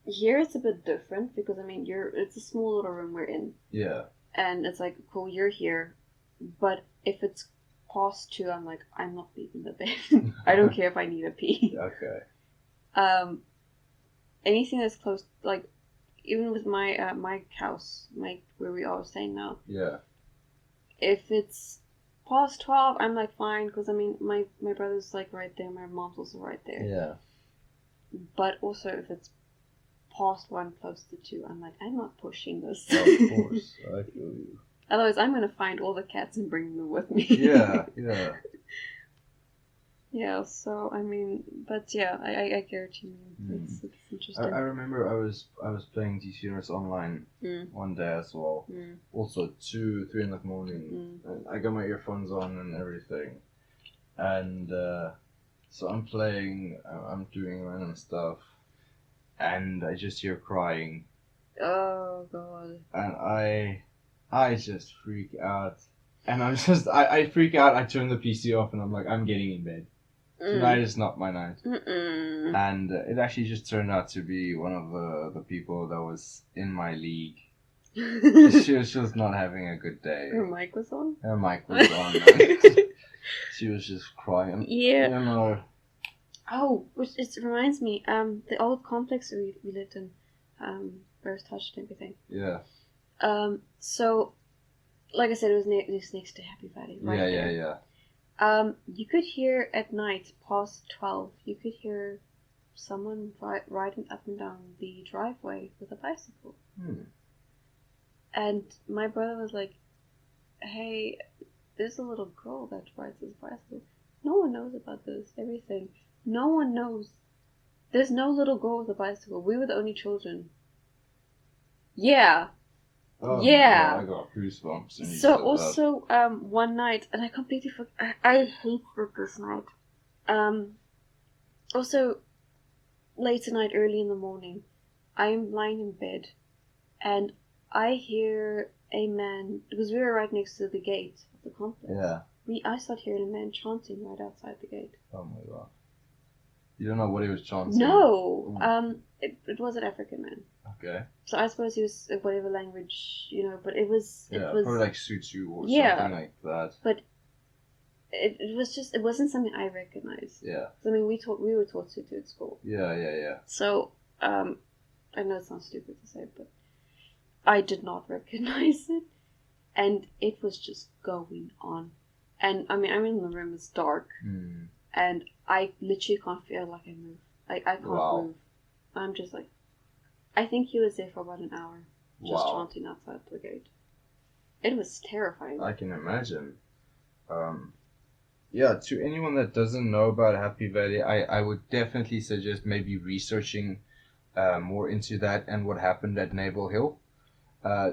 Here it's a bit different because, I mean, it's a small little room we're in. Yeah. And it's like, cool, you're here. But if it's past 2, I'm like, I'm not leaving the bed. I don't care if I need a pee. Okay. Anything that's close, like, even with my my house, where we are staying now. Yeah. If it's past 12, I'm like, fine, because, I mean, my brother's like right there, my mom's also right there. Yeah. But also, if it's past 1, close to 2, I'm like, I'm not pushing this. Oh, of course, I feel you. Otherwise, I'm gonna find all the cats and bring them with me. Yeah, yeah. Yeah, so, I mean, but yeah, I get what you mean. It's interesting. I remember I was playing DCNS online one day as well. Also 2, 3 in the morning. And I got my earphones on and everything. And so I'm playing, I'm doing random stuff. And I just hear crying. Oh, God. And I just freak out. And I'm just, I freak out, I turn the PC off, and I'm like, I'm getting in bed. Tonight is not my night. And it actually just turned out to be one of the people that was in my league. She was just not having a good day. Her mic was on? Her mic was on. She was just crying. Yeah. Oh, which it reminds me, the old complex we lived in, First Touch and everything. Yeah. So, like I said, it was next to Happy Valley. Right there. Yeah. You could hear at night, past 12, you could hear someone riding up and down the driveway with a bicycle. And my brother was like, hey, there's a little girl that rides this bicycle. No one knows about this, everything. No one knows. There's no little girl with a bicycle. We were the only children. Yeah. Oh, Yeah. I got goosebumps. When you So said also, one night, and I completely forgot. I hate this night. Also, late at night, early in the morning, I'm lying in bed, and I hear a man, because we were right next to the gate of the complex. Yeah. I started hearing a man chanting right outside the gate. Oh my god. You don't know what he was chanting? No! It was an African man. Okay. So I suppose he was whatever language, but it was... Yeah, it was, probably like Sutsu or yeah, something like that. But it was just... It wasn't something I recognized. Yeah. I mean, we were taught Sutsu at school. Yeah. So, I know it sounds stupid to say, but I did not recognize it. And it was just going on. And, I mean, I'm in the room, it's dark. Mm. And I literally can't feel like I move. I can't move. I'm just like... I think he was there for about an hour. Just chanting outside the gate. It was terrifying. I can imagine. Yeah, to anyone that doesn't know about Happy Valley, I would definitely suggest maybe researching more into that and what happened at Naval Hill.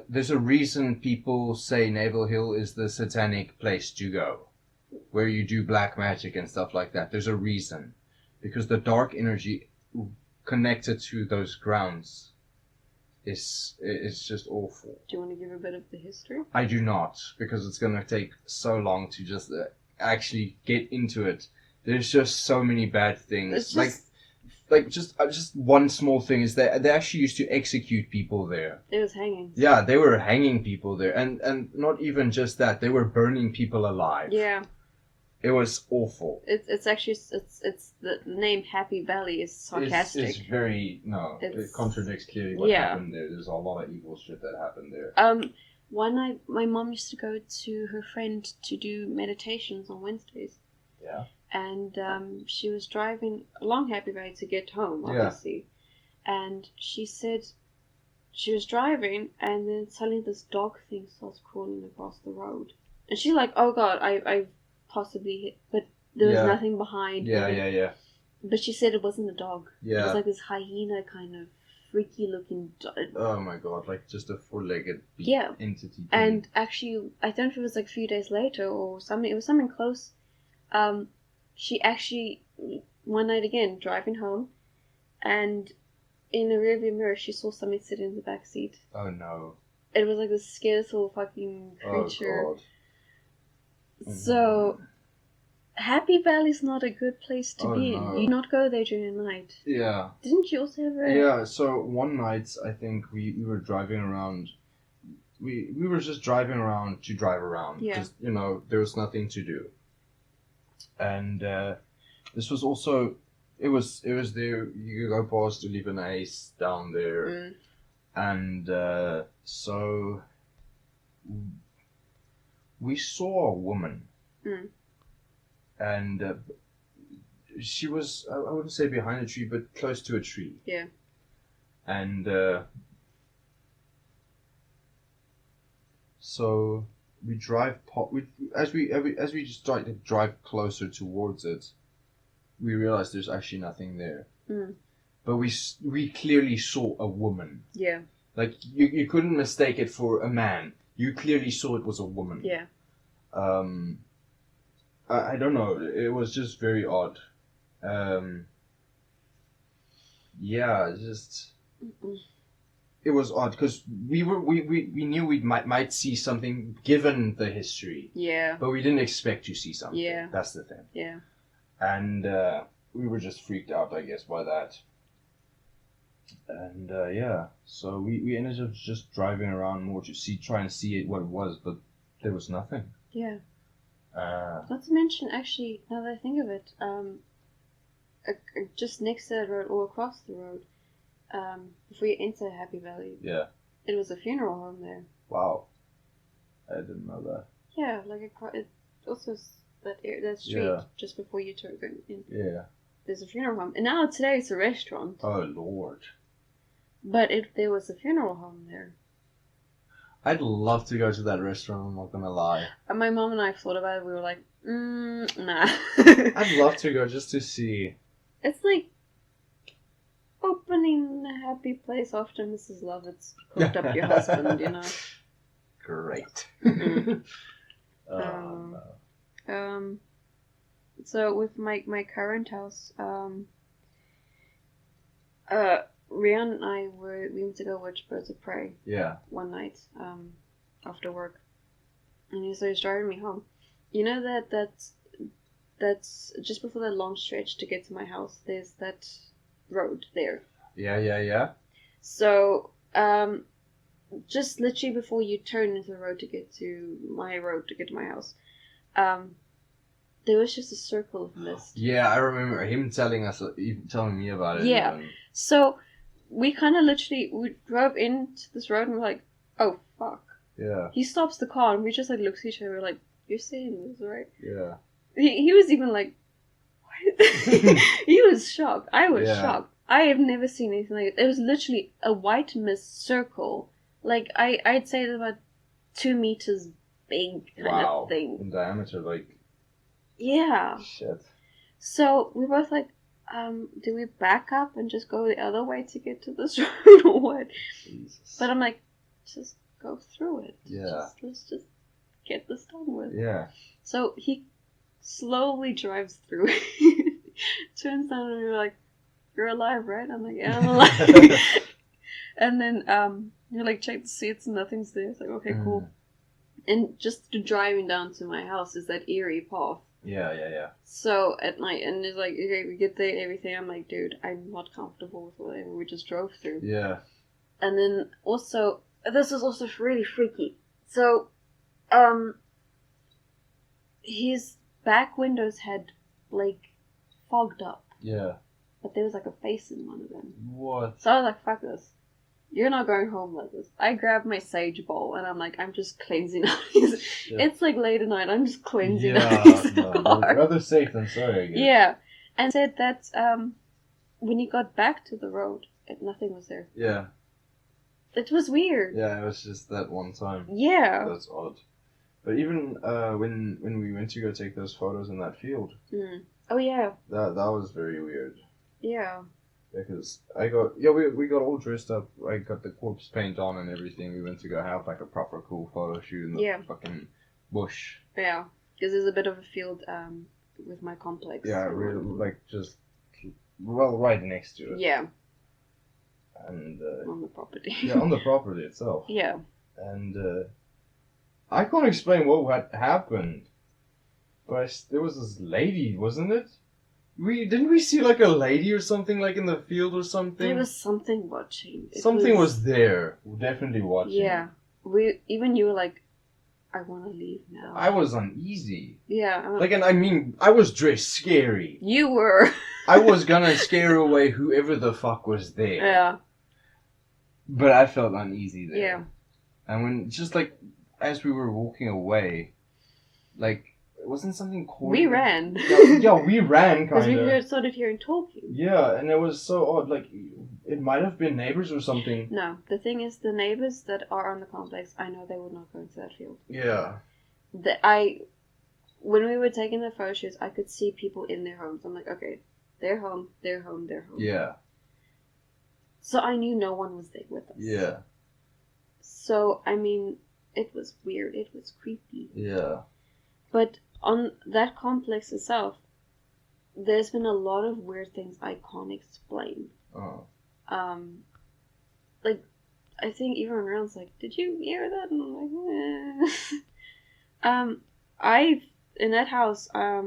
There's a reason people say Naval Hill is the satanic place to go, where you do black magic and stuff like that. There's a reason. Because the dark energy connected to those grounds is just awful. Do you want to give a bit of the history? I do not, because it's going to take so long to just actually get into it. There's just so many bad things. Just one small thing is that they actually used to execute people there. It was hanging. Yeah, they were hanging people there, and not even just that, they were burning people alive. Yeah. It was awful. It's actually it's the name Happy Valley is sarcastic. It's very it contradicts clearly what happened there. There's a lot of evil shit that happened there. One night my mom used to go to her friend to do meditations on Wednesdays. Yeah. And she was driving along Happy Valley to get home, obviously. Yeah. And she said she was driving, and then suddenly this dog thing starts crawling across the road, and she's like, "Oh God, I possibly hit," but there was nothing behind. Yeah. But she said it wasn't a dog. Yeah. It was like this hyena kind of freaky looking dog. Oh my God, like just a four-legged entity. And actually, I don't know if it was like a few days later or something. It was something close. She actually, one night again, driving home, and in the rearview mirror, she saw something sitting in the back seat. Oh no. It was like this scary little fucking creature. Oh God. So, Happy Valley's not a good place to be in. You not go there during the night. Yeah. Didn't you also have a... Yeah, so one night, I think we were driving around. We were just driving around to drive around. Yeah. Just, there was nothing to do. And this was also... It was there, you could go past to leave an ace down there. Mm. And so... We saw a woman. Mm. And she was, I wouldn't say behind a tree, but close to a tree. Yeah. And so we drive, as we just started to drive closer towards it, we realized there's actually nothing there. Mm. But we clearly saw a woman. Yeah. Like, you couldn't mistake it for a man. You clearly saw it was a woman. Yeah. I don't know. It was just very odd. Just... Mm-mm. It was odd because we knew we might see something given the history. Yeah. But we didn't expect to see something. Yeah. That's the thing. Yeah. And we were just freaked out, I guess, by that. And so we ended up just driving around more to try and see what it was, but there was nothing. Yeah. Not to mention, actually, now that I think of it, just next to the road or across the road, before you enter Happy Valley, it was a funeral home there. Wow, I didn't know that. Yeah, like it also that street just before you turn in. Yeah. There's a funeral home, and now today it's a restaurant. Oh Lord. But there was a funeral home there. I'd love to go to that restaurant, I'm not gonna lie. And my mom and I thought about it, we were like, nah. I'd love to go just to see. It's like open happening in a happy place after Mrs. Lovett's cooked up your husband, you know. Great. No. So with my current house, Rian and I we went to go watch Birds of Prey. Yeah. One night, after work, and he was driving me home. You know that's just before that long stretch to get to my house. There's that road there. Yeah. So, just literally before you turn into the road to get to my house, there was just a circle of mist. Yeah, I remember him telling me about it. Yeah. Even. So we kind of we drove into this road and we're like, oh fuck. Yeah. He stops the car and we just like look at each other. We're like, you're saying this, right? Yeah. He was even like, what? He was shocked. I was shocked. I have never seen anything like it. It was literally a white mist circle. Like, I'd say it's about 2 meters big kind of thing. In diameter, like... Yeah. Shit. So, we both like, do we back up and just go the other way to get to this road or what? Jesus. But I'm like, just go through it. Yeah. Let's just get this done with. Yeah. So, he slowly drives through. Turns down and we're like, you're alive, right? I'm like, yeah, I'm alive. And then you're like, check the seats and nothing's there. It's like, okay, cool. And just driving down to my house is that eerie path. Yeah. So at night, and it's like, okay, we get there and everything. I'm like, dude, I'm not comfortable with whatever we just drove through. Yeah. And then also, this was also really freaky. So, his back windows had like fogged up. Yeah. But there was like a face in one of them. What? So I was like, fuck this. You're not going home like this. I grabbed my sage bowl and I'm like, I'm just cleansing out his... Yeah. It's like late at night. I'm just cleansing out his car. Rather safe than sorry, I guess. Yeah. And said that when he got back to the road, nothing was there. Yeah. It was weird. Yeah, it was just that one time. Yeah. That's odd. But even when we went to go take those photos in that field. Mm. Oh, yeah. That was very weird. Yeah. Because we got all dressed up. I got the corpse paint on and everything. We went to go have like a proper cool photo shoot in the fucking bush. Yeah, because there's a bit of a field with my complex. Yeah, really, like just right next to it. Yeah. And on the property. Yeah, on the property itself. Yeah. And I can't explain what happened, but there was this lady, wasn't it? Didn't we see like a lady or something like in the field or something? There was something watching. Something was there, definitely watching. Yeah, you were like, I want to leave now. I was uneasy. Yeah. And I mean, I was dressed scary. You were. I was gonna scare away whoever the fuck was there. Yeah. But I felt uneasy there. Yeah. And when, just like, as we were walking away, like, it wasn't something cool. We ran. Yeah, we ran, kind of. Because we started hearing talking. Yeah, and it was so odd. Like, it might have been neighbors or something. No, the thing is, the neighbors that are on the complex, I know they would not go into that field. Yeah. When we were taking the photo shoots, I could see people in their homes. I'm like, okay, they're home, they're home, they're home. Yeah. So I knew no one was there with us. Yeah. So, I mean, it was weird. It was creepy. Yeah. But on that complex itself, there's been a lot of weird things I can't explain. Oh. Like, I think even around's like, did you hear that? And I'm like, in that house, I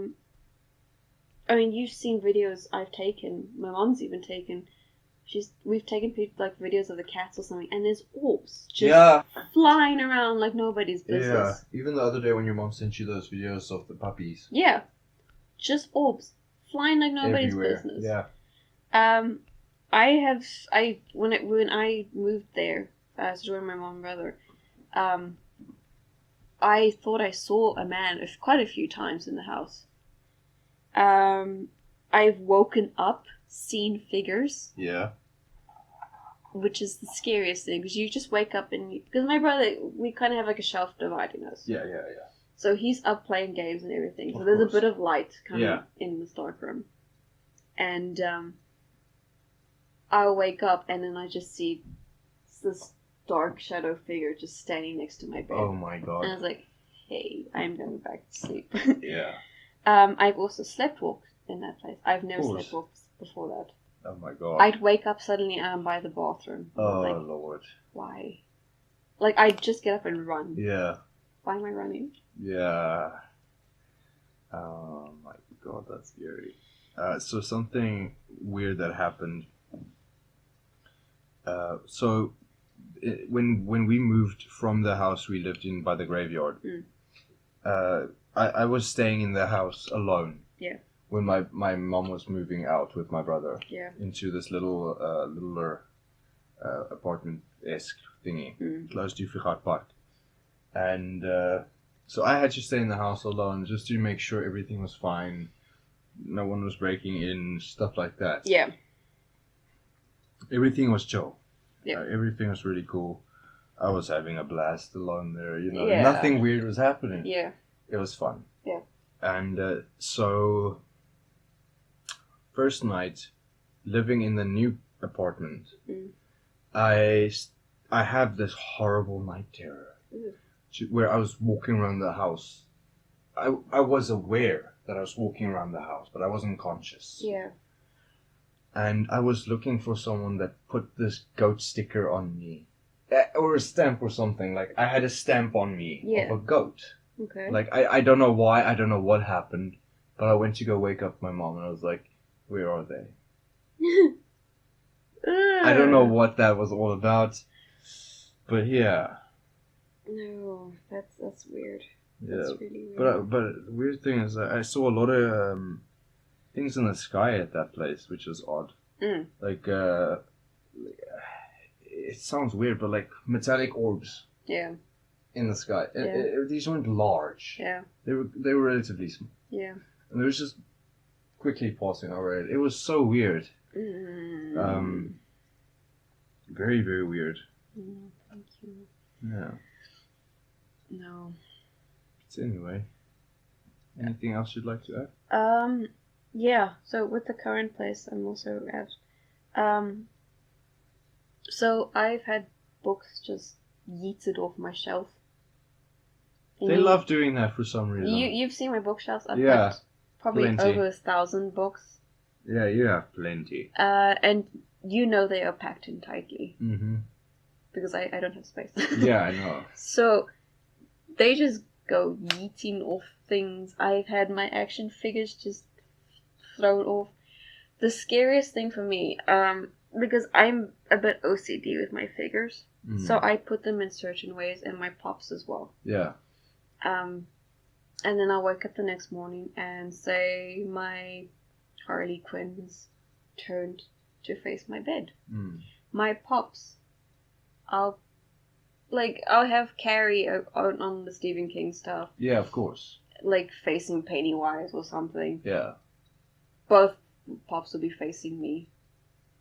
mean, you've seen videos I've taken, my mom's even taken. We've taken like videos of the cats or something, and there's orbs just flying around like nobody's business. Yeah, even the other day when your mom sent you those videos of the puppies. Yeah, just orbs flying like nobody's everywhere. Business. Yeah. When I moved there to join my mom and brother, I thought I saw a man quite a few times in the house. I've woken up, seen figures. Yeah. Which is the scariest thing, because you just wake up and... Because my brother, we kind of have like a shelf dividing us. Yeah. So he's up playing games and everything. So there's a bit of light coming in the stockroom. And I'll wake up and then I just see this dark shadow figure just standing next to my bed. Oh my god. And I was like, hey, I'm going back to sleep. Yeah. I've also sleptwalked in that place. I've never sleptwalked before that. Oh my god. I'd wake up suddenly and I'm by the bathroom. Oh like, lord. Why? Like, I'd just get up and run. Yeah. Why am I running? Yeah. Oh my god, that's scary. So something weird that happened. When we moved from the house we lived in by the graveyard, I was staying in the house alone. Yeah. When my mom was moving out with my brother. Yeah. Into this littler apartment-esque thingy close to Fugard Park, and so I had to stay in the house alone just to make sure everything was fine, no one was breaking in, stuff like that. Yeah. Everything was chill. Yeah. Everything was really cool. I was having a blast alone there, Yeah. Nothing weird was happening. Yeah. It was fun. Yeah. And so, first night, living in the new apartment, I have this horrible night terror where I was walking around the house. I was aware that I was walking around the house, but I wasn't conscious. Yeah. And I was looking for someone that put this goat sticker on me. Or a stamp or something. Like, I had a stamp on me of a goat. Okay. Like, I don't know why, I don't know what happened, but I went to go wake up my mom and I was like, where are they? I don't know what that was all about, but yeah. No, that's weird. Yeah. That's really weird. But the weird thing is I saw a lot of things in the sky at that place, which was odd. Like, it sounds weird, but like metallic orbs. Yeah. In the sky. Yeah. These weren't large. Yeah. They were relatively small. Yeah. And they was just quickly passing over it. It was so weird. Very, very weird. No, thank you. Yeah. No. So anyway, anything else you'd like to add? Yeah. So with the current place, I'm also at. So I've had books just yeeted off my shelf. They love doing that for some reason. You've seen my bookshelves. I've got probably plenty. over 1,000 books. Yeah, you have plenty. And they are packed in tightly. Mm-hmm. Because I don't have space. Yeah, I know. So they just go yeeting off things. I've had my action figures just thrown off. The scariest thing for me, because I'm a bit OCD with my figures, so I put them in certain ways, and my pops as well. Yeah. And then I'll wake up the next morning and say my Harley Quinn's turned to face my bed. My pops, I'll have Carrie on the Stephen King stuff. Yeah, of course. Like facing Pennywise or something. Yeah. Both pops will be facing me.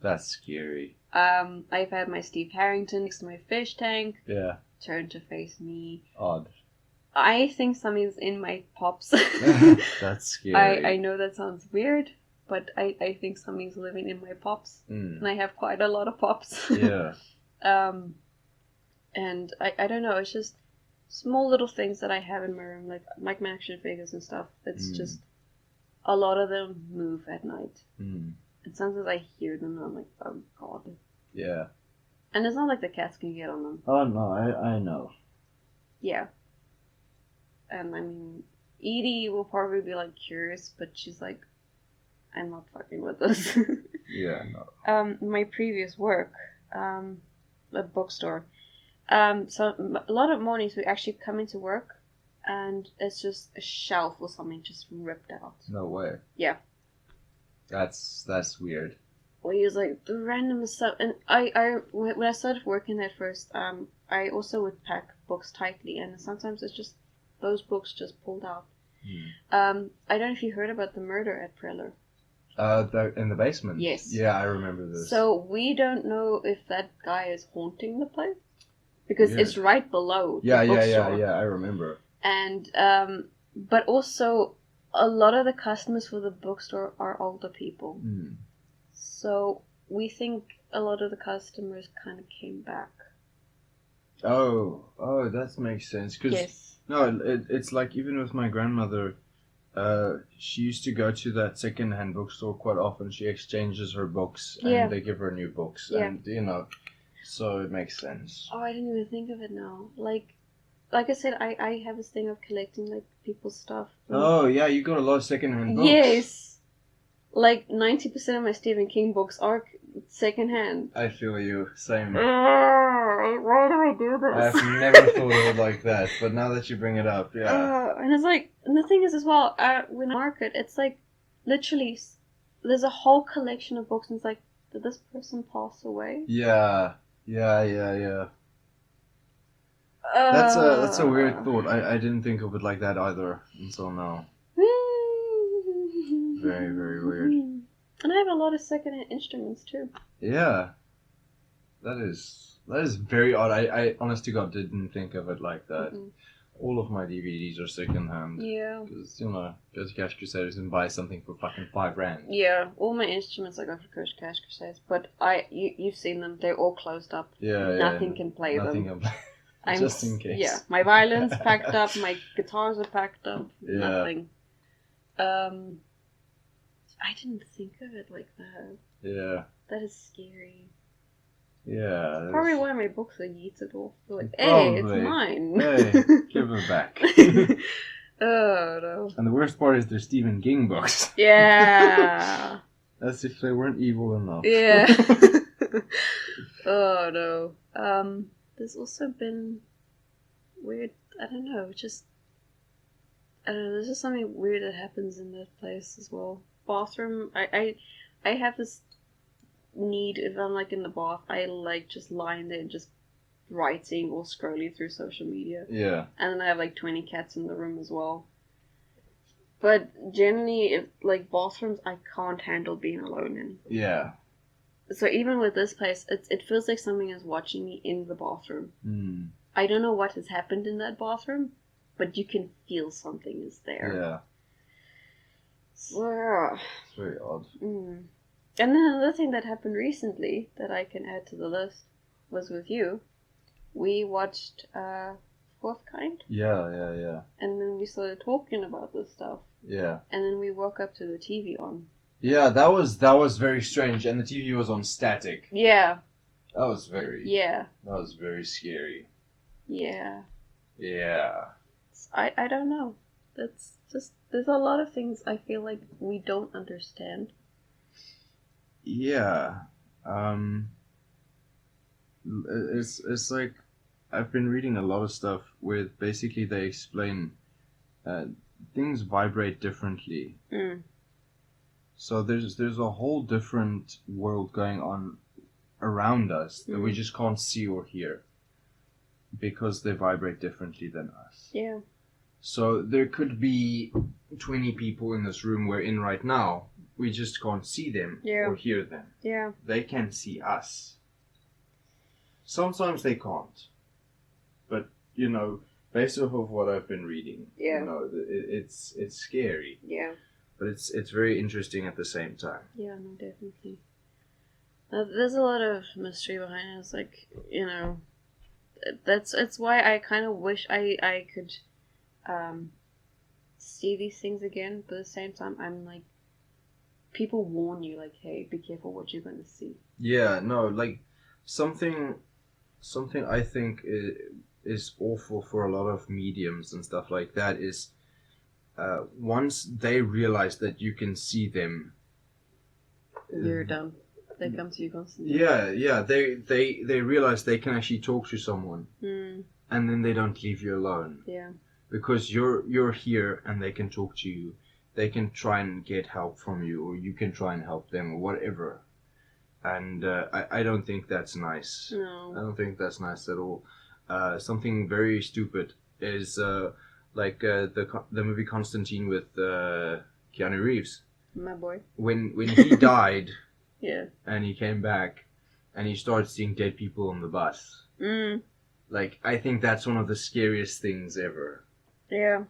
That's scary. I've had my Steve Harrington next to my fish tank. Yeah. Turn to face me. Odd. I think something's in my pops. That's scary. I know that sounds weird, but I think something's living in my pops. And I have quite a lot of pops. Yeah. And I don't know, it's just small little things that I have in my room, like my action figures and stuff. It's just, a lot of them move at night. And sometimes I hear them and I'm like, oh god. Yeah. And it's not like the cats can get on them. Oh no, I know. Yeah. And I mean, Edie will probably be like curious, but she's like, I'm not fucking with this. Yeah, no. My previous work, a bookstore. So a lot of mornings we actually come into work, and it's just a shelf or something just ripped out. No way. Yeah. That's weird. Well, he was like the random stuff, and when I started working at first, I also would pack books tightly, and sometimes it's just those books just pulled out. I don't know if you heard about the murder at Preller. In the basement? Yes. Yeah, I remember this. So we don't know if that guy is haunting the place. Because it's right below the bookstore. Yeah, I remember. And, but also, a lot of the customers for the bookstore are older people. So, we think a lot of the customers kind of came back. Oh, that makes sense. Cause, yes. No, it's like even with my grandmother, she used to go to that second-hand bookstore quite often. She exchanges her books, and they give her new books, and so it makes sense. Oh, I didn't even think of it now. Like I said, I have this thing of collecting like people's stuff. Oh yeah, you got a lot of second-hand books. Yes. Like 90% of my Stephen King books are second-hand. I feel you. Same. Why do I do this? I've never thought of it like that, but now that you bring it up, yeah. And it's like, and the thing is as well, when I market, it's like, literally, there's a whole collection of books, and it's like, did this person pass away? Yeah. That's a weird thought. I didn't think of it like that either until now. Very, very weird. And I have a lot of second-hand instruments too. Yeah. That is very odd. I honest to God didn't think of it like that. Mm-hmm. All of my DVDs are second-hand. Yeah. Because, go to Cash Crusaders and buy something for fucking $5. Yeah. All my instruments I go for Cash Crusaders. But you've seen them. They're all closed up. Yeah, Nothing can play them. Nothing can play. Just in case. Yeah. My violin's packed up. My guitars are packed up. Yeah. Nothing. I didn't think of it like that. Yeah. That is scary. Yeah. That's probably why my books are yeeted off. They're like, hey, it's mine. Hey, give it back. Oh, no. And the worst part is they're Stephen King books. Yeah. As if they weren't evil enough. Yeah. Oh, no. There's also been weird, I don't know, there's just something weird that happens in that place as well. Bathroom, I have this need, if I'm like in the bath, I like just lying there and just writing or scrolling through social media. Yeah. And then I have like 20 cats in the room as well. But generally, if like bathrooms, I can't handle being alone in. Yeah. So even with this place, it feels like something is watching me in the bathroom. Mm. I don't know what has happened in that bathroom, but you can feel something is there. Yeah. So, it's very odd. Mm. And then another thing that happened recently that I can add to the list was with you. We watched Fourth Kind. Yeah. And then we started talking about this stuff. Yeah. And then we woke up to the TV on. Yeah, that was very strange, and the TV was on static. Yeah. That was very. Yeah. That was very scary. Yeah. Yeah. I don't know. That's just, there's a lot of things I feel like we don't understand. Yeah. It's like I've been reading a lot of stuff where basically they explain things vibrate differently. Mm. So there's a whole different world going on around us that we just can't see or hear because they vibrate differently than us. Yeah. So there could be 20 people in this room we're in right now. We just can't see them or hear them. Yeah. They can see us. Sometimes they can't. But, based off of what I've been reading, it's scary. Yeah. But it's very interesting at the same time. Yeah, no, definitely. There's a lot of mystery behind it. It's like, that's why I kind of wish I could see these things again, but at the same time, I'm like, people warn you, like, hey, be careful what you're going to see. Yeah, no, like, something I think is awful for a lot of mediums and stuff like that is once they realize that you can see them, you're done. They come to you constantly. Yeah, they realize they can actually talk to someone, and then they don't leave you alone. Yeah. Because you're here and they can talk to you. They can try and get help from you, or you can try and help them, or whatever. And I don't think that's nice. No. I don't think that's nice at all. Something very stupid is like the movie Constantine with Keanu Reeves. My boy. When he died, yeah, and he came back, and he started seeing dead people on the bus. Mm. Like, I think that's one of the scariest things ever. Yeah.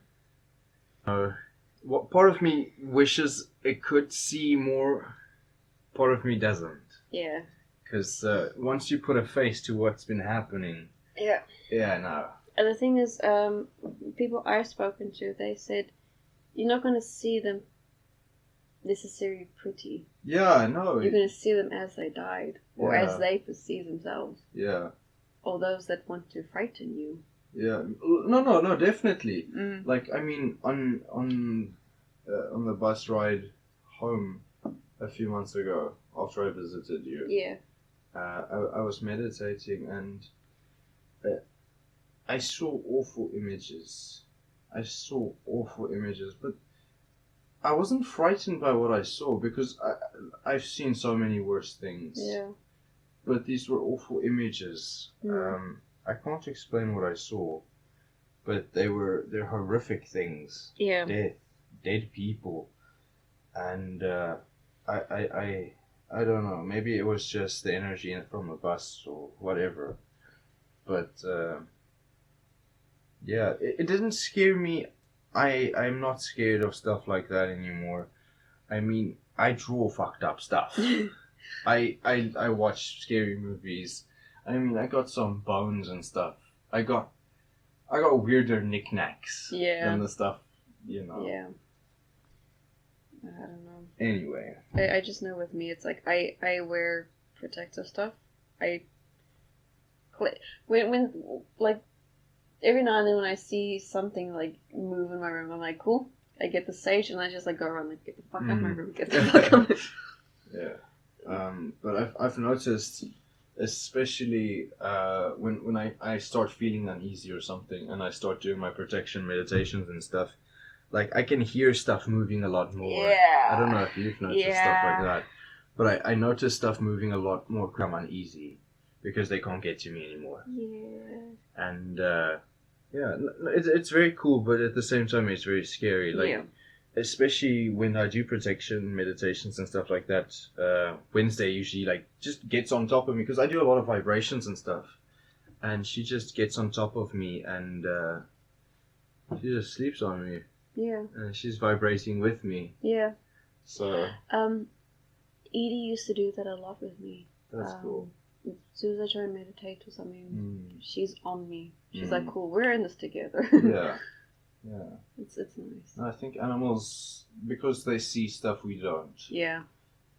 What part of me wishes it could see more, part of me doesn't. Yeah. Because once you put a face to what's been happening... Yeah. Yeah, no. And the thing is, people I've spoken to, they said, you're not going to see them necessarily pretty. Yeah, no. You're going to see them as they died. Or as they perceive themselves. Yeah. Or those that want to frighten you. Yeah. No, definitely. Mm. Like, I mean, on the bus ride home a few months ago, after I visited you. Yeah. I was meditating and I saw awful images. But I wasn't frightened by what I saw because I've seen so many worse things. Yeah. But these were awful images. Mm. I can't explain what I saw, but they're horrific things. Yeah. Dead people, and I don't know. Maybe it was just the energy from the bus or whatever. But yeah, it didn't scare me. I'm not scared of stuff like that anymore. I mean, I draw fucked up stuff. I watch scary movies. I mean, I got some bones and stuff. I got weirder knickknacks than the stuff, you know. Yeah. I don't know. Anyway. I just know with me, it's like I wear protective stuff. When like every now and then when I see something like move in my room, I'm like, cool. I get the sage and I just like go around like, get the fuck out of my room, get the fuck out of my room. Yeah. But I've noticed, especially when I start feeling uneasy or something, and I start doing my protection meditations and stuff, like I can hear stuff moving a lot more. Yeah. I don't know if you've noticed stuff like that, but I notice stuff moving a lot more. I'm uneasy because they can't get to me anymore. Yeah. And it's very cool, but at the same time it's very scary. Like, especially when I do protection meditations and stuff like that. Wednesday usually like just gets on top of me because I do a lot of vibrations and stuff, and she just gets on top of me and she just sleeps on me. Yeah. And she's vibrating with me. Yeah. So. Edie used to do that a lot with me. That's cool. As soon as I try and meditate or something, she's on me. She's like, cool, we're in this together. Yeah. It's nice. I think animals, because they see stuff we don't. Yeah.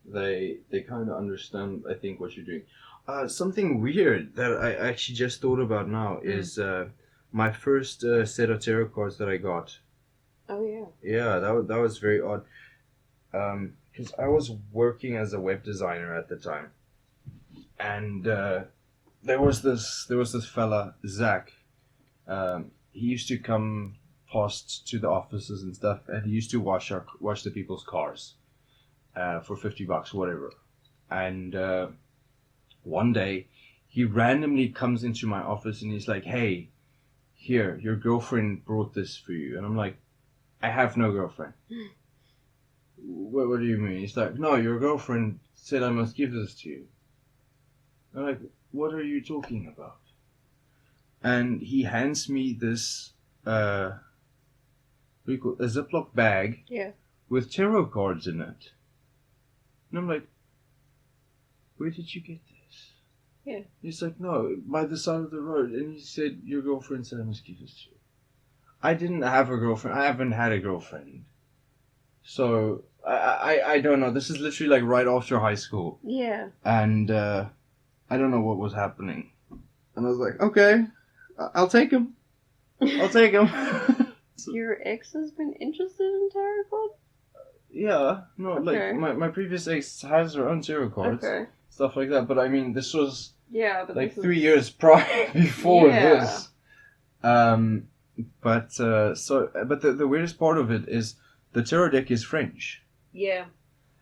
They kind of understand, I think, what you're doing. Something weird that I actually just thought about now is my first set of tarot cards that I got. Oh, yeah. Yeah, that was very odd. Because I was working as a web designer at the time. And there was this fella, Zach. He used to come past to the offices and stuff, and he used to wash the people's cars for $50, whatever. And one day, he randomly comes into my office and he's like, "Hey, here, your girlfriend brought this for you." And I'm like, "I have no girlfriend." What do you mean? He's like, "No, your girlfriend said I must give this to you." I'm like, "What are you talking about?" And he hands me this a Ziploc bag with tarot cards in it. And I'm like, "Where did you get this?" Yeah. He's like, "No, by the side of the road." And he said, "Your girlfriend said I must give this to you." I didn't have a girlfriend. I haven't had a girlfriend. So, I don't know. This is literally like right after high school. Yeah. And I don't know what was happening. And I was like, okay, I'll take him. I'll take him. Your ex has been interested in tarot cards? Yeah. No, okay. Like my previous ex has her own tarot cards. Okay. Stuff like that. But I mean, this was like 3 years prior before this. But the weirdest part of it is the tarot deck is French. Yeah.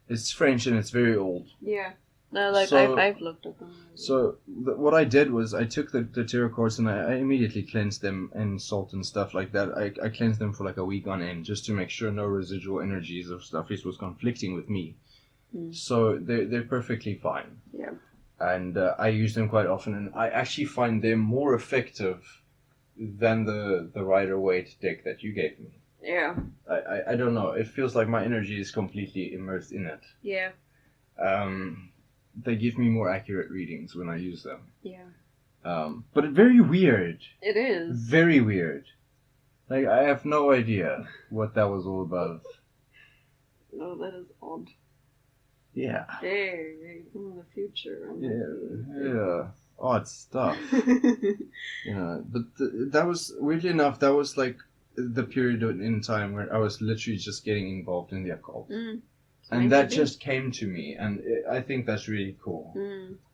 It's French and it's very old. Yeah. No, like I've looked at them. So what I did was I took the tarot cards and I immediately cleansed them in salt and stuff like that. I cleansed them for like a week on end just to make sure no residual energies of stuff was conflicting with me. So they're perfectly fine. Yeah. And I use them quite often, and I actually find them more effective than the Rider-Waite deck that you gave me. Yeah. I don't know. It feels like my energy is completely immersed in it. Yeah. they give me more accurate readings when I use them. Yeah. But very weird. It is. Very weird. Like, I have no idea what that was all about. No, that is odd. Yeah. Hey, from the future. Yeah. Odd stuff. Yeah, but that was, weirdly enough, that was like the period in time where I was literally just getting involved in the occult. And that just came to me, and I think that's really cool.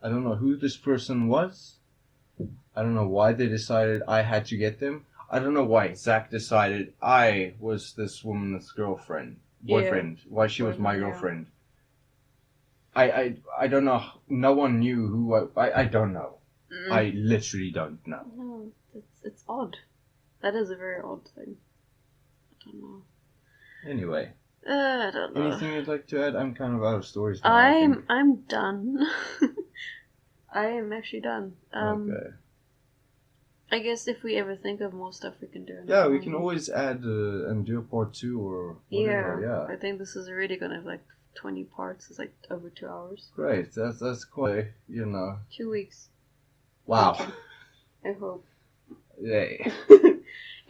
I don't know who this person was. I don't know why they decided I had to get them. I don't know why Zach decided I was this woman's boyfriend. Why she was my girlfriend. I don't know. No one knew who I don't know. I literally don't know. No, it's odd. That is a very odd thing. I don't know. Anyway. I don't know. Anything you'd like to add? I'm kind of out of stories now. I'm done. I am actually done. Okay. I guess if we ever think of more stuff, we can do it. Yeah, we can always add and do a part 2 or whatever. Yeah. I think this is already gonna have like 20 parts. It's like over 2 hours. Great. That's quite, 2 weeks. Wow. Okay. I hope. Yay.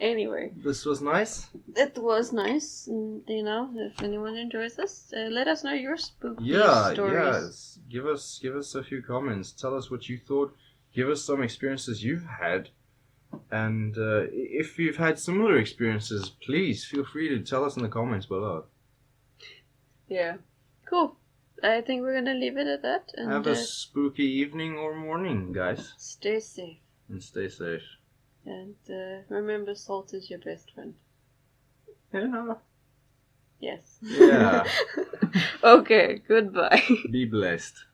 Anyway. This was nice. It was nice. And, if anyone enjoys this, let us know your spooky stories. Yes. Give us a few comments. Tell us what you thought. Give us some experiences you've had. And if you've had similar experiences, please feel free to tell us in the comments below. Yeah. Cool. I think we're going to leave it at that. And have a spooky evening or morning, guys. Stay safe. And stay safe. And remember, salt is your best friend. Yeah. Yes. Yeah. Okay, goodbye. Be blessed.